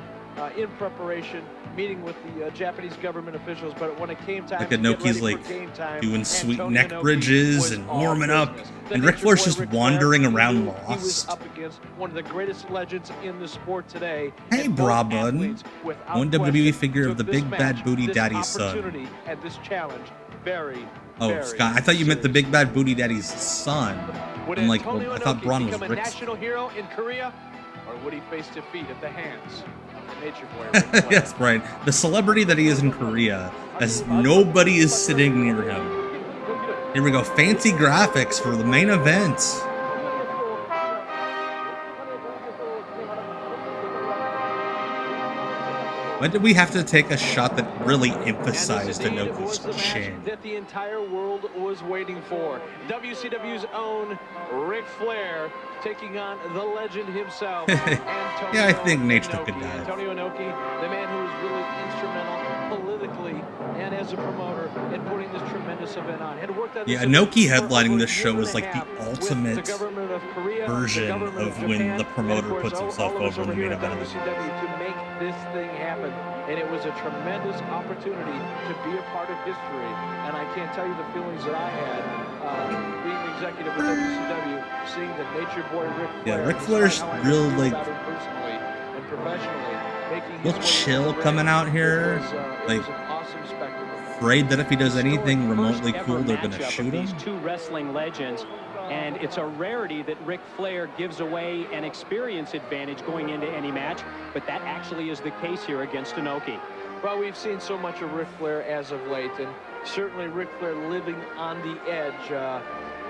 in preparation, meeting with the Japanese government officials, but when it came time Like to get Inoki's ready like for game time, doing sweet Antonio neck Inoki bridges was and all warming up, business. The and Ric Nature Flair's Boy just Ric Flair, wandering he around knew He was lost. up against one of the greatest legends in the sport today. Hey, and both bra bud. athletes, without One WWE question, figure of took the this Big match, Bad Booty this Daddy's son. opportunity and this challenge very, Oh, very Scott, I thought you meant the serious. Big Bad Booty Daddy's son. Would I'm like, Antonio well, I thought Inoki Braun was become a Rick's. national hero in Korea, or would he face defeat at the hands of the Nature Boy Ric Flair? Yes, Brian. The celebrity that he is in Korea, as nobody is sitting near him. Here we go. Fancy graphics for the main event. Why did we have to take a shot that really emphasized And this, indeed, Inoki's was the match chin? that the entire world was waiting for. WCW's own Ric Flair taking on the legend himself, Antonio Yeah, I think Nate took a Inoki. dive. Antonio Inoki, the man who was really instrumental politically and as a promoter in putting this tremendous event on. Had worked on this Yeah, event Inoki for headlining over this a show year was and a like the half with ultimate the government of Korea, the version government of when Japan, the promoter and of course puts himself all of us over in the here main at event. WCW to make this thing happen. And it was a tremendous opportunity to be a part of history. And I can't tell you the feelings that I had being the executive of WCW, seeing the Nature Boy Ric Flair. Yeah, Ric despite Flair's how I real, feel like, about him personally and professionally, making his real way into chill the ring. coming out here. It was Like, an awesome spectacle. afraid that if he does anything Historic remotely first cool, ever they're gonna matchup shoot of him. these two wrestling legends, and it's a rarity that Ric Flair gives away an experience advantage going into any match, but that actually is the case here against Inoki. Well, we've seen so much of Ric Flair as of late, and certainly Ric Flair living on the edge.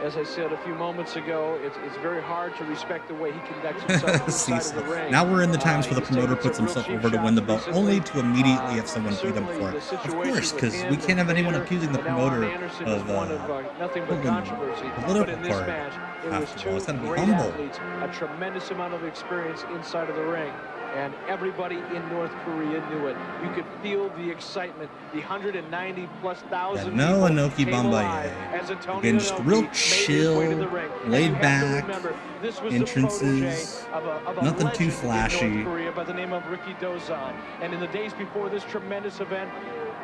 As I said a few moments ago, it's very hard to respect the way he conducts himself inside See, of the ring. now we're in the times where the He's promoter taken puts some real himself cheap over to win the shots belt, recently. only to immediately have someone beat him Certainly for the it. Of situation course, with because him we can't and have anyone Steiner accusing the and now promoter Arn Anderson of is one of nothing but holding controversy. But political in this card. match, it was After all, two it's gotta be great humble. athletes, a tremendous amount of experience inside of the ring. And everybody in North Korea knew it. You could feel the excitement. The 190+ thousand no people Inoki came Bombaye. alive as Antonio Again, just Inoki real made his chill, way to the ring. And laid you have to back remember, this was entrances, the protege of a nothing too legend flashy. in North Korea by the name of Ricky Dozan. And in the days before this tremendous event,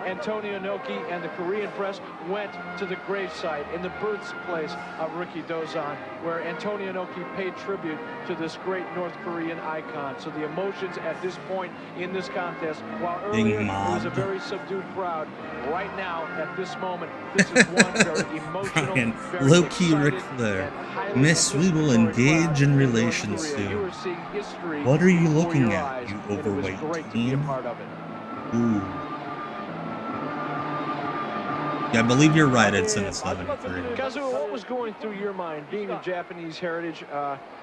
Antonio Inoki and the Korean press went to the gravesite in the birthplace of Ricky Dozan, where Antonio Inoki paid tribute to this great North Korean icon. So the emotions at this point in this contest, while earlier it was a mobbed. very subdued crowd, right now at this moment, this is one very emotional, Brian, very low-key Ric excited, Flair. and highly Miss, we will anticipatory engage crowd in North relations Korea. soon. You are seeing history What are you before looking your at, eyes, you and it was overweight great to be a teen? part of it. Ooh. Yeah, I believe you're right, it's in 73. Kazuo, what was going through your mind, being of Japanese heritage?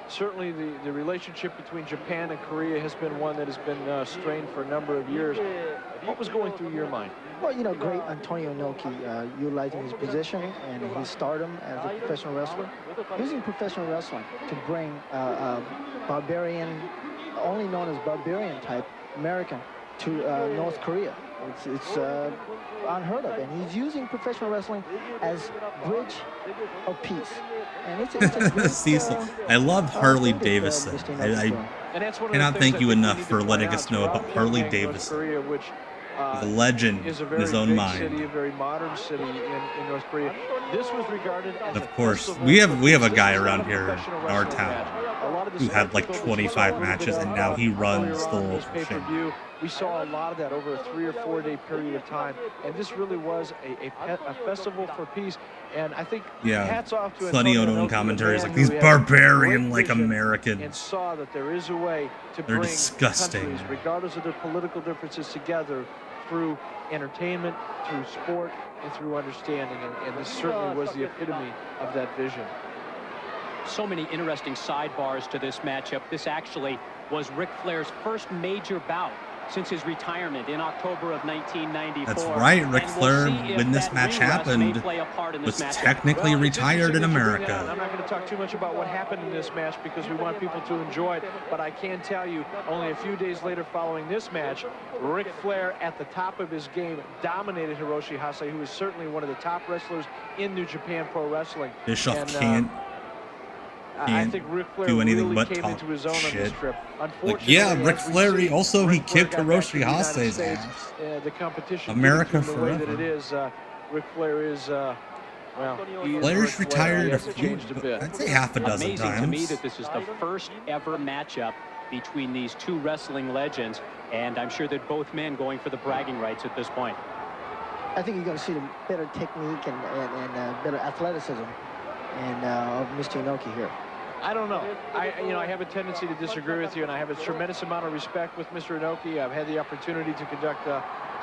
Certainly the relationship between Japan and Korea has been one that has been strained for a number of years. What was going through your mind? Well, you know, great Antonio Inoki, utilizing his position and his stardom as a professional wrestler, using professional wrestling to bring barbarian, only known as barbarian type American, to North Korea. It's unheard of, and he's using professional wrestling as bridge of peace. And it's a great, Cecil, I love Harley thing that, Davidson. Mr. Inoki's I doing. And that's one of cannot the thank things you I think enough we need for to letting point us out know throughout about Harley Pyongyang, North Davidson. Korea, which The legend is a in very his own big mind. city, a very modern city in North Korea. This was regarded as Of a course, festival we for have a peace. guy This is around not a here professional in our wrestling town match. A lot of the who had like spectacle that we saw 25 a little matches, bit and of, now he runs earlier the on in local this chain. pay-per-view. We saw a lot of that over a 3 or 4 day period of time, and this really was a festival for peace. And I think hats off to Sonny Antonio Ono in Inoki, commentary is the like, man these who had barbarian great like vision Americans. and saw that there is a way to They're bring disgusting. countries, regardless of their political differences, together through entertainment, through sport, and through understanding. And this certainly was the epitome of that vision. So many interesting sidebars to this matchup. This actually was Ric Flair's first major bout since his retirement in October of 1994. That's right. Ric Flair, when this match happened, was technically retired in America. I'm not going to talk too much about what happened in this match because we want people to enjoy it, but I can tell you only a few days later following this match, Ric Flair at the top of his game dominated Hiroshi Hase, who is certainly one of the top wrestlers in New Japan Pro Wrestling. Bischoff can't I think Ric Flair do anything really but came talk into his own shit. on this trip. Like, yeah, Unfortunately, Ric as we Flair, see, also he Ric Flair kicked got back Hiroshi to the United Hase's States. ass. The competition America didn't seem the way that forever. it is. Ric Flair is, well, he is Flair's Ric Flair. retired He a hasn't few, changed a bit. I'd say half a dozen Amazing times. to me that this is the first ever matchup between these two wrestling legends, and I'm sure that both men going for the bragging rights at this point. I think you're going to see the better technique and better athleticism of Mr. Inoki here. I don't know. I have a tendency to disagree with you, and I have a tremendous amount of respect with Mr. Inoki. I've had the opportunity to conduct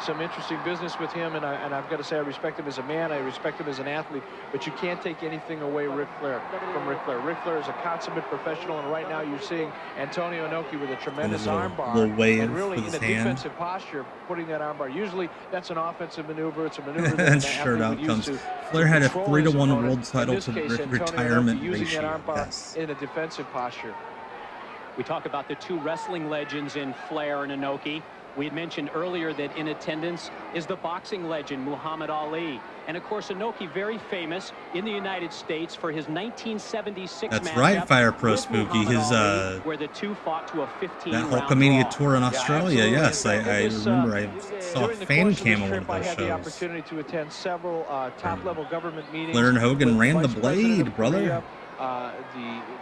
some interesting business with him, and I've got to say I respect him as a man. I respect him as an athlete, but you can't take anything away from Ric Flair. Ric Flair is a consummate professional, and right now you're seeing Antonio Inoki with a tremendous armbar, and really in a defensive posture, putting that armbar. Usually that's an offensive maneuver. It's a maneuver that And an sure athlete would use outcomes. to Flair had a control his 3-to-1 opponent. world In title this to case, Antonio retirement Inoki using ratio. that armbar Yes. in a defensive posture. We talk about the two wrestling legends in Flair and Inoki. We had mentioned earlier that in attendance is the boxing legend Muhammad Ali. And of course, Inoki very famous in the United States for his 1976 That's matchup right, Fire Pro with Spooky. Muhammad His Ali, where the two fought to a 15-round that Hulkamania draw. tour in Australia. absolutely. Yes, I It was, remember. I saw a during the fan course of cam this on one of trip, I those had the shows. opportunity to attend several top-level government meetings. Flair and Hogan with ran the Vice President blade, of brother. Korea,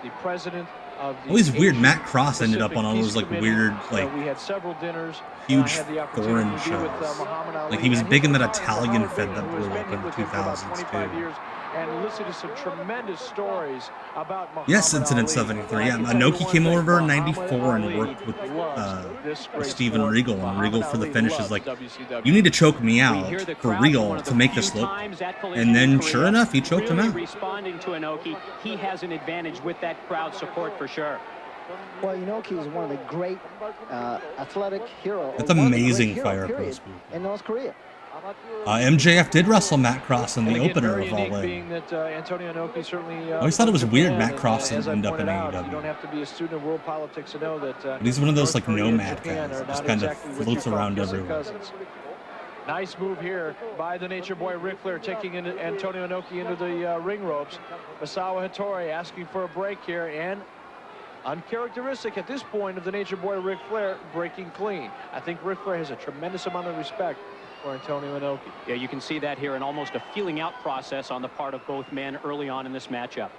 the president of the Always weird. Asian Matt Cross ended up on all Pacific those like Peace Committee. weird, like we had several dinners. huge I had the opportunity foreign to be with, shows. Muhammad Ali Like he was and big his in that retired Italian Howard Fed Baker, that who has blew been up here in the with him for about 2000s 25 too. years, and listen to some tremendous stories about Muhammad Yes, Incident Ali. 73. Yeah, And I can tell you Inoki one came thing, over in Muhammad '94 and Ali worked with loves this great Steven sport. Regal, and Muhammad Regal for the Ali finish is loves like, WCW. you need to choke me We out hear the for crowd real one of to the make few this look. times at Collision And then, in sure Korea, enough, he choked him really out. responding to Inoki, he has an advantage with that crowd support for sure. Well, Inoki is one of the great athletic heroes. That's amazing, Fire Pro period, Spooky. in North Korea. MJF did wrestle Matt Cross in the And again, opener very of All unique In. being that Antonio Inoki certainly. I always thought it was weird Japan, Matt and, Cross as I ended up in pointed out, AEW. You don't have to be a student of world politics to know that. But he's one of those North like Korea and nomad Japan guys are that just not kind of exactly what you floats call around kissing everywhere. cousins. Nice move here by the Nature Boy Ric Flair, taking Antonio Inoki into the ring ropes. Misawa Hattori asking for a break here, and uncharacteristic at this point of the Nature Boy Ric Flair, breaking clean. I think Ric Flair has a tremendous amount of respect for Antonio Inoki. Yeah, you can see that here in almost a feeling out process on the part of both men early on in this matchup.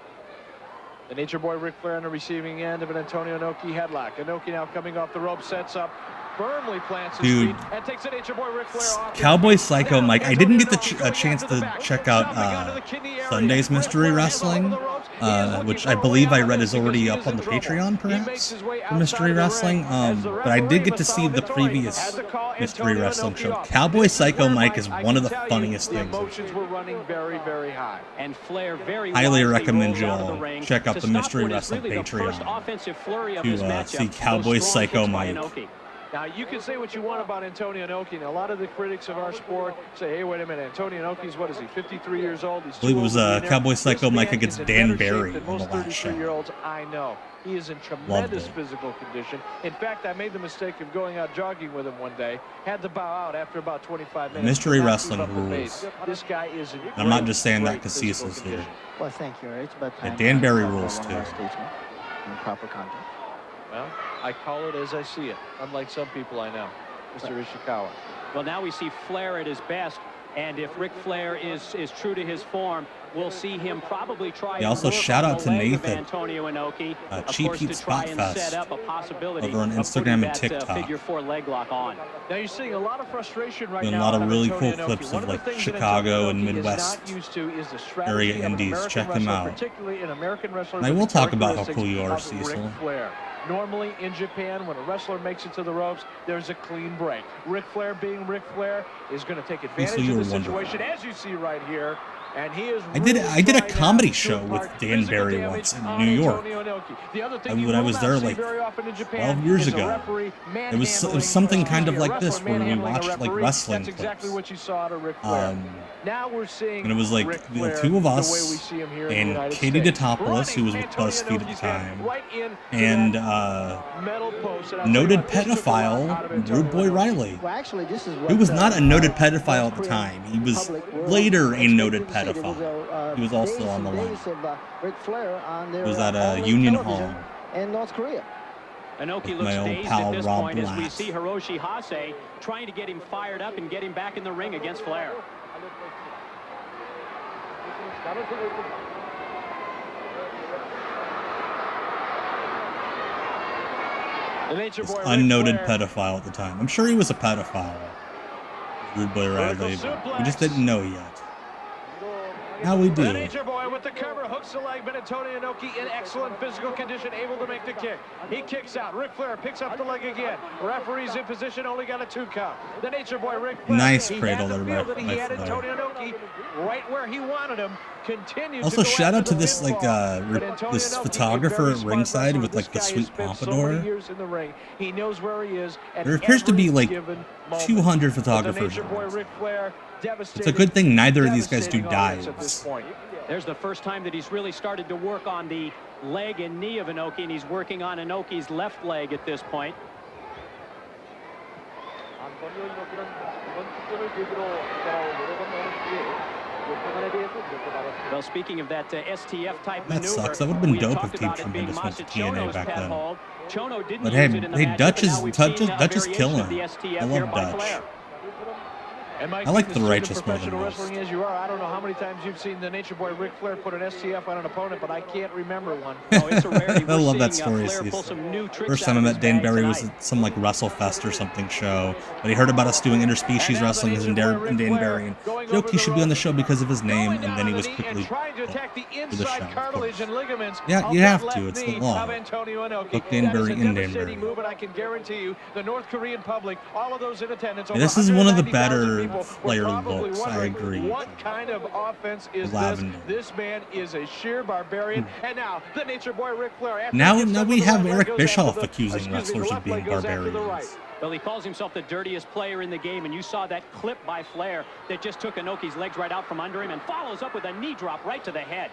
The Nature Boy Ric Flair on the receiving end of an Antonio Inoki headlock. Inoki now coming off the rope, sets up, firmly plants his Dude. feet, and takes the Nature Boy Ric Flair off. Cowboy Psycho Now, Mike. I didn't get Antonio a Inoki chance going to out the check back, out jumping onto the kidney area. Sunday's Ric Mystery Flair has Wrestling, off the ropes. He is looking which for I a way believe out I of read this is already because up he on the is in trouble. Patreon, He makes perhaps, his way for outside Mystery of the Wrestling. ring as the But I did get to referee, see the Misawa Hattori, previous has to call Mystery Antonio Wrestling Inoki show. off. Cowboy This is Psycho where, Mike is I one can of the tell you, funniest the things. emotions were running very, very high. And Flair very Highly wisely recommend you rolled out of all the ring check out to the stop Mystery what is Wrestling really the first Patreon offensive flurry of to this matchup. see Those Cowboy strong Psycho kicks by Mike. Inoki. Now, you can say what you want about Antonio Inoki, and a lot of the critics of our sport say, hey, wait a minute, Antonio Inoki's, what is he, 53 years old? He's I believe it was Cowboy This Psycho man Mike is against in Dan better shape Barry than in the most last show. 33-year-olds I know. He is in tremendous physical condition. In fact, I made the mistake of going out jogging with him one day. Had to bow out after about 25 minutes. Mystery Could not Wrestling keep up the rules. pace. This guy is in I'm not great, just saying that great because physical Cease is here. condition. Well, thank you. It's about time. Dan Barry to talk rules, about one of too. our statesmen in proper context. Well, I call it as I see it, unlike some people I know. Mr. Ishikawa. Well, now we see Flair at his best, and if Ric Flair is true to his form, we'll see him probably try. Yeah, also and work shout on out the to leg of Nathan, Antonio Inoki, of Cheap course, Heat to try Spot and Fest set up a possibility over on of Instagram putting and that, TikTok. figure 4 leg lock on. Now you're seeing a lot of frustration right Doing now. a lot of out really Antonio cool Inoki. clips One of the like things that Chicago Antonio and Inoki is Midwest not used to is the strategy area of an indies. American Check them wrestler, out. particularly an American wrestler. And I with will the talk about how cool you are, characteristics of Cecil. Ric Flair. Normally in Japan, when a wrestler makes it to the ropes, there's a clean break. Ric Flair, being Ric Flair, is going to take advantage you of were the wonderful. situation, as you see right here. And he is I did a comedy show with Dan Barry once in New York. When I was there like 12 years ago. It was something kind of like this where we watched like wrestling clips. And it was like the two of us and Katie DeTopoulos, who was with BuzzFeed at the time, and noted pedophile Rude Boy Riley. He was not a noted pedophile at the time. He was later a noted pedophile. He was also on the line. It was at a Union Hall. In North Korea. Inoki looks dazed at this point as we see Hiroshi Hase trying to get him fired up and get him back in the ring against Flair. This unnoted pedophile at the time. I'm sure he was a pedophile. Rude Boy Riley, but we just didn't know yet. Now we do. The Nature Boy with the cover hooks the leg, but Antonio Inoki in excellent physical condition, able to make the kick. He kicks out. Ric Flair picks up the leg again. Referee's in position, only got a 2 count. The Nature Boy, Ric Flair. Nice cradle there, he had Antonio Inoki right where he wanted him. Also, shout out to this like this photographer at ringside with like the sweet pompadour. He knows where he is. There appears to be like 200 photographers. It's a good thing neither of these guys do dives. There's the first time that he's really started to work on the leg and knee of Inoki, and he's working on Inoki's left leg at this point. Well, speaking of that STF type that maneuver, sucks. That would have been dope if Team Tremendous went to TNA back then. Chono But hey, Dutch is killing. I love Dutch. I like the righteous more than most. As you are, I don't know how many times you've seen the Nature Boy Ric Flair put an STF on an opponent, but I can't remember one. Oh, it's a rarity. I love that story. First time I met Dane Barry was at some like WrestleFest or something show, but he heard about us doing interspecies wrestling and Dane Barry and joked he should be on the show because of his name, and then he was quickly to the show. Yeah, you have to. It's the law. Book Dane Barry in Dane Barry. This is one of the better Flair looks, I agree. What kind of offense is this? This man is a sheer barbarian. And now the Nature Boy Ric Flair. Now we have Eric Bischoff accusing wrestlers of being barbarians. Well, he calls himself the dirtiest player in the game, and you saw that clip by Flair that just took Inoki's legs right out from under him and follows up with a knee drop right to the head.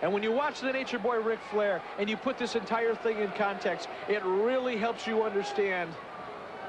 And when you watch the Nature Boy Ric Flair and you put this entire thing in context, it really helps you understand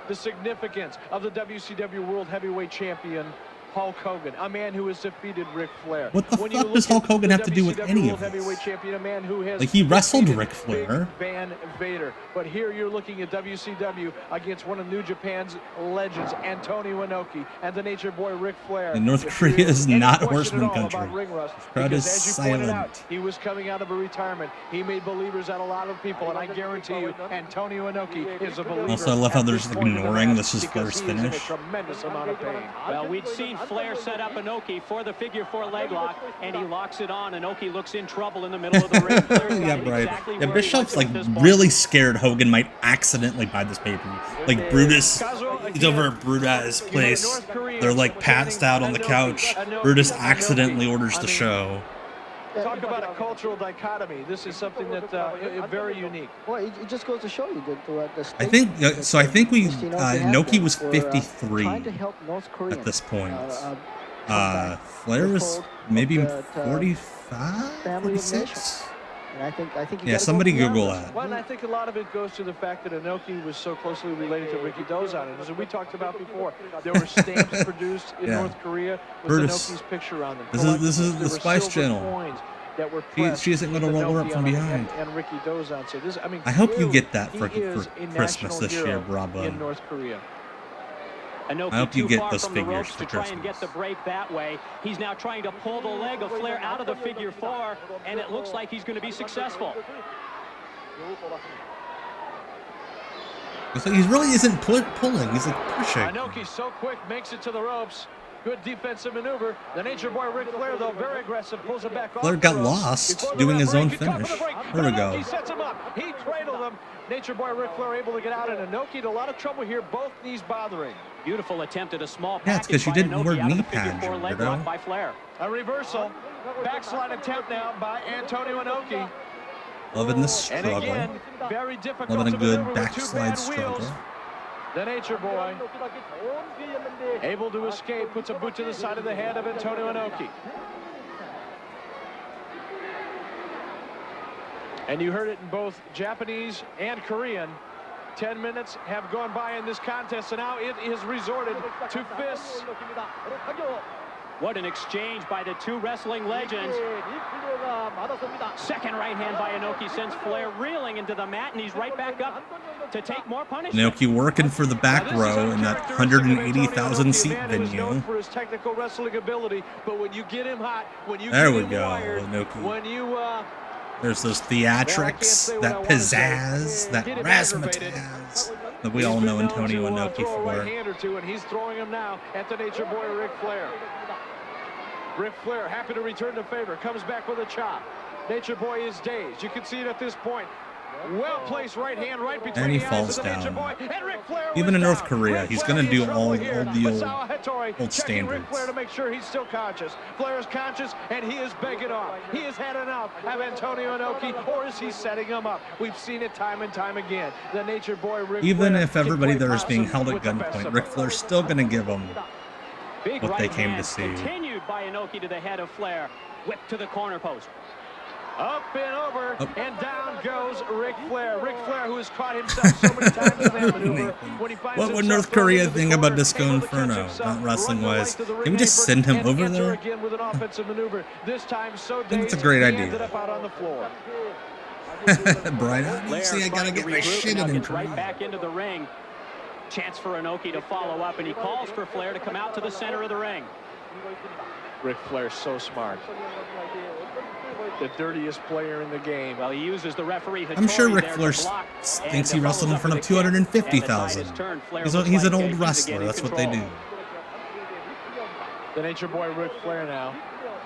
the significance of the WCW World Heavyweight Champion Hulk Hogan, a man who has defeated Ric Flair. What the fuck does Hulk Hogan have to do with any of this? Like, he wrestled Ric Flair. Van Vader. But here you're looking at WCW against one of New Japan's legends, Antonio Inoki, and the Nature Boy Ric Flair. And North Korea is not horseman country. The crowd is silent. He was coming out of a retirement. He made believers out of a lot of people, and I guarantee you, Antonio Inoki is a believer. Also, I love how they're just ignoring this is Flair's finish. Tremendous amount of pain. Well, we'd seen Flair set up Inoki for the figure 4 leg lock, and he locks it on. Inoki looks in trouble in the middle of the ring. Yeah, right. Exactly yeah, Bischoff's like really scared Hogan might accidentally buy this pay-per-view. Like Brutus, he's over at Brutus' place. They're like passed out on the couch. Brutus accidentally orders the show. Talk about a cultural dichotomy. This is something that is very unique. Well, it just goes to show you that the I think so. I think Inoki was 53 at this point. Flair was maybe 45, 46. And I think yeah, somebody Google that. Well, and I think a lot of it goes to the fact that Inoki was so closely related to Ricky Dozan. And as we talked about before, there were stamps produced in North Korea with Inoki's picture on them. This is the Spice Channel. She isn't going to roll her up from behind. And Ricky Dozan. So this, I mean, I hope you get that for Christmas this year, Bravo. In North Korea. I hope you get those figures for to try and get the break that way. He's now trying to pull the leg of Flair out of the figure 4, and it looks like he's going to be successful. So he really isn't pulling. He's like pushing. Inoki so quick makes it to the ropes. Good defensive maneuver. The Nature Boy Ric Flair, though, very aggressive, pulls it back off. Flair got lost doing his own finish. There we go. He sets him up. He cradled him. Nature Boy Ric Flair able to get out, and Inoki in a lot of trouble here, both knees bothering. Beautiful attempt at a small Yeah, it's because you didn't wear knee pads, you weirdo. by Flair. A reversal. Backslide attempt now by Antonio Inoki. Loving the And struggle. again, very difficult Loving a to good maneuver with two backslide bad struggle. wheels. The Nature Boy able to escape, puts a boot to the side of the head of Antonio Inoki. And you heard it in both Japanese and Korean. 10 minutes have gone by in this contest, and now it is resorted to fists. What an exchange by the two wrestling legends. Second right hand by Inoki sends Flair reeling into the mat, and he's right back up to take more punishment. Inoki working for the back row in that 180,000 seat venue. For his technical wrestling ability, but when you get him hot, when you There get we him go, wired, Inoki. when you There's those theatrics, that pizzazz, that razzmatazz that we all know Antonio Inoki throw a right for. hand or two, and he's throwing him now at the Nature Boy Ric Flair. Ric Flair happy to return the favor, comes back with a chop. Nature Boy is dazed. You can see it at this point. Well placed right hand right between And he the eyes falls of the Nature down. Boy, and Ric Flair Even went in North down. Korea, Ric he's Flair going to do in all trouble the here. old Masao Hattori checking standards. Ric Flair to make sure he's still conscious. Flair is conscious, and he is begging off. He has had enough of Antonio Inoki, or is he setting him up? We've seen it time and time again. The Nature Boy Ric Even Flair if everybody can play there is being possum held at with the best gunpoint, of Ric them. Flair's still going to give them Big what right they came to hand see. continued by Inoki to the head of Flair. Whip to the corner post. Up and over, Up. and down goes Ric Flair. Ric Flair, who has caught himself so many times in that maneuver. When he finds What would himself North thrown Korea into the think corner, about Disco able to catch Inferno, himself, not wrestling-wise? run the length of the Can we ring just apron, send him and over enter there? again with an offensive maneuver. This time so think it's a dazed, great he idea. ended up out on the floor. Bright, you Flair see, I got to trying get my regroup, shit now in gets Korea. right back into the ring. Chance for Inoki to follow up, and he calls for Flair to come out to the center of the ring. Ric Flair's so smart. The dirtiest player in the game. Well, he uses the referee. I'm sure Hattori Ric there to Flair block, thinks he and wrestled in follows front up of with a kick, and the tide 250,000. is turned. Flair He's looks an like old he's wrestler. again That's in what they do. control. The Nature Boy Ric Flair now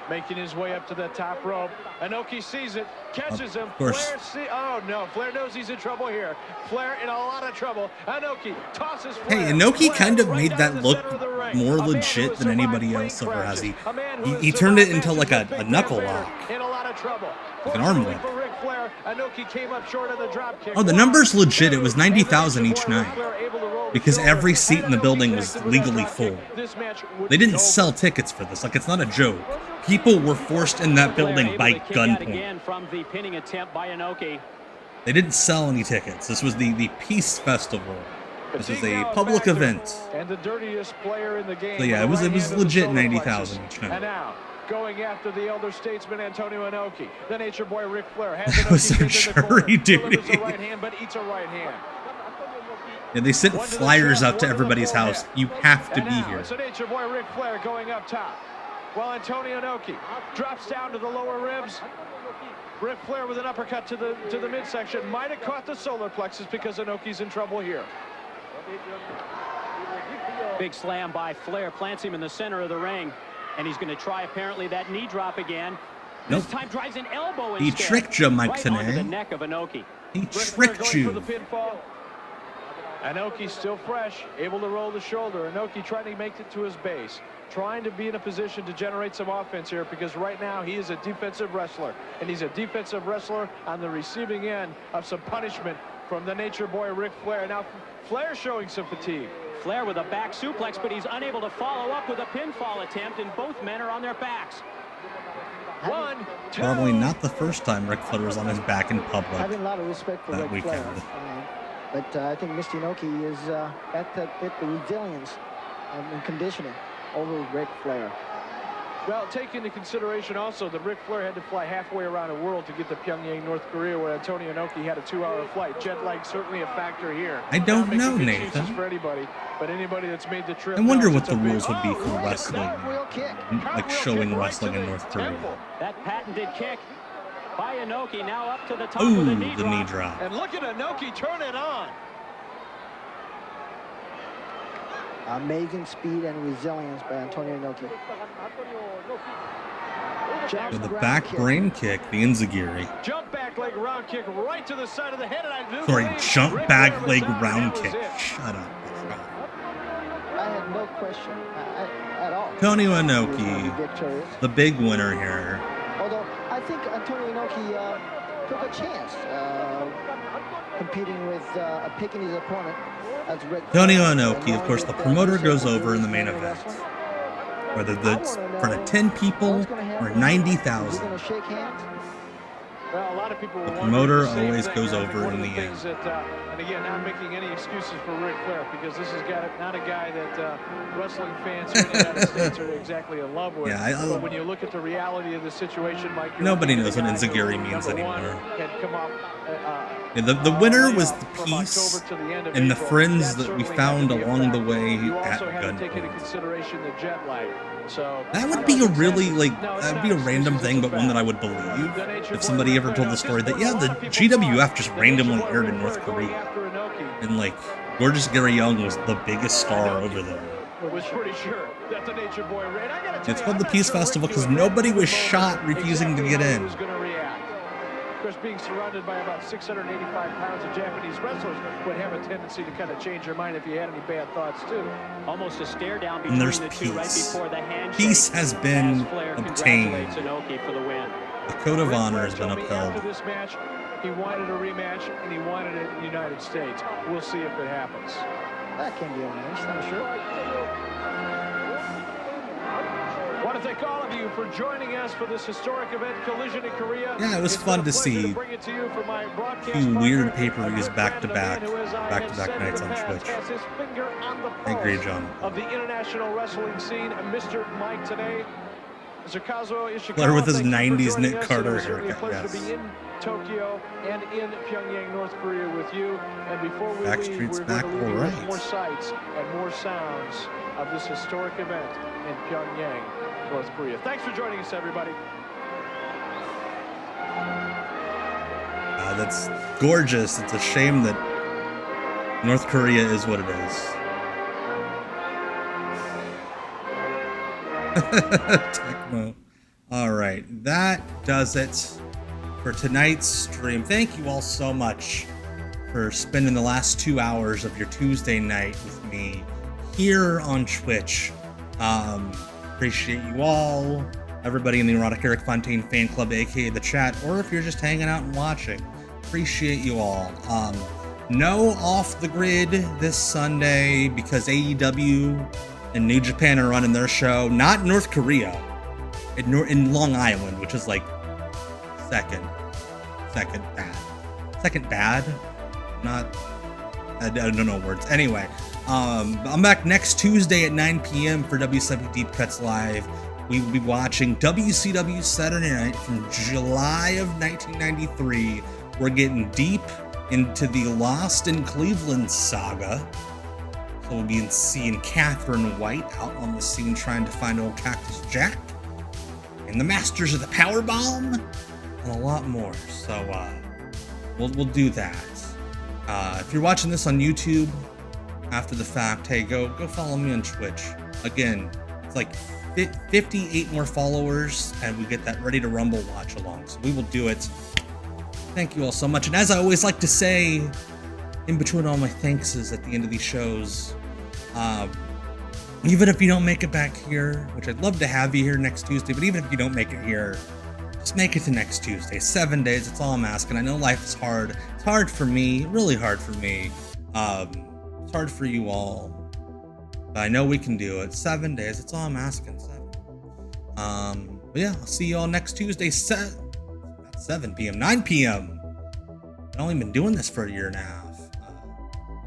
making his way up to the top rope. Inoki sees it, catches him. Of course. Oh no, Flair knows he's in trouble here. Flair in a lot of trouble. Inoki tosses Flair. Hey, Inoki Flair kind of right made down that the look center of the ring. more A man who legit has than anybody survived else plane ever has. crashes. A man who has He turned it survived into like matches with a Big knuckle Van lock. Vader in a lot of trouble. Like an arm Fortunately whip. for Ric Flair, Inoki came up short of the drop kick. Oh, the number's legit. It was 90,000 each night. Because Because every seat in the building was legally full. They didn't sell tickets for this. Like, it's not a joke. People were forced in that building Flair by able to kick out gunpoint. again from the pinning attempt by Inoki. They didn't sell any tickets. This was the Peace Festival. This is a public event. And the dirtiest player in the game. So yeah, with it was the right hand of the legit solar 90,000 plexus. each night. And now, going after the elder statesman Antonio Inoki, the Nature Boy Ric Flair has That was Inoki some pinned in the corner, jury delivers duty. a right hand, but eats a right hand. Yeah, they sent One to the flyers chest, out to one the everybody's forehead. house. You have to And be now, here. it's the Nature Boy Ric Flair going up top, while Antonio Inoki drops down to the lower ribs. Ric Flair with an uppercut to the midsection might have caught the solar plexus because Inoki's in trouble here. Big slam by Flair, plants him in the center of the ring, and he's going to try apparently that knee drop again. Nope. This time drives an elbow He instead. tricked you, Mike right onto the Tenay. neck of Inoki. He Ric Flair tricked going for the you. pinfall. Inoki still fresh, able to roll the shoulder. Inoki trying to make it to his base, trying to be in a position to generate some offense here, because right now he is a defensive wrestler, and he's a defensive wrestler on the receiving end of some punishment from the Nature Boy Ric Flair. Now Flair showing some fatigue. Flair with a back suplex, but he's unable to follow up with a pinfall attempt, and both men are on their backs. 1, 2. Probably not the first time Ric Flair was on his back in public. Having a lot of respect for That Ric Flair. weekend. But I think Mr. Inoki is got that bit the resilience and conditioning over Ric Flair. Well, take into consideration also that Ric Flair had to fly halfway around the world to get to Pyongyang, North Korea, where Antonio Inoki had a 2-hour flight. Jet lag certainly a factor here. I don't Not know, making excuses Nathan. for anybody, but anybody that's made the trip. I wonder knows what it's the a big- rules would be for Oh, wrestling, Cartwheel kick. like Cartwheel showing kick right wrestling to in the North Korea. temple. That patented kick by Inoki, now up to the top Ooh, of the knee the drop. knee drop. And look at Inoki turn it on. Amazing speed and resilience by Antonio Inoki. With the back brain kick, the Enziguri. Jump back leg round kick right to the side of the head. And I do Sorry, believe jump Ric back Flair was leg out, and round that was kick. it. Shut up. I had no question at all. Antonio Inoki, the big winner here. Although I think Antonio Inoki took a chance competing with picking his opponent as Ric Antonio Flair, Inoki, of course, the promoter goes over in the main event. Whether that's in front of 10 people or 90,000. Going to shake hands? Well, a lot of people were The promoter wondering the same always thing. goes I think over one in of the things end. That, and again, not making any excuses for Ric Flair, because this is not a guy that wrestling fans here in the United States are exactly in love with. Yeah, but when you look at the reality of the situation, Mike, you're Nobody looking knows at what a guy who, enziguri means number one, anymore. had come up, Yeah, the winner was layoff the from piece October to the end of and the April. friends that we certainly had found to be a along the factor. way You at also had to take into gunpoint. consideration the jet lag. So That would be a really, like, No, it's that'd be a not random excuses, thing, it's a but one that I fact. would believe. The nature If boy somebody Ric ever Flair. told Now, the story that, just yeah, what a the lot of people GWF thought, just the randomly nature boy aired in Ric North Flair going Korea. after Inoki And, like, Gorgeous Gary Young was the biggest star over there. was pretty sure that the nature boy ran. I gotta tell It's you, called I'm the not Peace sure Ric Festival because knew at that nobody was moment shot refusing to exactly get how he in. was going to react. Of course, being surrounded by about 685 pounds of Japanese wrestlers would have a tendency to kind of change your mind if you had any bad thoughts too. Almost a stare down between And there's the two right peace. before the handshake. Peace has been as Flair obtained. congratulates Inoki for the win. The code of Ric honor Flair has been told me after upheld. this match, he wanted a rematch and he wanted it in the United States. We'll see if it happens. That can be arranged, I'm sure. I want to thank all of you for joining us for this historic event, Collision in Korea. Yeah, it was It's fun been a to pleasure see bring it to you from my broadcast two partner, weird a pay-per-views good back-to-back, friend, a man who, as I have back-to-back said in nights the on past, Twitch. has his finger on the I agree, pulse John. of the international wrestling scene, Mr. Mike today. Mr. Kazuo Ishikawa, Flair with his thank you for 90s joining Nick us. Carter It was certainly haircut, a pleasure to yes. be in Tokyo and in Pyongyang, North Korea with you. And before we leave, Backstreet's we're back, going to leave you alright. with more sights and more sounds of this historic event in Pyongyang, North Korea. Thanks for joining us, everybody. That's gorgeous. It's a shame that North Korea is what it is. Tecmo. All right, that does it for tonight's stream. Thank you all so much for spending the last 2 hours of your Tuesday night with me here on Twitch. Appreciate you all, everybody in the Erotic Eric Fontaine fan club, aka the chat, or if you're just hanging out and watching. Appreciate you all. No off the grid this Sunday because AEW and New Japan are running their show. Not North Korea, in Long Island, which is like second bad. Not, I don't know words. Anyway, I'm back next Tuesday at 9 p.m. for WCW Deep Cuts Live. We will be watching WCW Saturday Night from July of 1993. We're getting deep into the Lost in Cleveland saga. So we'll be seeing Catherine White out on the scene trying to find old Cactus Jack. And the Masters of the Powerbomb. And a lot more. So we'll do that. If you're watching this on YouTube after the fact, hey, go follow me on Twitch. Again, it's like 58 more followers, and we get that Ready to Rumble watch along. So we will do it. Thank you all so much. And as I always like to say, in between all my thankses at the end of these shows, even if you don't make it back here, which I'd love to have you here next Tuesday, but even if you don't make it here, just make it to next Tuesday. 7 days, that's all I'm asking. I know life is hard. It's hard for me, really hard for me. It's hard for you all. But I know we can do it. 7 days, that's all I'm asking. 7. But yeah, I'll see you all next Tuesday, 7 p.m., 9 p.m. I've only been doing this for a year and a half.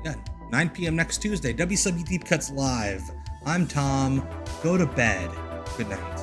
Yeah, 9 p.m. next Tuesday, WCW Deep Cuts Live. I'm Tom. Go to bed. Good night.